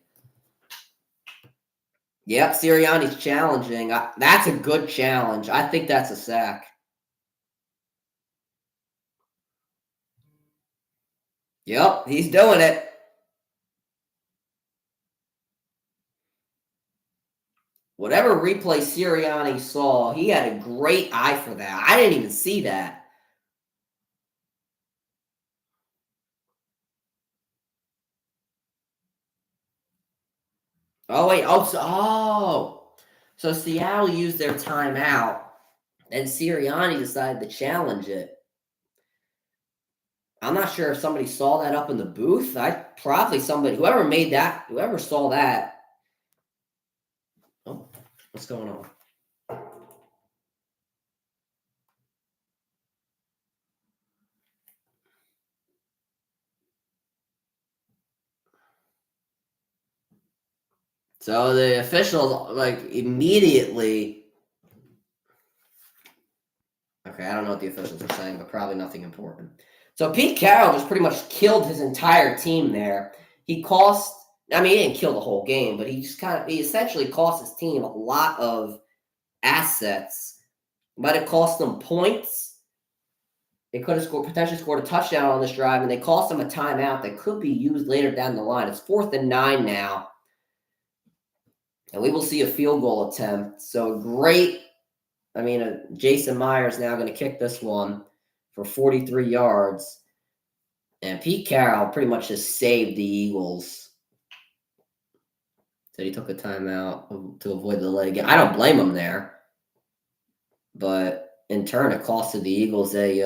Yep, Sirianni's challenging. That's a good challenge. I think that's a sack. Yep, he's doing it. Whatever replay Sirianni saw, he had a great eye for that. I didn't even see that. Oh, wait. So Seattle used their timeout, and Sirianni decided to challenge it. I'm not sure if somebody saw that up in the booth. Whoever saw that. Oh, what's going on? So the officials, like, immediately. Okay, I don't know what the officials are saying, but probably nothing important. So Pete Carroll just pretty much killed his entire team there. He cost, I mean, he didn't kill the whole game, but he essentially cost his team a lot of assets. Might have cost them points. They could have potentially scored a touchdown on this drive, and they cost them a timeout that could be used later down the line. It's 4th and 9 now, and we will see a field goal attempt. So great. I mean, Jason Myers now going to kick this one for 43 yards. And Pete Carroll pretty much just saved the Eagles. So he took a timeout to avoid the delay again. I don't blame him there. But in turn, it costed the Eagles it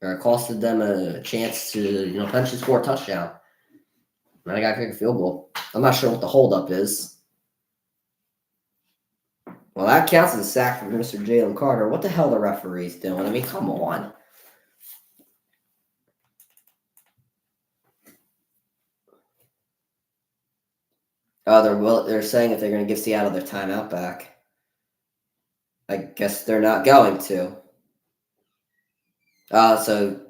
costed them a chance to, potentially score a touchdown. And I got to kick a field goal. I'm not sure what the holdup is. Well, that counts as a sack from Mr. Jalen Carter. What the hell are the referees doing? I mean, come on. Oh, they're saying if they're going to give Seattle their timeout back. I guess they're not going to. So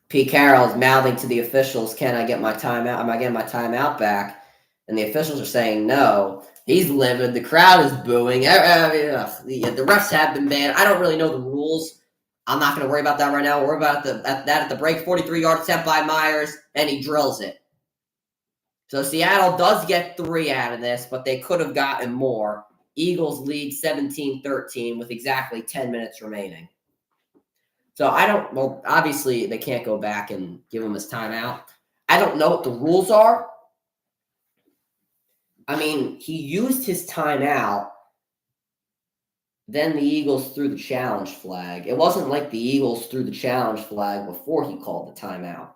Pete Carroll is mouthing to the officials, "Can I get my timeout? Am I getting my timeout back?" And the officials are saying no. He's livid. The crowd is booing. The refs have been banned. I don't really know the rules. I'm not going to worry about that right now. We'll worry about that at the break. 43-yard attempt by Myers, and he drills it. So Seattle does get 3 out of this, but they could have gotten more. Eagles lead 17-13 with exactly 10 minutes remaining. So obviously they can't go back and give him his timeout. I don't know what the rules are. I mean, he used his timeout. Then the Eagles threw the challenge flag. It wasn't like the Eagles threw the challenge flag before he called the timeout.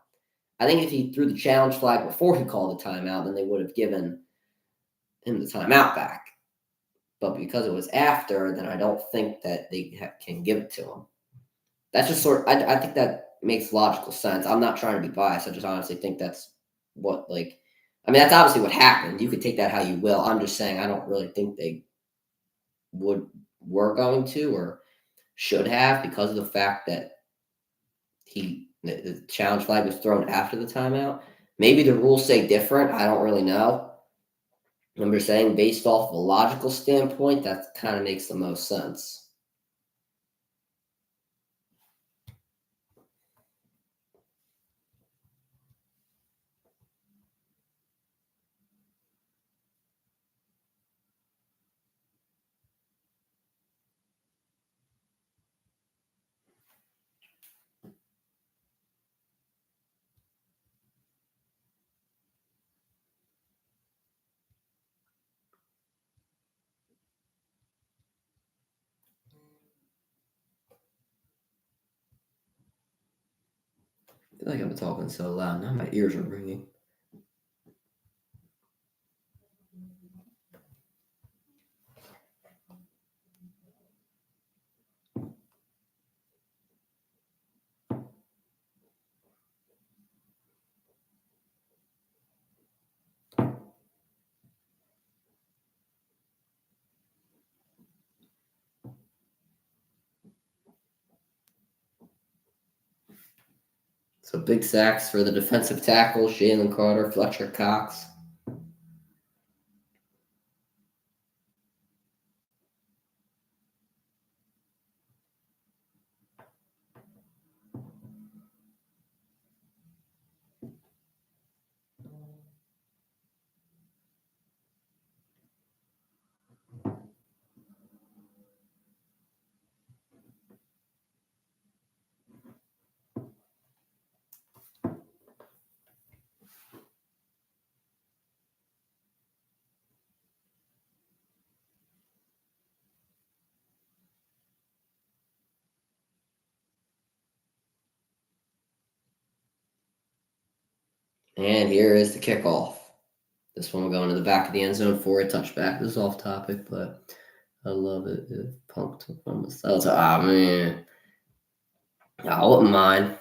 I think if he threw the challenge flag before he called the timeout, then they would have given him the timeout back. But because it was after, then I don't think that they can give it to him. That's just I think that makes logical sense. I'm not trying to be biased. I just honestly think that's that's obviously what happened. You could take that how you will. I'm just saying I don't really think they were going to or should have, because of the fact that the challenge flag was thrown after the timeout. Maybe the rules say different. I don't really know. I'm just saying, based off of a logical standpoint, that kind of makes the most sense. I feel like I'm talking so loud now. My ears are ringing. So big sacks for the defensive tackles, Jalen Carter, Fletcher Cox. And here is the kickoff. This one will go into the back of the end zone for a touchback. This is off topic, but I love it. Pumped on the sides. Man. I wouldn't mind.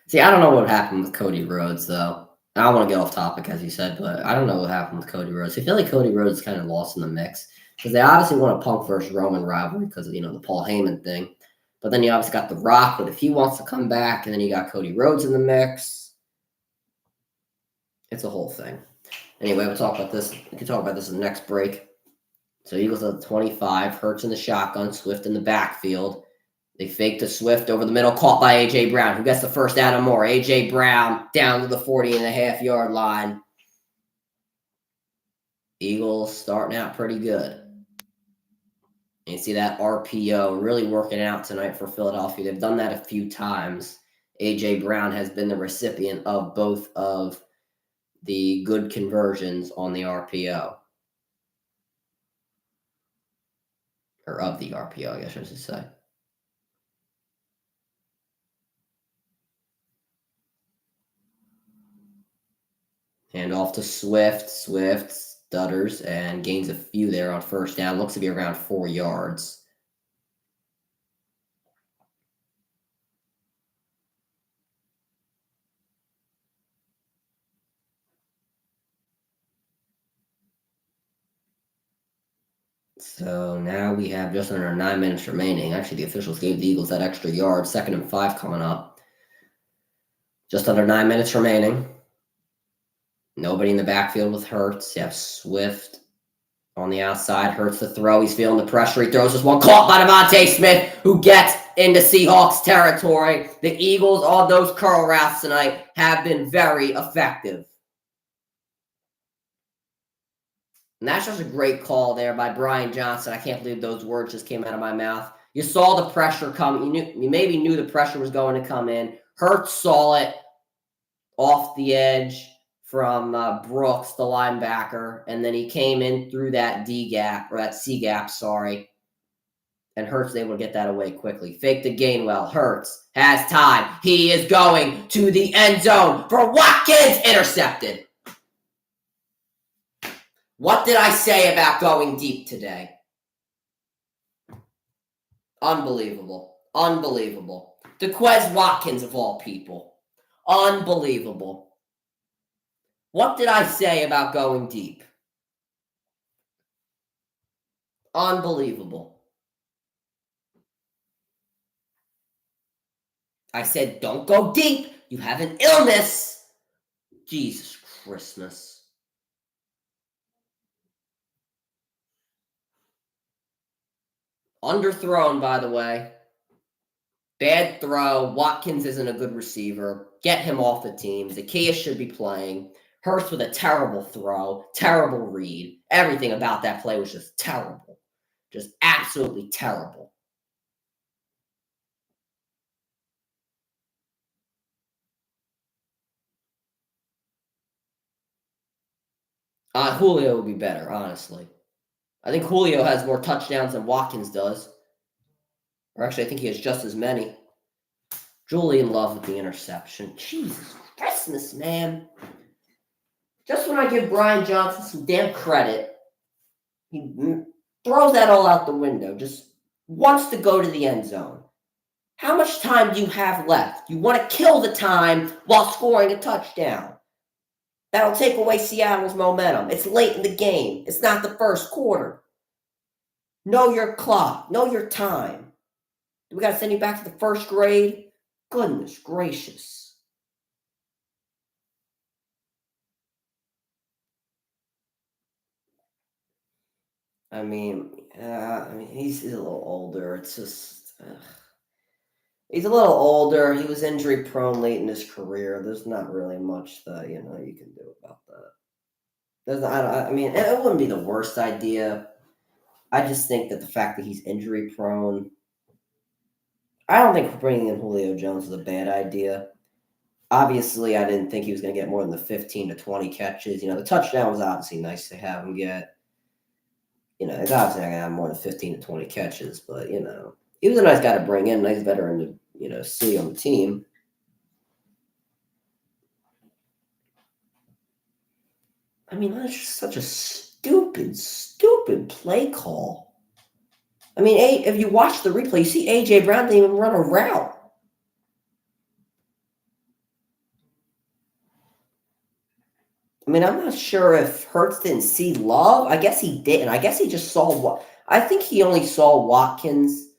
See, I don't know what happened with Cody Rhodes, though. I don't want to get off topic, as you said, but I don't know what happened with Cody Rhodes. I feel like Cody Rhodes is kind of lost in the mix because they obviously want a Punk versus Roman rivalry because of, the Paul Heyman thing. But then you obviously got The Rock, but if he wants to come back, and then you got Cody Rhodes in the mix, it's a whole thing. Anyway, we'll talk about this. We can talk about this in the next break. So Eagles at the 25, Hurts in the shotgun, Swift in the backfield. They fake to Swift over the middle, caught by A.J. Brown, who gets the first down and more. A.J. Brown down to the 40.5-yard line. Eagles starting out pretty good. And you see that RPO really working out tonight for Philadelphia. They've done that a few times. A.J. Brown has been the recipient of both of the good conversions on the RPO. Or of the RPO, I guess I should say. Hand off to Swift. Swift stutters and gains a few there on first down. Looks to be around 4 yards. So now we have just under 9 minutes remaining. Actually, the officials gave the Eagles that extra yard. 2nd and 5 coming up. Just under 9 minutes remaining. Nobody in the backfield with Hurts. You have Swift on the outside. Hurts the throw. He's feeling the pressure. He throws this one caught by Devontae Smith, who gets into Seahawks territory. The Eagles on those curl routes tonight have been very effective. And that's just a great call there by Brian Johnson. I can't believe those words just came out of my mouth. You saw the pressure come. You maybe knew the pressure was going to come in. Hurts saw it off the edge from Brooks, the linebacker, and then he came in through that D gap, or that C gap, sorry. And Hurts was able to get that away quickly. Fake to Gainwell. Hurts has time. He is going to the end zone for Watkins. Intercepted. What did I say about going deep today? Unbelievable. Unbelievable. DeQuez Watkins, of all people. Unbelievable. What did I say about going deep? Unbelievable. I said, don't go deep. You have an illness. Jesus Christmas. Underthrown, by the way. Bad throw. Watkins isn't a good receiver. Get him off the team. Zacchaeus should be playing. Hurst with a terrible throw, terrible read. Everything about that play was just terrible. Just absolutely terrible. Julio would be better, honestly. I think Julio has more touchdowns than Watkins does. Or actually, I think he has just as many. Julian Love with the interception. Jesus Christmas, man. Just when I give Brian Johnson some damn credit, he throws that all out the window. Just wants to go to the end zone. How much time do you have left? You want to kill the time while scoring a touchdown. That'll take away Seattle's momentum. It's late in the game. It's not the first quarter. Know your clock. Know your time. Do we got to send you back to the first grade? Goodness gracious. I mean, he's a little older. It's just, he's a little older. He was injury prone late in his career. There's not really much that you can do about that. It wouldn't be the worst idea. I just think that the fact that he's injury prone, I don't think bringing in Julio Jones is a bad idea. Obviously, I didn't think he was going to get more than the 15 to 20 catches. The touchdown was obviously nice to have him get. He's obviously not going to have more than 15 to 20 catches, but, he was a nice guy to bring in, nice veteran to, see on the team. I mean, that's just such a stupid play call. I mean, if you watch the replay, you see A.J. Brown didn't even run a route. mean, I'm not sure if Hurts didn't see Love. I guess he didn't. I guess he just saw what I think he only saw Watkins.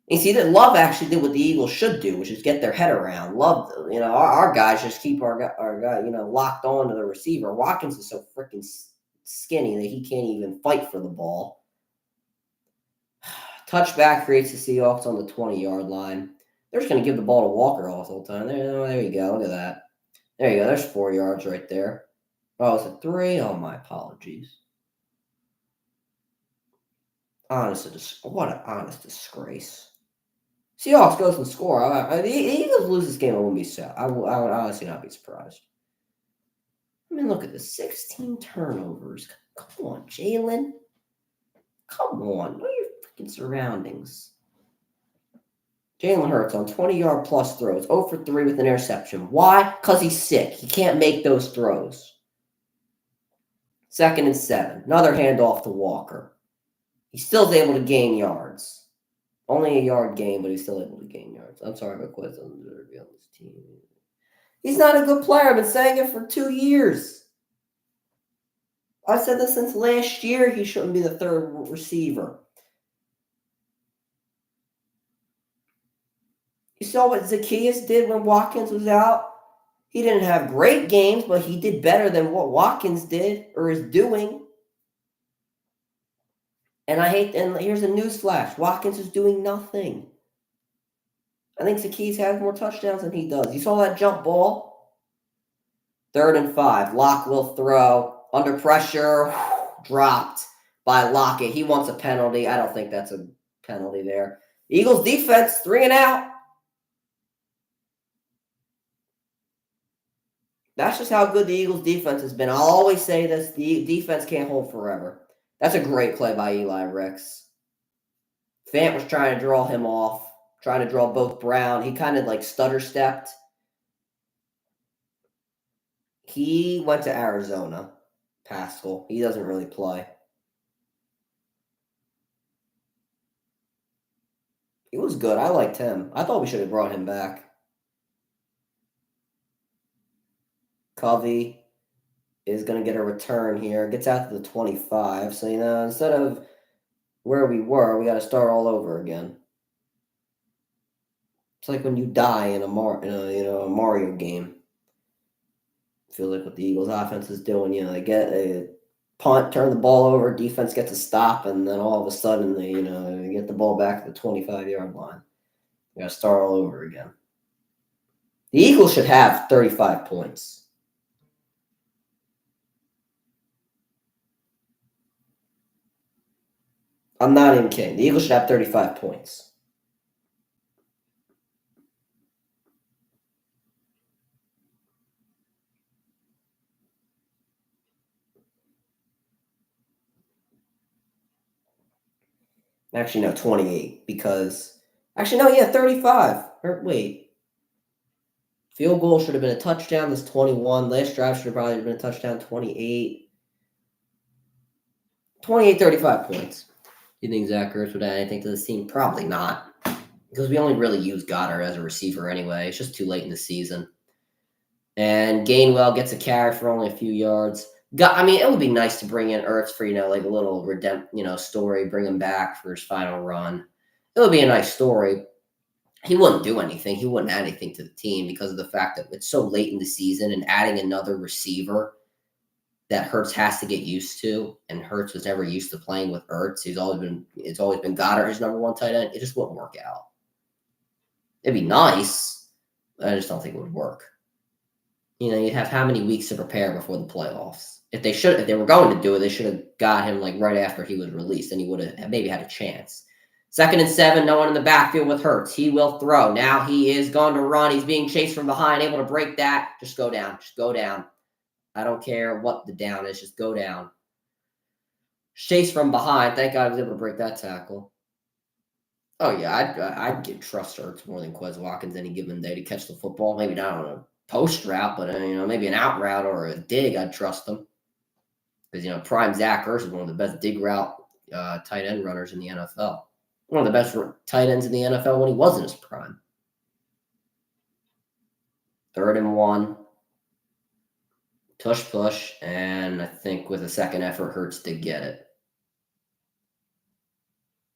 You see that Love actually did what the Eagles should do, which is get their head around. Love, our guys just keep our guy, locked on to the receiver. Watkins is so freaking skinny that he can't even fight for the ball. Touchback creates the Seahawks on the 20-yard line. They're just going to give the ball to Walker all the whole time. There you go. Look at that. There you go. There's 4 yards right there. Oh, is it 3? Oh, my apologies. What an honest disgrace. Seahawks goes and score. The Eagles lose this game, I wouldn't be sad. I would honestly not be surprised. I mean, look at this. 16 turnovers. Come on, Jalen. Come on. What are your freaking surroundings? Jalen Hurts on 20-yard plus throws. 0 for 3 with an interception. Why? Because he's sick. He can't make those throws. 2nd and 7. Another handoff to Walker. He still is able to gain yards. Only a yard gain, but he's still able to gain yards. I'm sorry, but Quiz doesn't deserve to be on this team. He's not a good player. I've been saying it for 2 years. I said this since last year. He shouldn't be the third receiver. You saw what Zacchaeus did when Watkins was out? He didn't have great games, but he did better than what Watkins did or is doing. And here's a news flash. Watkins is doing nothing. I think Zacchaeus has more touchdowns than he does. You saw that jump ball? 3rd and 5. Locke will throw. Under pressure. Dropped by Lockett. He wants a penalty. I don't think that's a penalty there. Eagles defense, 3 and out. That's just how good the Eagles defense has been. I'll always say this. The defense can't hold forever. That's a great play by Eli Ricks. Fant was trying to draw him off, trying to draw both Brown. He kind of like stutter-stepped. He went to Arizona, Pascal. He doesn't really play. He was good. I liked him. I thought we should have brought him back. Covey is going to get a return here. Gets out to the 25. So, instead of where we were, we got to start all over again. It's like when you die in a Mario game. I feel like what the Eagles offense is doing. They get a punt, turn the ball over, defense gets a stop, and then all of a sudden they get the ball back at the 25-yard line. We got to start all over again. The Eagles should have 35 points. I'm not even kidding. The Eagles should have 35 points. Actually, no, 28 because – 35. Wait. Field goal should have been a touchdown. This 21. Last drive should have probably been a touchdown. 28. 35 points. You think Zach Ertz would add anything to this team? Probably not. Because we only really use Goddard as a receiver anyway. It's just too late in the season. And Gainwell gets a carry for only a few yards. It would be nice to bring in Ertz for, like a little story, bring him back for his final run. It would be a nice story. He wouldn't do anything. He wouldn't add anything to the team because of the fact that it's so late in the season and adding another receiver that Hurts has to get used to, and Hurts was never used to playing with Ertz. It's always been Goddard his number one tight end. It just wouldn't work out. It'd be nice, but I just don't think it would work. You'd have how many weeks to prepare before the playoffs? If they were going to do it, they should have got him like right after he was released, and he would have maybe had a chance. 2nd and 7, no one in the backfield with Hurts. He will throw. Now he is going to run. He's being chased from behind, able to break that. Just go down. Just go down. I don't care what the down is. Just go down. Chase from behind. Thank God I was able to break that tackle. Oh, yeah. I'd trust Ertz more than Quez Watkins any given day to catch the football. Maybe not on a post route, but, maybe an out route or a dig, I'd trust him. Because, prime Zach Ertz is one of the best dig route tight end runners in the NFL. One of the best tight ends in the NFL when he was in his prime. 3rd and 1. Push, and I think with a second effort, Hurts did get it.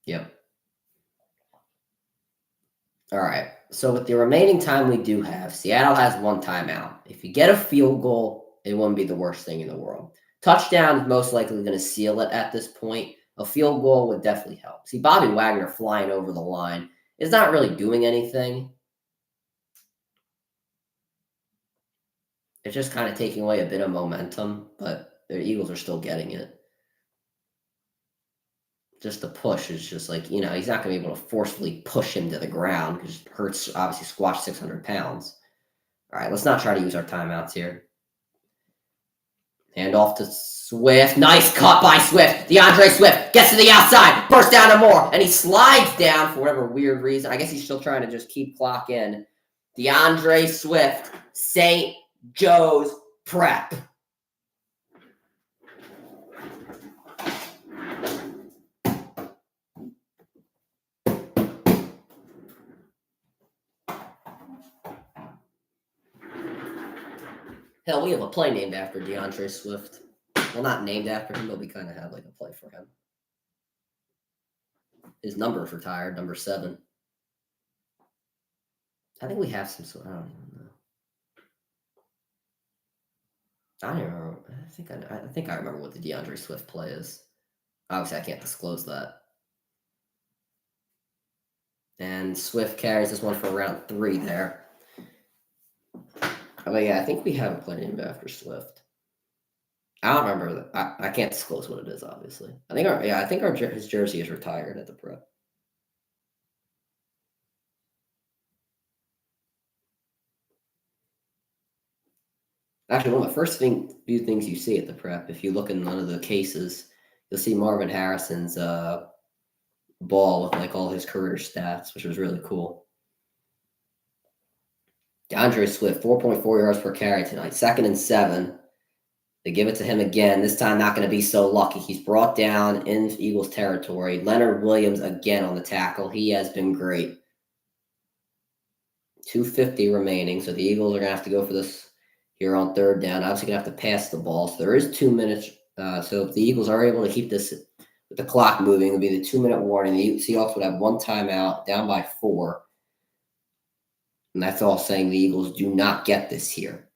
Yep. All right. So with the remaining time we do have, Seattle has one timeout. If you get a field goal, it wouldn't be the worst thing in the world. Touchdown is most likely going to seal it at this point. A field goal would definitely help. See, Bobby Wagner flying over the line is not really doing anything. It's just kind of taking away a bit of momentum, but the Eagles are still getting it. Just the push is just like, he's not going to be able to forcefully push him to the ground because Hurts obviously squashed 600 pounds. All right, let's not try to use our timeouts here. Hand off to Swift. Nice cut by Swift. DeAndre Swift gets to the outside, bursts down to Moore, and he slides down for whatever weird reason. I guess he's still trying to just keep clock in. DeAndre Swift, St. Joe's Prep. Hell, we have a play named after DeAndre Swift. Well, not named after him, but we kind of have like a play for him. His number's retired, number 7. I think we have some sort. I don't even know. I don't remember. I think I remember what the DeAndre Swift play is. Obviously, I can't disclose that. And Swift carries this one for round 3 there. But yeah, I think we have a play named after Swift. I don't remember that. I can't disclose what it is, obviously. I think his jersey is retired at the Prep. Actually, one of the first few things you see at the Prep, if you look in one of the cases, you'll see Marvin Harrison's ball with like all his career stats, which was really cool. DeAndre Swift, 4.4 yards per carry tonight. 2nd and 7. They give it to him again. This time not going to be so lucky. He's brought down in Eagles territory. Leonard Williams again on the tackle. He has been great. 2:50 remaining. So the Eagles are going to have to go for this here on 3rd down. Obviously going to have to pass the ball. So there is 2 minutes. So if the Eagles are able to keep this with the clock moving, it would be the 2-minute warning. The Seahawks would have 1 timeout, down by 4. And that's all saying the Eagles do not get this here.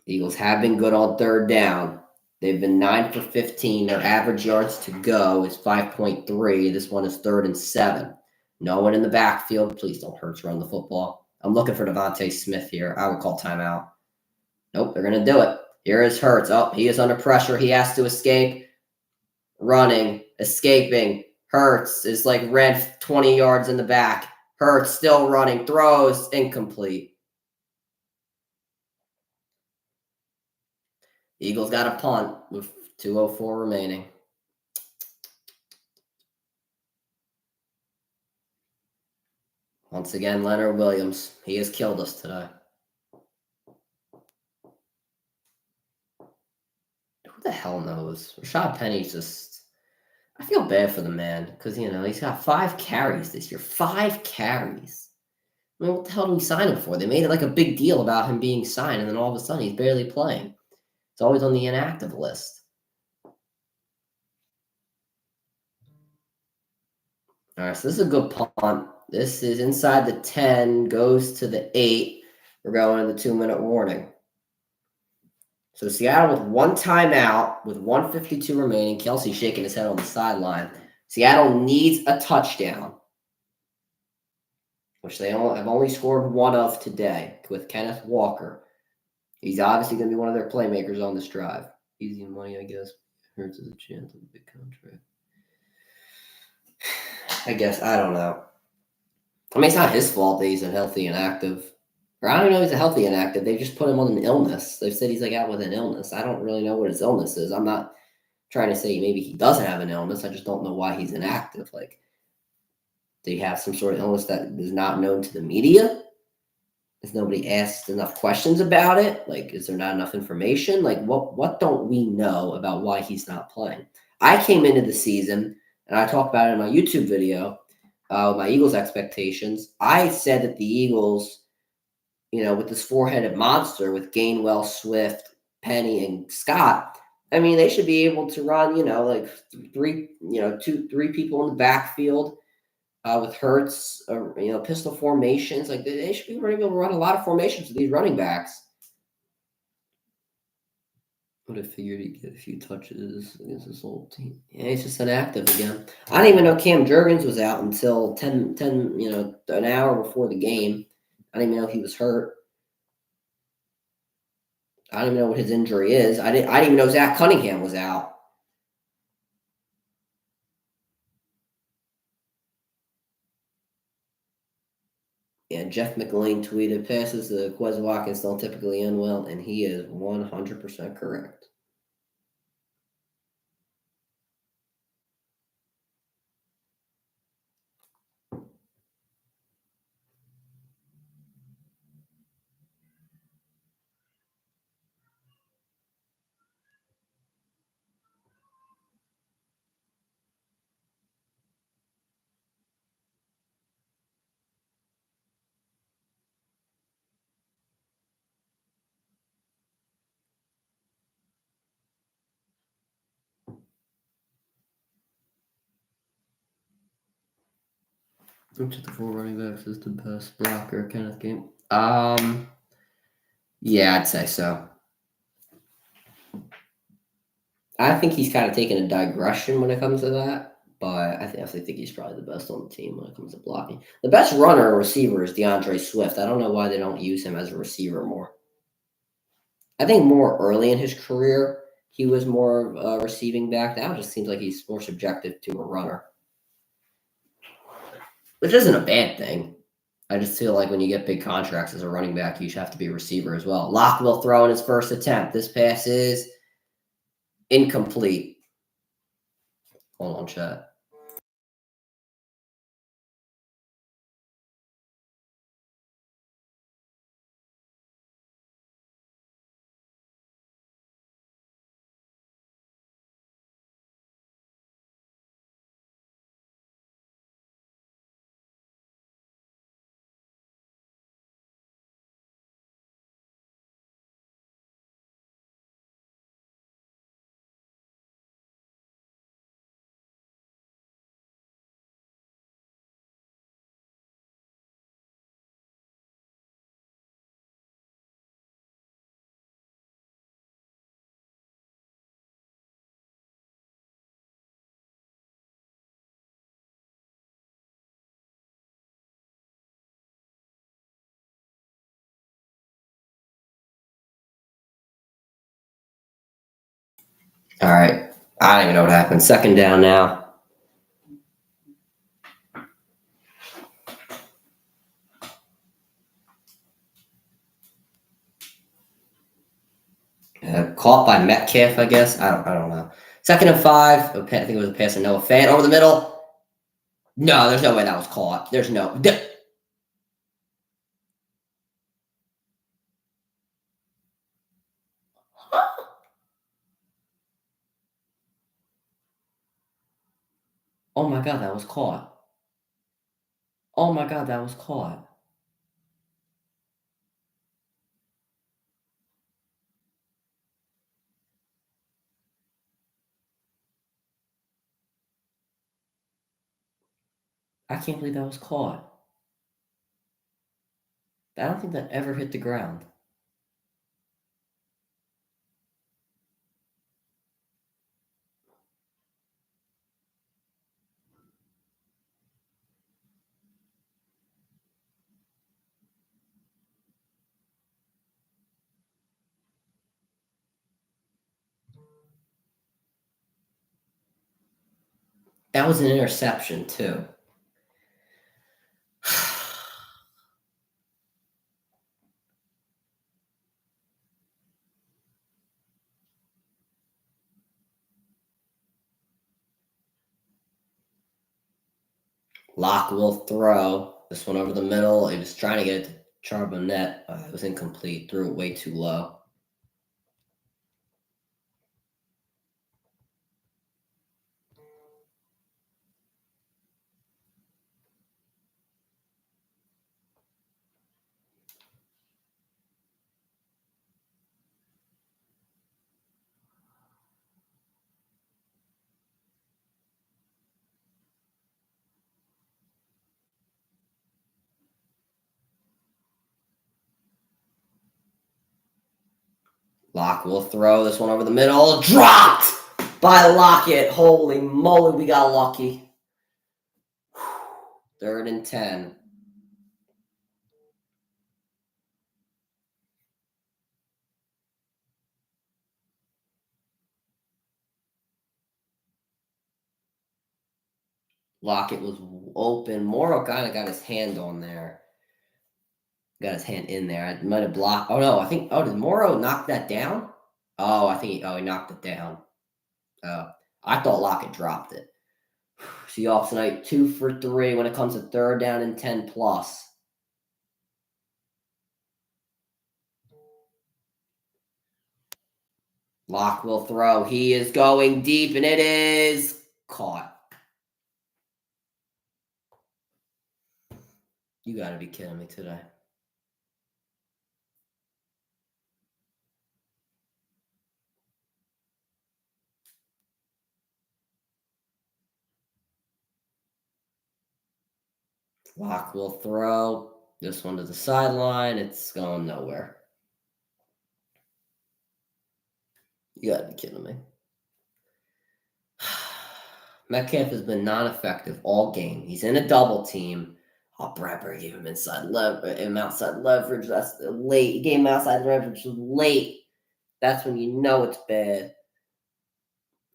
The Eagles have been good on 3rd down. They've been 9 for 15. Their average yards to go is 5.3. This one is 3rd and 7. No one in the backfield. Please don't Hurts run the football. I'm looking for Devontae Smith here. I would call timeout. Nope, they're going to do it. Here is Hurts. Oh, he is under pressure. He has to escape. Running, escaping. Hurts is like red 20 yards in the back. Hurts still running. Throws incomplete. Eagles got a punt with 2:04 remaining. Once again, Leonard Williams. He has killed us today. Who the hell knows? Rashad Penny's just... I feel bad for the man because, he's got 5 carries this year. 5 carries. I mean, what the hell do we sign him for? They made it like a big deal about him being signed, and then all of a sudden he's barely playing. It's always on the inactive list. All right, so this is a good punt. This is inside the 10, goes to the 8. We're going to the 2-minute warning. So Seattle with 1 timeout, with 1:52 remaining. Kelsey shaking his head on the sideline. Seattle needs a touchdown, which they have only scored 1 of today with Kenneth Walker. He's obviously going to be one of their playmakers on this drive. Easy money, I guess. Hurts has a chance of a big contract. I guess. I don't know. I mean, it's not his fault that he's unhealthy and active. Or I don't even know if he's a healthy and active. They just put him on an illness. They've said he's like out with an illness. I don't really know what his illness is. I'm not trying to say maybe he doesn't have an illness. I just don't know why he's inactive. Like, do you have some sort of illness that is not known to the media? Has nobody asked enough questions about it? Like, is there not enough information? Like, what don't we know about why he's not playing? I came into the season, and I talked about it in my YouTube video, my Eagles expectations. I said that the Eagles, with this 4-headed monster with Gainwell, Swift, Penny, and Scott. I mean, they should be able to run, like three people in the backfield with Hurts, pistol formations. Like they should be able to run a lot of formations with these running backs. Would have figured he'd get a few touches against this old team. Yeah, he's just inactive again. I didn't even know Cam Jurgens was out until 10, an hour before the game. I didn't even know he was hurt. I don't even know what his injury is. I didn't even know Zach Cunningham was out. Yeah, Jeff McLean tweeted, passes to Quez Watkins don't typically end well, and he is 100% correct. Which of the four running backs is the best blocker, Kenneth Game? Yeah, I'd say so. I think he's kind of taken a digression when it comes to that, but I definitely think he's probably the best on the team when it comes to blocking. The best runner or receiver is DeAndre Swift. I don't know why they don't use him as a receiver more. I think more early in his career, he was more of a receiving back. Now it just seems like he's more subjective to a runner, which isn't a bad thing. I just feel like when you get big contracts as a running back, you should have to be a receiver as well. Locke will throw in his first attempt. This pass is incomplete. Hold on, chat. All right. I don't even know what happened. Second down now. Caught by Metcalf, I guess. I don't know. Second and 5. I think it was a pass to Noah Fant over the middle. No, there's no way that was caught. There's no. Oh my God, that was caught. Oh my God, that was caught. I can't believe that was caught. I don't think that ever hit the ground. That was an interception, too. Locke will throw. This one over the middle. He was trying to get it to Charbonnet. It was incomplete. Threw it way too low. Lock will throw this one over the middle. Dropped by Lockett. Holy moly, we got lucky. 3rd and 10. Lockett was open. Morrow kind of got his hand on there. Got his hand in there. I might have blocked. Oh, no. I think. Oh, did Morrow knock that down? Oh, I think. He knocked it down. I thought Lockett dropped it. Seahawks tonight 2 for 3 when it comes to 3rd down and 10 plus. Lock will throw. He is going deep, and it is caught. You got to be kidding me today. Lock will throw. This one to the sideline. It's going nowhere. You got to be kidding me. Metcalf has been non-effective all game. He's in a double team. Oh, Bradbury gave him outside leverage. That's late. He gave him outside leverage late. That's when you know it's bad.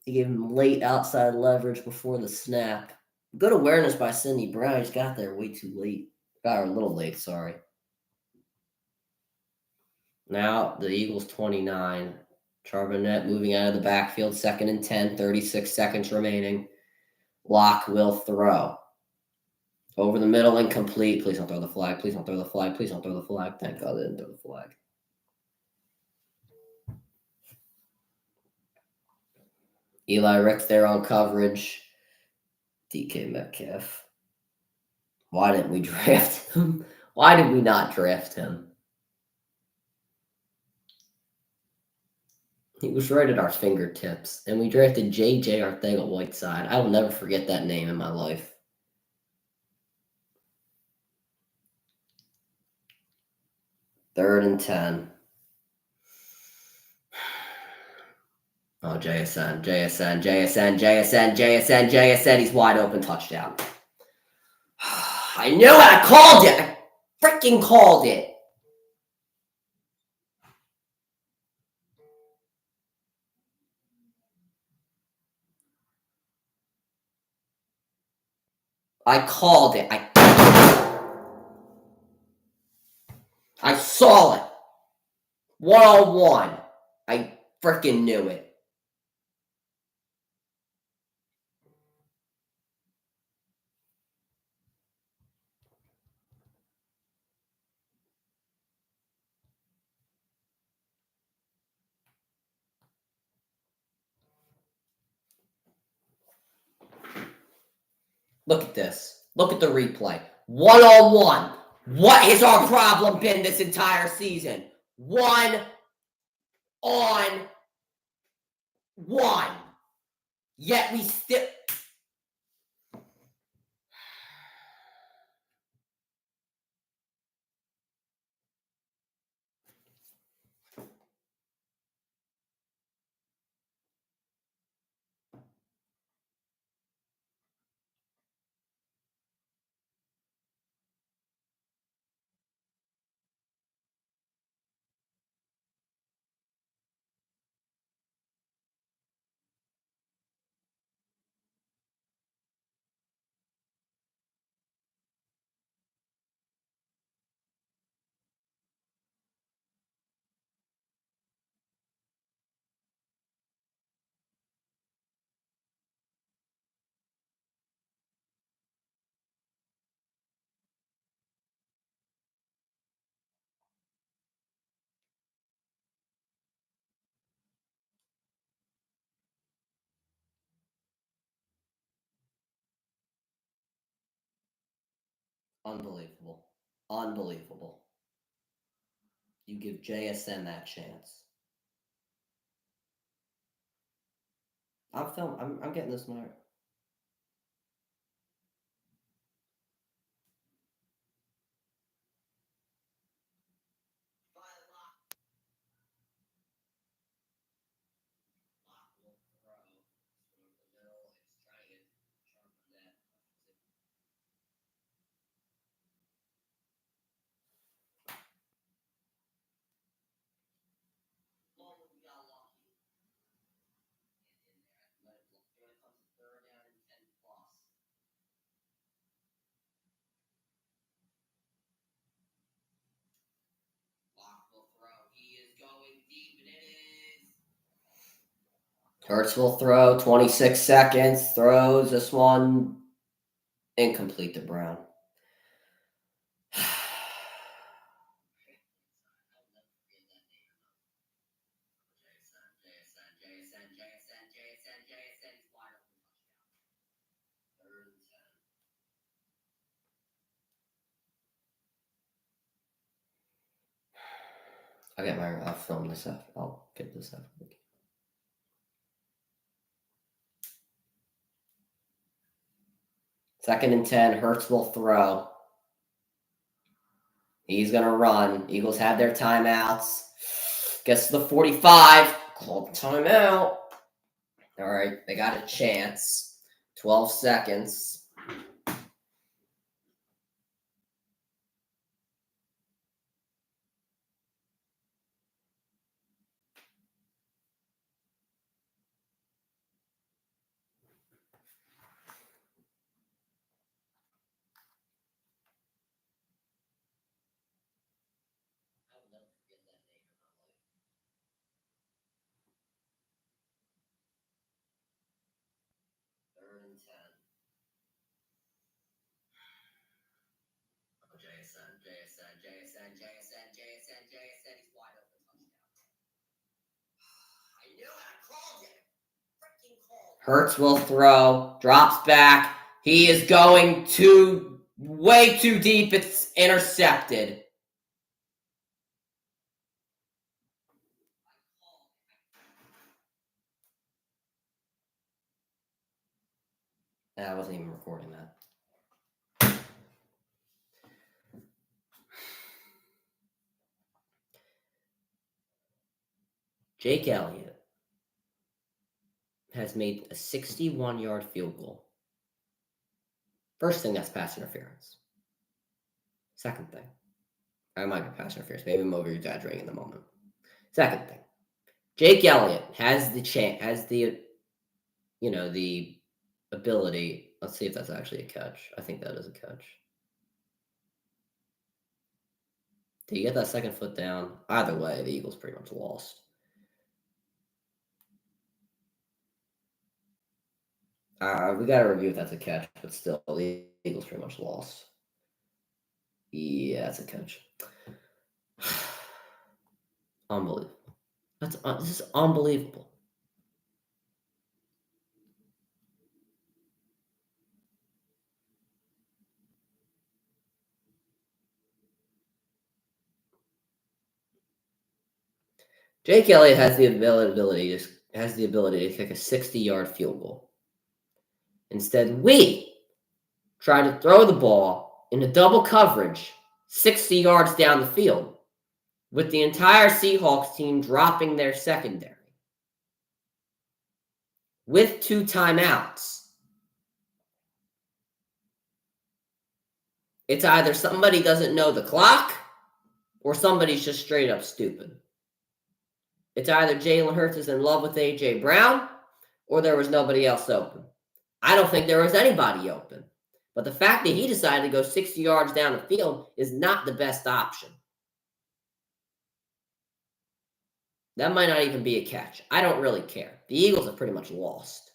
He gave him late outside leverage before the snap. Good awareness by Sidney Brown. He's got there way too late. Got a little late, sorry. Now the Eagles 29. Charbonnet moving out of the backfield. 2nd and 10. 36 seconds remaining. Lock will throw. Over the middle, incomplete. Please don't throw the flag. Please don't throw the flag. Please don't throw the flag. Thank God they didn't throw the flag. Eli Ricks there on coverage. DK Metcalf. Why didn't we draft him? Why did we not draft him? He was right at our fingertips. And we drafted J.J. Arcega-Whiteside. I will never forget that name in my life. Third and 10. Oh, JSN. He's wide open. Touchdown. I knew it. I called it. I freaking called it. I called it. I saw it. 1-on-1. I freaking knew it. Look at this. Look at the replay. 1-on-1. What has our problem been this entire season? 1-on-1. Yet we still... Unbelievable. Unbelievable. You give JSN that chance. I'm getting this smart. Hurts will throw, 26 seconds, throws this one incomplete to Brown. I'll film this up. I'll get this up. Second and 10, Hurts will throw. He's going to run. Eagles have their timeouts. Gets to the 45. Called timeout. All right, they got a chance. 12 seconds. Third and 10. JSN. He's wide open. Touchdown. I knew it. I called it. Freaking called it. Hurts will throw. Drops back. He is going way too deep. It's intercepted. I wasn't even recording that. Jake Elliott has made a 61-yard field goal. First thing, that's pass interference. Second thing, I might be pass interference. Maybe I'm over-exaggerating in the moment. Second thing, Jake Elliott has the ability. Let's see if that's actually a catch. I think that is a catch. Did he get that second foot down? Either way, the Eagles pretty much lost. We got to review if that's a catch, but still, the Eagles pretty much lost. Yeah, that's a catch. Unbelievable. This is unbelievable. Jake Elliott has the ability to kick a 60-yard field goal. Instead, we try to throw the ball into double coverage 60 yards down the field, with the entire Seahawks team dropping their secondary with 2 timeouts. It's either somebody doesn't know the clock or somebody's just straight up stupid. It's either Jalen Hurts is in love with A.J. Brown or there was nobody else open. I don't think there was anybody open. But the fact that he decided to go 60 yards down the field is not the best option. That might not even be a catch. I don't really care. The Eagles have pretty much lost.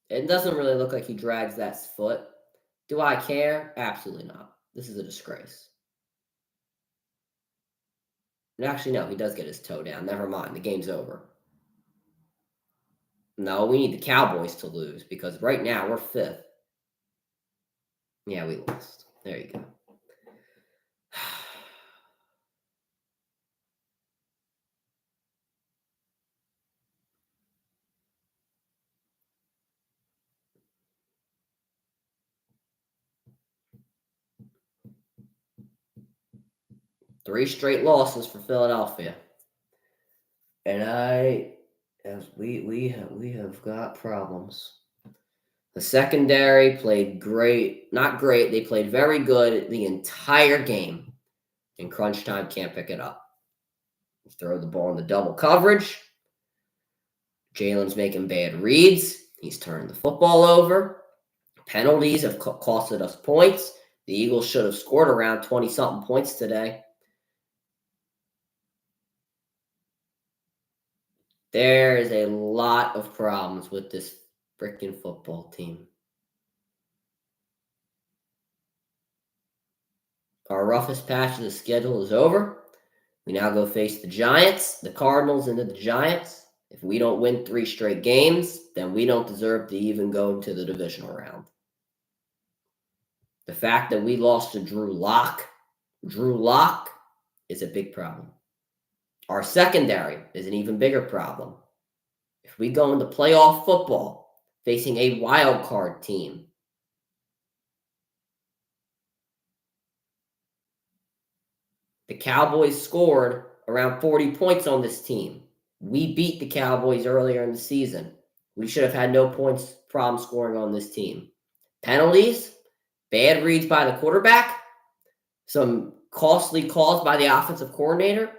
It doesn't really look like he drags that foot. Do I care? Absolutely not. This is a disgrace. Actually, no, he does get his toe down. Never mind. The game's over. No, we need the Cowboys to lose because right now we're 5th. Yeah, we lost. There you go. Three straight losses for Philadelphia. And we have got problems. The secondary played great. Not great. They played very good the entire game. In crunch time, can't pick it up. Throw the ball in the double coverage. Jalen's making bad reads. He's turning the football over. Penalties have costed us points. The Eagles should have scored around 20-something points today. There is a lot of problems with this freaking football team. Our roughest patch of the schedule is over. We now go face the Giants, the Cardinals, and the Giants. If we don't win 3 straight games, then we don't deserve to even go into the divisional round. The fact that we lost to Drew Lock is a big problem. Our secondary is an even bigger problem. If we go into playoff football facing a wild card team, the Cowboys scored around 40 points on this team. We beat the Cowboys earlier in the season. We should have had no problem scoring on this team. Penalties, bad reads by the quarterback, some costly calls by the offensive coordinator.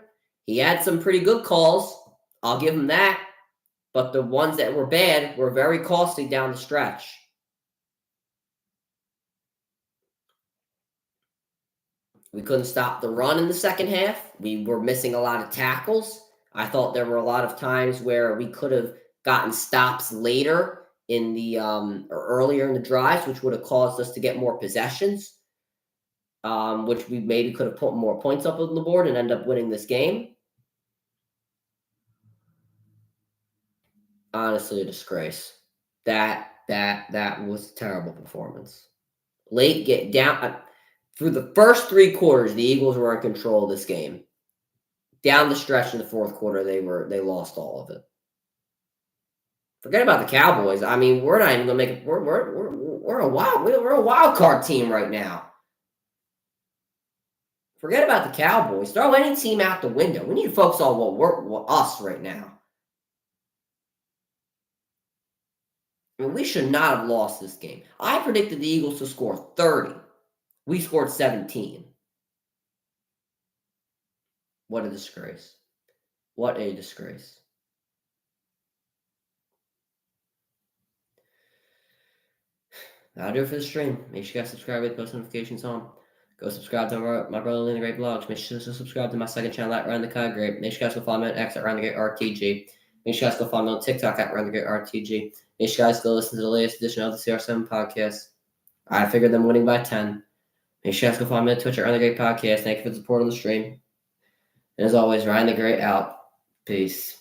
He had some pretty good calls. I'll give him that. But the ones that were bad were very costly down the stretch. We couldn't stop the run in the second half. We were missing a lot of tackles. I thought there were a lot of times where we could have gotten stops later in the or earlier in the drives, which would have caused us to get more possessions, which we maybe could have put more points up on the board and end up winning this game. Honestly, a disgrace. That was a terrible performance. Late get down through the first 3 quarters, the Eagles were in control of this game. Down the stretch in the fourth quarter, they lost all of it. Forget about the Cowboys. I mean, we're not even gonna make it. We're a wild card team right now. Forget about the Cowboys. Throw any team out the window. We need to focus on what us right now. I mean, we should not have lost this game. I predicted the Eagles to score 30. We scored 17. What a disgrace. What a disgrace. That'll do it for the stream. Make sure you guys subscribe with post notifications on. Go subscribe to my brother in the Great Vlogs. Make sure to subscribe to my second channel at Ryan the Kai Great. Make sure you guys go follow me on X at Ryan the Great RTG. Make sure you guys go follow me on TikTok at Ryan the Great RTG. Make sure you guys go listen to the latest edition of the CR7 podcast. I figured them winning by 10. Make sure you guys go follow me on Twitch at Ryan the Great Podcast. Thank you for the support on the stream. And as always, Ryan the Great out. Peace.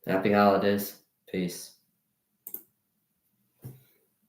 Happy holidays. Peace.